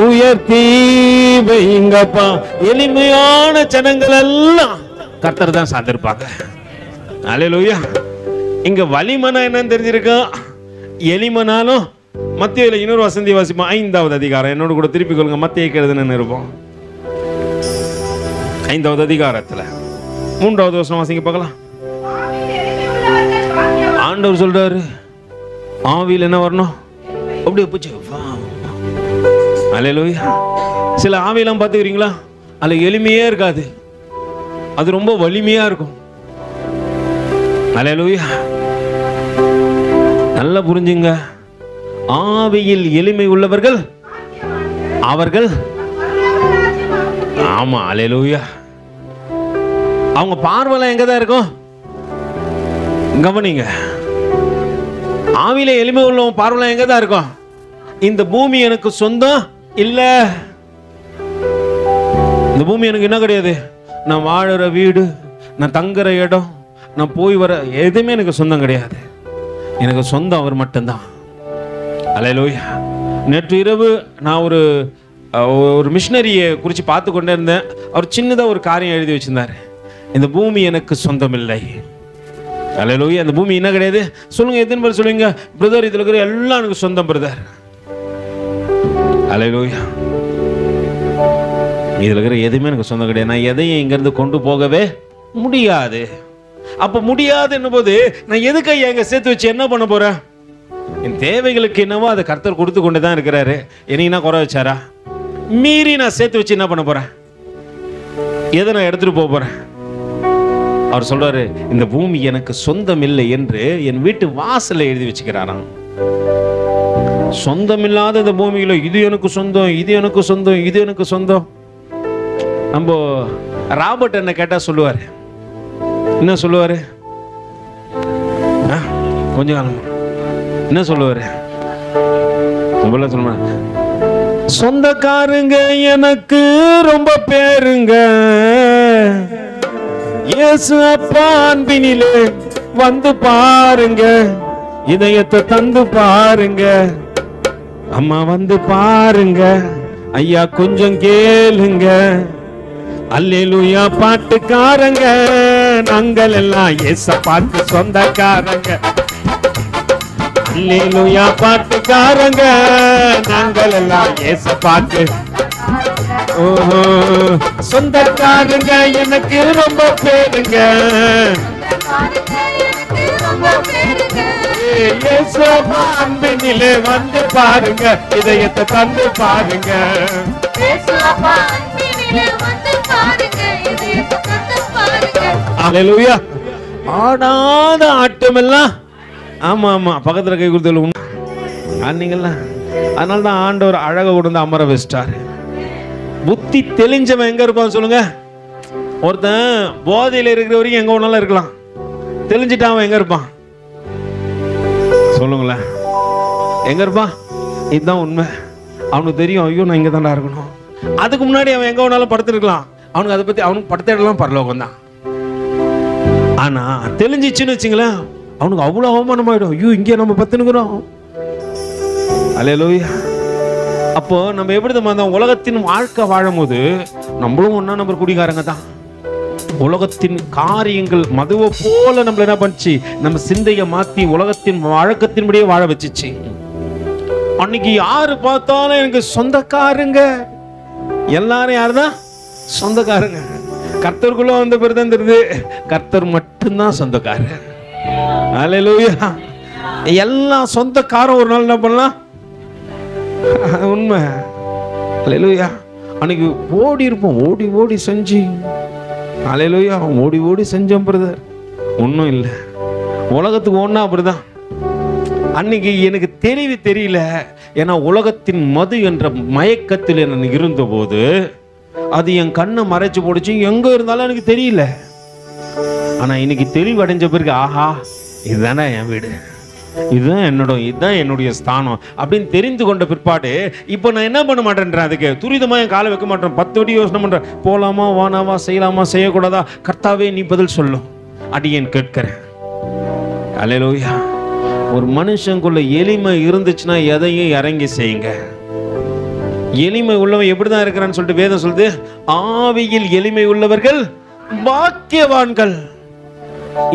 உயர்த்தி வையுங்கப்பா. எளிமையான ஜனங்கள் எல்லாம் கர்த்தர் தான் சார்ந்திருப்பாங்க. அல்லேலூயா. இங்க வலிமனா என்னன்னு தெரிஞ்சிருக்கோம், எளிமனாலும். மத்தியில இன்னொரு வசந்தி வாசிப்போம், 5வது அதிகாரம். என்னோட கூட திருப்பி கொள்ளுங்க. மத்திய எழுதுன்னு இருப்போம் 5வது அதிகாரத்துல 3வது வசனம் வாசிங்க பார்க்கலாம். ஆண்டவர் சொல்றாரு, ஆவியில் என்ன வரணும்? அப்படியே போச்சு. அல்லேலூயா. சில ஆவியெல்லாம் பார்த்துக்கிறீங்களா, அதுல எளிமையே இருக்காது, அது ரொம்ப வலிமையா இருக்கும். அல்லேலூயா. நல்லா புரிஞ்சுங்க, ஆவியில் எளிமை உள்ளவர்கள் அவர்கள். ஆமா. அல்லேலூயா. அவங்க பார்வைலாம் எங்க தான் இருக்கும்? கவனிங்க. ஆவியில எளிமை உள்ளவங்க பார்வைலாம் எங்க தான் இருக்கும்? இந்த பூமி எனக்கு சொந்தம் இல்ல, இந்த பூமி எனக்கு என்ன கிடையாது, நான் வாழற வீடு, நான் தங்குற இடம், நான் போய் வர எதுவுமே எனக்கு சொந்தம் கிடையாது. எனக்கு சொந்தம் அவர் மட்டும்தான். அல்லேலூயா. நேற்று இரவு நான் ஒரு மிஷினரியை குறித்து பார்த்து கொண்டே இருந்தேன். அவர் சின்னதாக ஒரு காரியம் எழுதி வச்சிருந்தார். இந்த பூமி எனக்கு சொந்தமில்லை. அல்லேலூயா. அந்த பூமி என்ன கிடையாது சொல்லுங்க, எத்தனை பேர் சொல்லுங்க பிரதர் இதில் இருக்கிற எல்லாம் எனக்கு சொந்தம் பிரதர். அல்லேலூயா. இதில் இருக்கிற எதுவுமே எனக்கு சொந்தம் கிடையாது. நான் எதையும் இங்கேருந்து கொண்டு போகவே முடியாது. அப்போ முடியாது என்னும்போது நான் எதுக்கு எங்க சேர்த்து வச்சு என்ன பண்ண போறேன்? என் தேவைகளுக்கு என்னவோ அதை கர்த்தர் கொடுத்து கொண்டு தான் இருக்கிறாரு. என்னைக்குன்னா குறை வச்சாரா? மீறி நான் சேர்த்து வச்சு என்ன பண்ண போறேன்? எதை நான் எடுத்துட்டு போக போறேன்? அவர் சொல்றாரு, இந்த பூமி எனக்கு சொந்தம் இல்லை என்று என் வீட்டு வாசல்ல எழுதி வச்சுக்கிறாராம். சொந்தம் இல்லாத இந்த பூமியில இது எனக்கு சொந்தம், இது எனக்கு சொந்தம், இது எனக்கு சொந்தம். நம்ம ராபர்ட் என்ன கேட்டா சொல்லுவாரு, என்ன சொல்லுவாரு? கொஞ்சம் காலம் என்ன சொல்லுவாரு? சொல்லுவாரு, சொந்தக்காரங்க எனக்கு ரொம்ப பேருங்க, இயேசு அப்பா அன்பினிலே வந்து பாருங்க, இதயத்தை தந்து பாருங்க, அம்மா வந்து பாருங்க, ஐயா கொஞ்சம் கேளுங்க, அல்லேலூயா பாட்டுக்காரங்க, நாங்கள் எல்லாம் இயேசப்பாக்கு சொந்தக்காரங்க, அல்லேலூயா பாட்டுக்காரங்க, நாங்கள் எல்லாம் இயேசப்பாக்கு சொந்தக்காரங்க, எனக்கு ரொம்ப பேருங்க, இயேசப்பா அன்பினிலே வந்து பாருங்க, இதயத்தை தந்து பாருங்க. அல்லேலூயா. ஆடாத ஆட்டமெல்லாம் ஆமா ஆமா பக்கத்துல கை கொடுத்து ஆனீங்களா? அதனால தான் ஆண்டவர் அழக கொண்டு அமர வச்சிட்டாரு. புத்தி தெளிஞ்சவன் எங்க இருப்பான் சொல்லுங்க? ஒருத்தன் போதையில இருக்கிற வரைக்கும் எங்க ஒன்னாலும் இருக்கலாம், தெளிஞ்சிட்டான் அவன் எங்க இருப்பான் சொல்லுங்களேன்? எங்க இருப்பான்? இதுதான் உண்மை. அவனுக்கு தெரியும், ஐயோ நான் இங்க தாண்டா இருக்கணும். அதுக்கு முன்னாடி அவன் எங்க வேணாலும் படுத்திருக்கலாம், அவனுக்கு அதை பத்தி அவனுக்கு படுத்திடலாம் பரலோகம் தான். ஆனா தெளிஞ்சிச்சுன்னு வச்சுங்களேன், அவனுக்கு அவ்வளவு அவமானம் ஆயிடும். ஐயோ இங்கே நம்ம பத்துனுக்குறோம். அல்லேலூயா. அப்போ நம்ம எப்படி தான் உலகத்தின் வாழ்க்கை வாழும் போது நம்மளும் ஒன்னா நம்பர் குடிகாரங்க தான். உலகத்தின் காரியங்கள் மதுவை போல நம்மள என்ன பண்ணிச்சு, நம்ம சிந்தையை மாத்தி உலகத்தின் வழக்கத்தின்படியே வாழ வச்சிச்சு. அன்னைக்கு யாரு பார்த்தாலும் எனக்கு சொந்தக்காரங்க, எல்லாரும் யாருதான் சொந்தக்காரங்க. கர்த்தருக்குள்ள வந்த பிறதான் தெரியுது, கர்த்தர் மட்டும்தான் சொந்தக்காரர். அல்லேலூயா. எல்லாம் சொந்தக்காரன் ஒரு நாள் என்ன பண்ணலாம்? உண்மை. அல்லேலூயா. அன்னைக்கு ஓடி இருப்போம், ஓடி ஓடி செஞ்சு. அல்லேலூயா. ஓடி ஓடி செஞ்சோம் பிரதர், ஒன்றும் இல்லை. உலகத்துக்கு ஒன்றா அப்படிதான். அன்னைக்கு எனக்கு தெரியல. ஏன்னா உலகத்தின் மது என்ற மயக்கத்தில் நான் இருந்த போது அது என் கண்ணை மறைச்சு போடுச்சு. எங்க இருந்தாலும் எனக்கு தெரியல. ஆனா இன்னைக்கு தெளிவடைஞ்ச பிறகு ஆஹா இதுதானே என் வீடு, இதுதான் என்னுடைய ஸ்தானம் அப்படின்னு தெரிந்து கொண்ட பிற்பாடு இப்போ நான் என்ன பண்ண மாட்டேன்றேன், அதுக்கு துரிதமா என் காலை வைக்க மாட்டேன். 10 வாட்டி யோசனை பண்றேன், போலாமா வானாவா, செய்யலாமா செய்யக்கூடாதா, கர்த்தாவே நீ பதில் சொல்லும் அடியேன் கேட்கிறேன். அல்லேலூயா. ஒரு மனுஷனுக்குள்ள எளிமை இருந்துச்சுன்னா எதையும் இறங்கி செய்யுங்க. எளிமை உள்ளவன் எப்படிதான் இருக்கிறான்னு சொல்லிட்டு வேதம் சொல்லுது, ஆவியில் எளிமை உள்ளவர்கள் பாக்கியவான்கள்.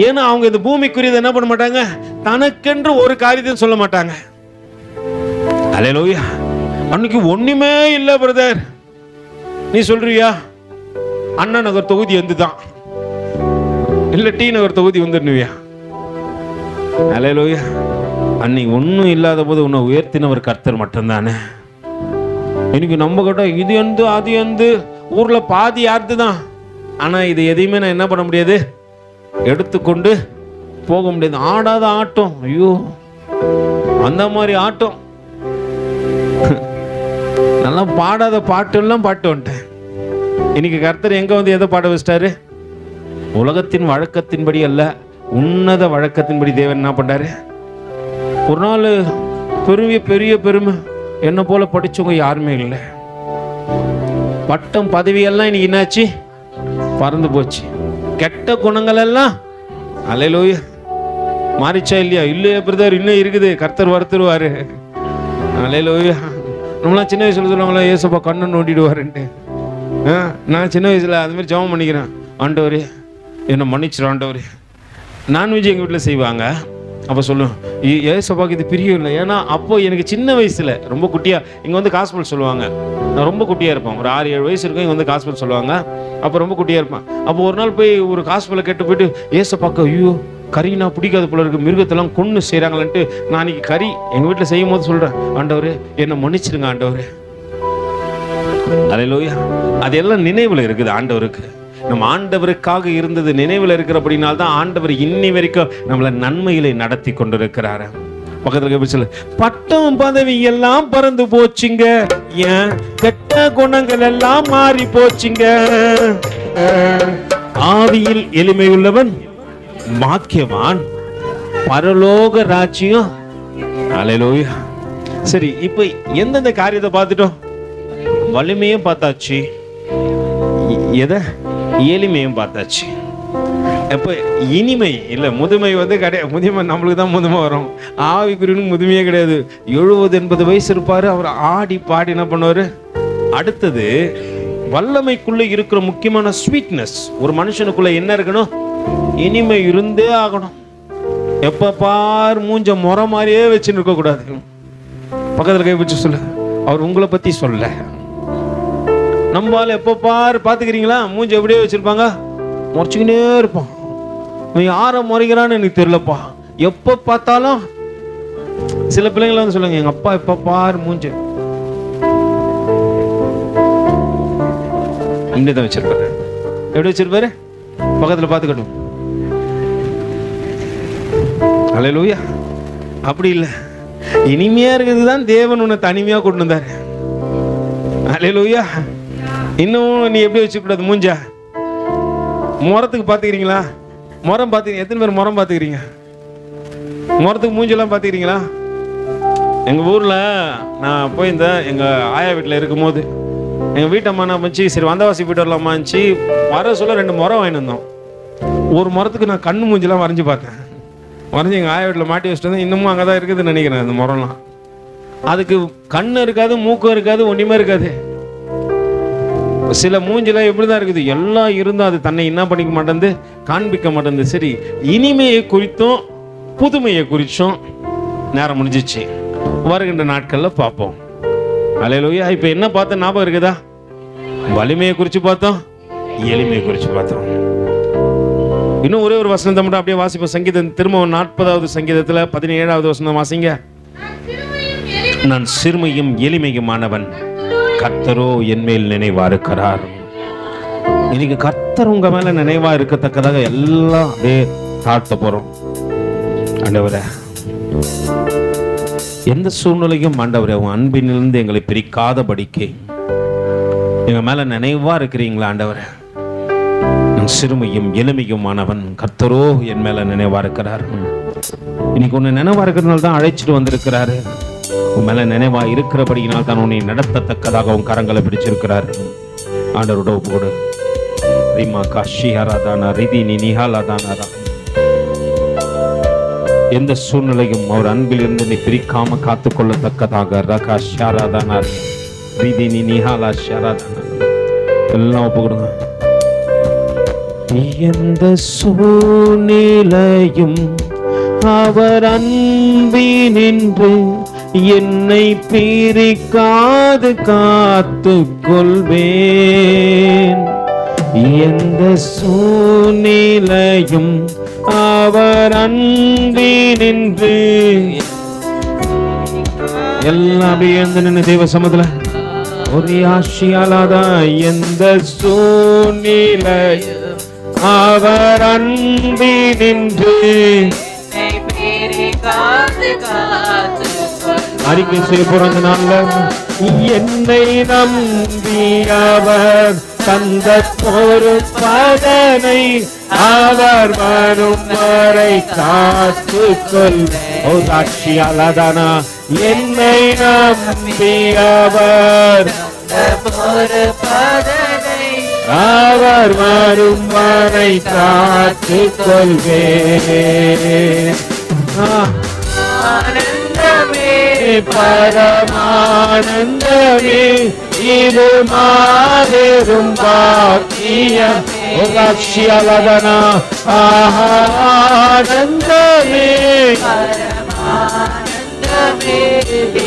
ஏன்னா அவங்க இந்த பூமிக்குரியதை என்ன பண்ண மாட்டாங்க, தனக்கென்று ஒரு காரியத்தை சொல்ல மாட்டாங்க. அல்லேலூயா. அன்னைக்கு ஒண்ணுமே இல்ல பிரதர், நீ சொல்றியா அண்ணா நகர் தொகுதி வந்துதான் இல்ல டி நகர் தொகுதி வந்துடுவியா? அல்லேலூயா. அன்னைக்கு ஒன்றும் இல்லாத போது உன்னை உயர்த்தினவர் கர்த்தர் மட்டும்தானே. இன்னைக்கு நம்ம கிட்ட இது எந்து அது எந்து ஊர்ல பாதி யாருது தான். ஆனா இது எதையுமே நான் என்ன பண்ண முடியாது, எடுத்துக்கொண்டு போக முடியாது. ஆடாத ஆட்டம், ஐயோ அந்த மாதிரி ஆட்டம். நல்லா பாடாத பாட்டு எல்லாம் பாட்டு வந்துட்டேன். இன்னைக்கு கர்த்தர் எங்க வந்து எதை பாட வச்சிட்டாரு? உலகத்தின் வழக்கத்தின்படி அல்ல, உன்னத வழக்கத்தின்படி தேவன் என்ன பண்றாரு? ஒரு நாள் பெரிய பெருமை, என்ன போல படிச்சவங்க யாருமே இல்லை. பட்டம் பதவியெல்லாம் இன்னைக்கு என்னாச்சு, பறந்து போச்சு. கெட்ட குணங்கள் எல்லாம் அல்லேலூயா மாறிச்சா இல்லையா? இல்லையா பிரதர், இன்னும் இருக்குது, கர்த்தர் வருத்துருவாரு. அல்லேலூயா. நம்மளாம் சின்ன வயசுல சொல்லுவாங்களா, ஏசப்பா கண்ணை நோண்டிடுவாருன்ட்டு. நான் சின்ன வயசுல அது மாதிரி ஜெபம் பண்ணிக்கிறேன், ஆண்டவரே என்னை மன்னிச்சிடும் ஆண்டவரே. நான்வெஜ் எங்கள் வீட்டில் செய்வாங்க. அப்போ சொல்லுவேன், ஏசப்பாக்கு இது பிரியம் இல்லை. ஏன்னா அப்போ எனக்கு சின்ன வயசுல ரொம்ப குட்டியா இங்கே வந்து காஸ்பல் சொல்லுவாங்க. நான் ரொம்ப குட்டியாக இருப்பேன், ஒரு 6-7 வயசு இருக்கும். இங்கே வந்து காஸ்பல் சொல்லுவாங்க. அப்போ ரொம்ப குட்டியாக இருப்பேன். அப்போ ஒரு நாள் போய் ஒரு காஸ்பலை கேட்டு போயிட்டு, ஏசப்பாக்கு ஐயோ கறினா பிடிக்காத போல இருக்கு, மிருகத்தெல்லாம் கொன்று செய்கிறாங்களன்ட்டு நான் அன்றைக்கி கறி எங்கள் வீட்டில் செய்யும் போது சொல்கிறேன், ஆண்டவரே என்னை மன்னிச்சிடுங்க ஆண்டவரே. அல்லேலூயா. அதெல்லாம் நினைவில் இருக்குது ஆண்டவருக்கு. நம்ம ஆண்டவருக்காக இருந்தது நினைவில் இருக்கிறபடினால்தான் ஆண்டவர் இன்னி வரைக்கும் நம்மளை நன்மையிலே நடத்தி கொண்டிருக்கிறாரு. பக்கத்துல சொல்லு, பட்டம் பதவி எல்லாம் பறந்து போச்சுங்க, ஏன் கெட்ட குணங்கள் எல்லாம் மாறி போச்சுங்க, ஆவியில் எளிமையுள்ளவன் பாக்கியவான், பரலோக ராஜ்யம். அல்லேலூயா. சரி, இப்ப எந்தெந்த காரியத்தை பார்த்துட்டோம்? வலிமையும் பார்த்தாச்சு, எதை எளிமையும் பார்த்தாச்சு. அப்போ இனிமை இல்லை, முதுமை வந்து கிடையாது. முதுமை நம்மளுக்கு தான் முதுமை வரும், ஆவிக்குரியனுக்கு முதுமையே கிடையாது. 70-80 வயசு இருப்பார், அவர் ஆடி பாடி என்ன பண்ணுவார். அடுத்தது வல்லமைக்குள்ளே இருக்கிற முக்கியமான ஸ்வீட்னஸ். ஒரு மனுஷனுக்குள்ள என்ன இருக்கணும்? இனிமை இருந்தே ஆகணும். எப்போ பார் மூஞ்ச முறை மாதிரியே வச்சுன்னு இருக்கக்கூடாது. பக்கத்தில் கை வச்சு சொல்ல, அவர் உங்களை பற்றி சொல்ல. நம்மளால எப்போ பார் பார்த்துக்கிறீங்களா, மூஞ்ச எப்படியே வச்சிருப்பாங்க, முறைச்சிக்கினே இருப்பான். நீ யாரை முறைக்கிறான்னு எனக்கு தெரியலப்பா. எப்போ பார்த்தாலும் சில பிள்ளைங்கள வந்து சொல்லுங்க, எங்க அப்பா எப்போ பார் மூஞ்ச இப்படிதான் வச்சிருப்பாரு. எப்படி வச்சிருப்பாரு? பக்கத்தில் பார்த்துக்கணும். அல்லேலூயா. அப்படி இல்லை, இனிமையா இருக்கிறது தான் தேவன் உன்னை தனிமையா கொண்டு வந்தாரு. அல்லேலூயா. இன்னும் நீ எப்படி வச்சுக்கூடாது மூஞ்சா? முறத்துக்கு பார்த்துக்கிறீங்களா? முறம் பார்த்துக்கிறீங்க? எத்தனை பேர் முறம் பார்த்துக்கிறீங்க? முறத்துக்கு மூஞ்செல்லாம் பார்த்துக்கிறீங்களா? எங்கள் ஊரில் நான் போயிருந்தேன். எங்கள் ஆயா வீட்டில் இருக்கும்போது எங்கள் வீட்டம்மா என்ன பண்ணிச்சு, சரி வந்தவாசி போய்ட்டு வரலாமாச்சு. வர சொல்ல 2 முறம் வாங்கிட்டு வந்தோம். ஒரு முறத்துக்கு நான் கண்ணு மூஞ்செல்லாம் வரைஞ்சி பார்த்தேன். வரைஞ்சி எங்கள் ஆயா வீட்டில் மாட்டி வச்சுட்டு வந்தேன். இன்னமும் அங்கே தான் இருக்குதுன்னு நினைக்கிறேன் அந்த முறம்லாம். அதுக்கு கண்ணு இருக்காது, மூக்கம் இருக்காது, ஒன்றுமே இருக்காது. சில மூஞ்சிலாம் எப்படி தான் இருக்குது, எல்லாம் இருந்தால் அது தன்னை என்ன பண்ணிக்க மாட்டேங்குது, காண்பிக்க மாட்டேங்குது. சரி, இனிமையை குறித்தும் புதுமையை குறித்தும் நேரம் முடிஞ்சிச்சு. வருகின்ற நாட்களில் பார்ப்போம். அல்லேலூயா. இப்போ என்ன பார்த்தோம் ஞாபகம் இருக்குதா? வலிமையை குறித்து பார்த்தோம், எளிமையை குறித்து பார்த்தோம். இன்னும் ஒரே ஒரு வசனத்தை மட்டும் அப்படியே வாசிப்போம். சங்கீதம் திரும்பவும் 40வது சங்கீதத்தில் 17வது வசனம் வாசிங்க. நான் சிறுமையும் எளிமையுமானவன், கர்த்தரோ என் மேல் நினைவா இருக்கிறார். இன்னைக்கு கர்த்தர் உங்க மேல நினைவா இருக்கத்தக்கதாக எல்லாம் அப்படியே தாழ்த்த போறோம். ஆண்டவரே, எந்த சூழ்நிலையும் ஆண்டவரே உன் அன்பினிலிருந்து எங்களை பிரிக்காதபடிக்கு எங்க மேல நினைவா இருக்கிறீங்களா ஆண்டவரே? நான் சிறுமையும் எளிமையுமானவன், கர்த்தரோ என் மேல நினைவா இருக்கிறார். இன்னைக்கு உன்னை நினைவா இருக்கிறதுனால தான் அழைச்சிட்டு வந்திருக்கிறாரு. உன் மேல நினைவா இருக்கிறபடியினால் தான் உன்னை நடத்தத்தக்கதாக உன் கரங்களை பிடிச்சிருக்கிறார். ஆண்டவரோட ஒப்பு கொடு. ரிமா காஷி ஹராதானா ரிதி நீ நிஹாலாதானா. எந்த சூழ்நிலையும் அவர் அன்பில் இருந்து நீ பிரிக்காம காத்துக்கொள்ளத்தக்கதாக ரகா ஷாராதானா ரிதி நீ நிஹாலா ஷாராதானா. எல்லாம் ஒப்பு கொடுங்க. எந்த சூழ்நிலையும் அவர் அன்பினின்று என்னை பிரிக்காது காத்து கொள்வேன். எந்த சூழ்நிலையும் அவர் அன்பினின்று எல்லாம் அப்படியே நின்று தேவ சமத்துல ஒரு ஆசியாலாதான். எந்த சூழ்நிலையும் அவர் அன்பினின்று அறிக்கை செய்ய போறாங்க. நாள்ல என்னை நம்பி அவர் தந்த பொறுப்பதனை அவர் வரும் வரை காத்து கொள். சாட்சியாலதானா என்னை நம்பி அவர் அவர் வரும் வரை காத்து கொள்வேன். பரமானந்தமே இது மாபெரும் பாக்கியம் ரக்ஷியவதனா ஆனந்தமே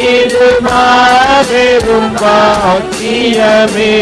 இது மாபெரும் பாக்கியமே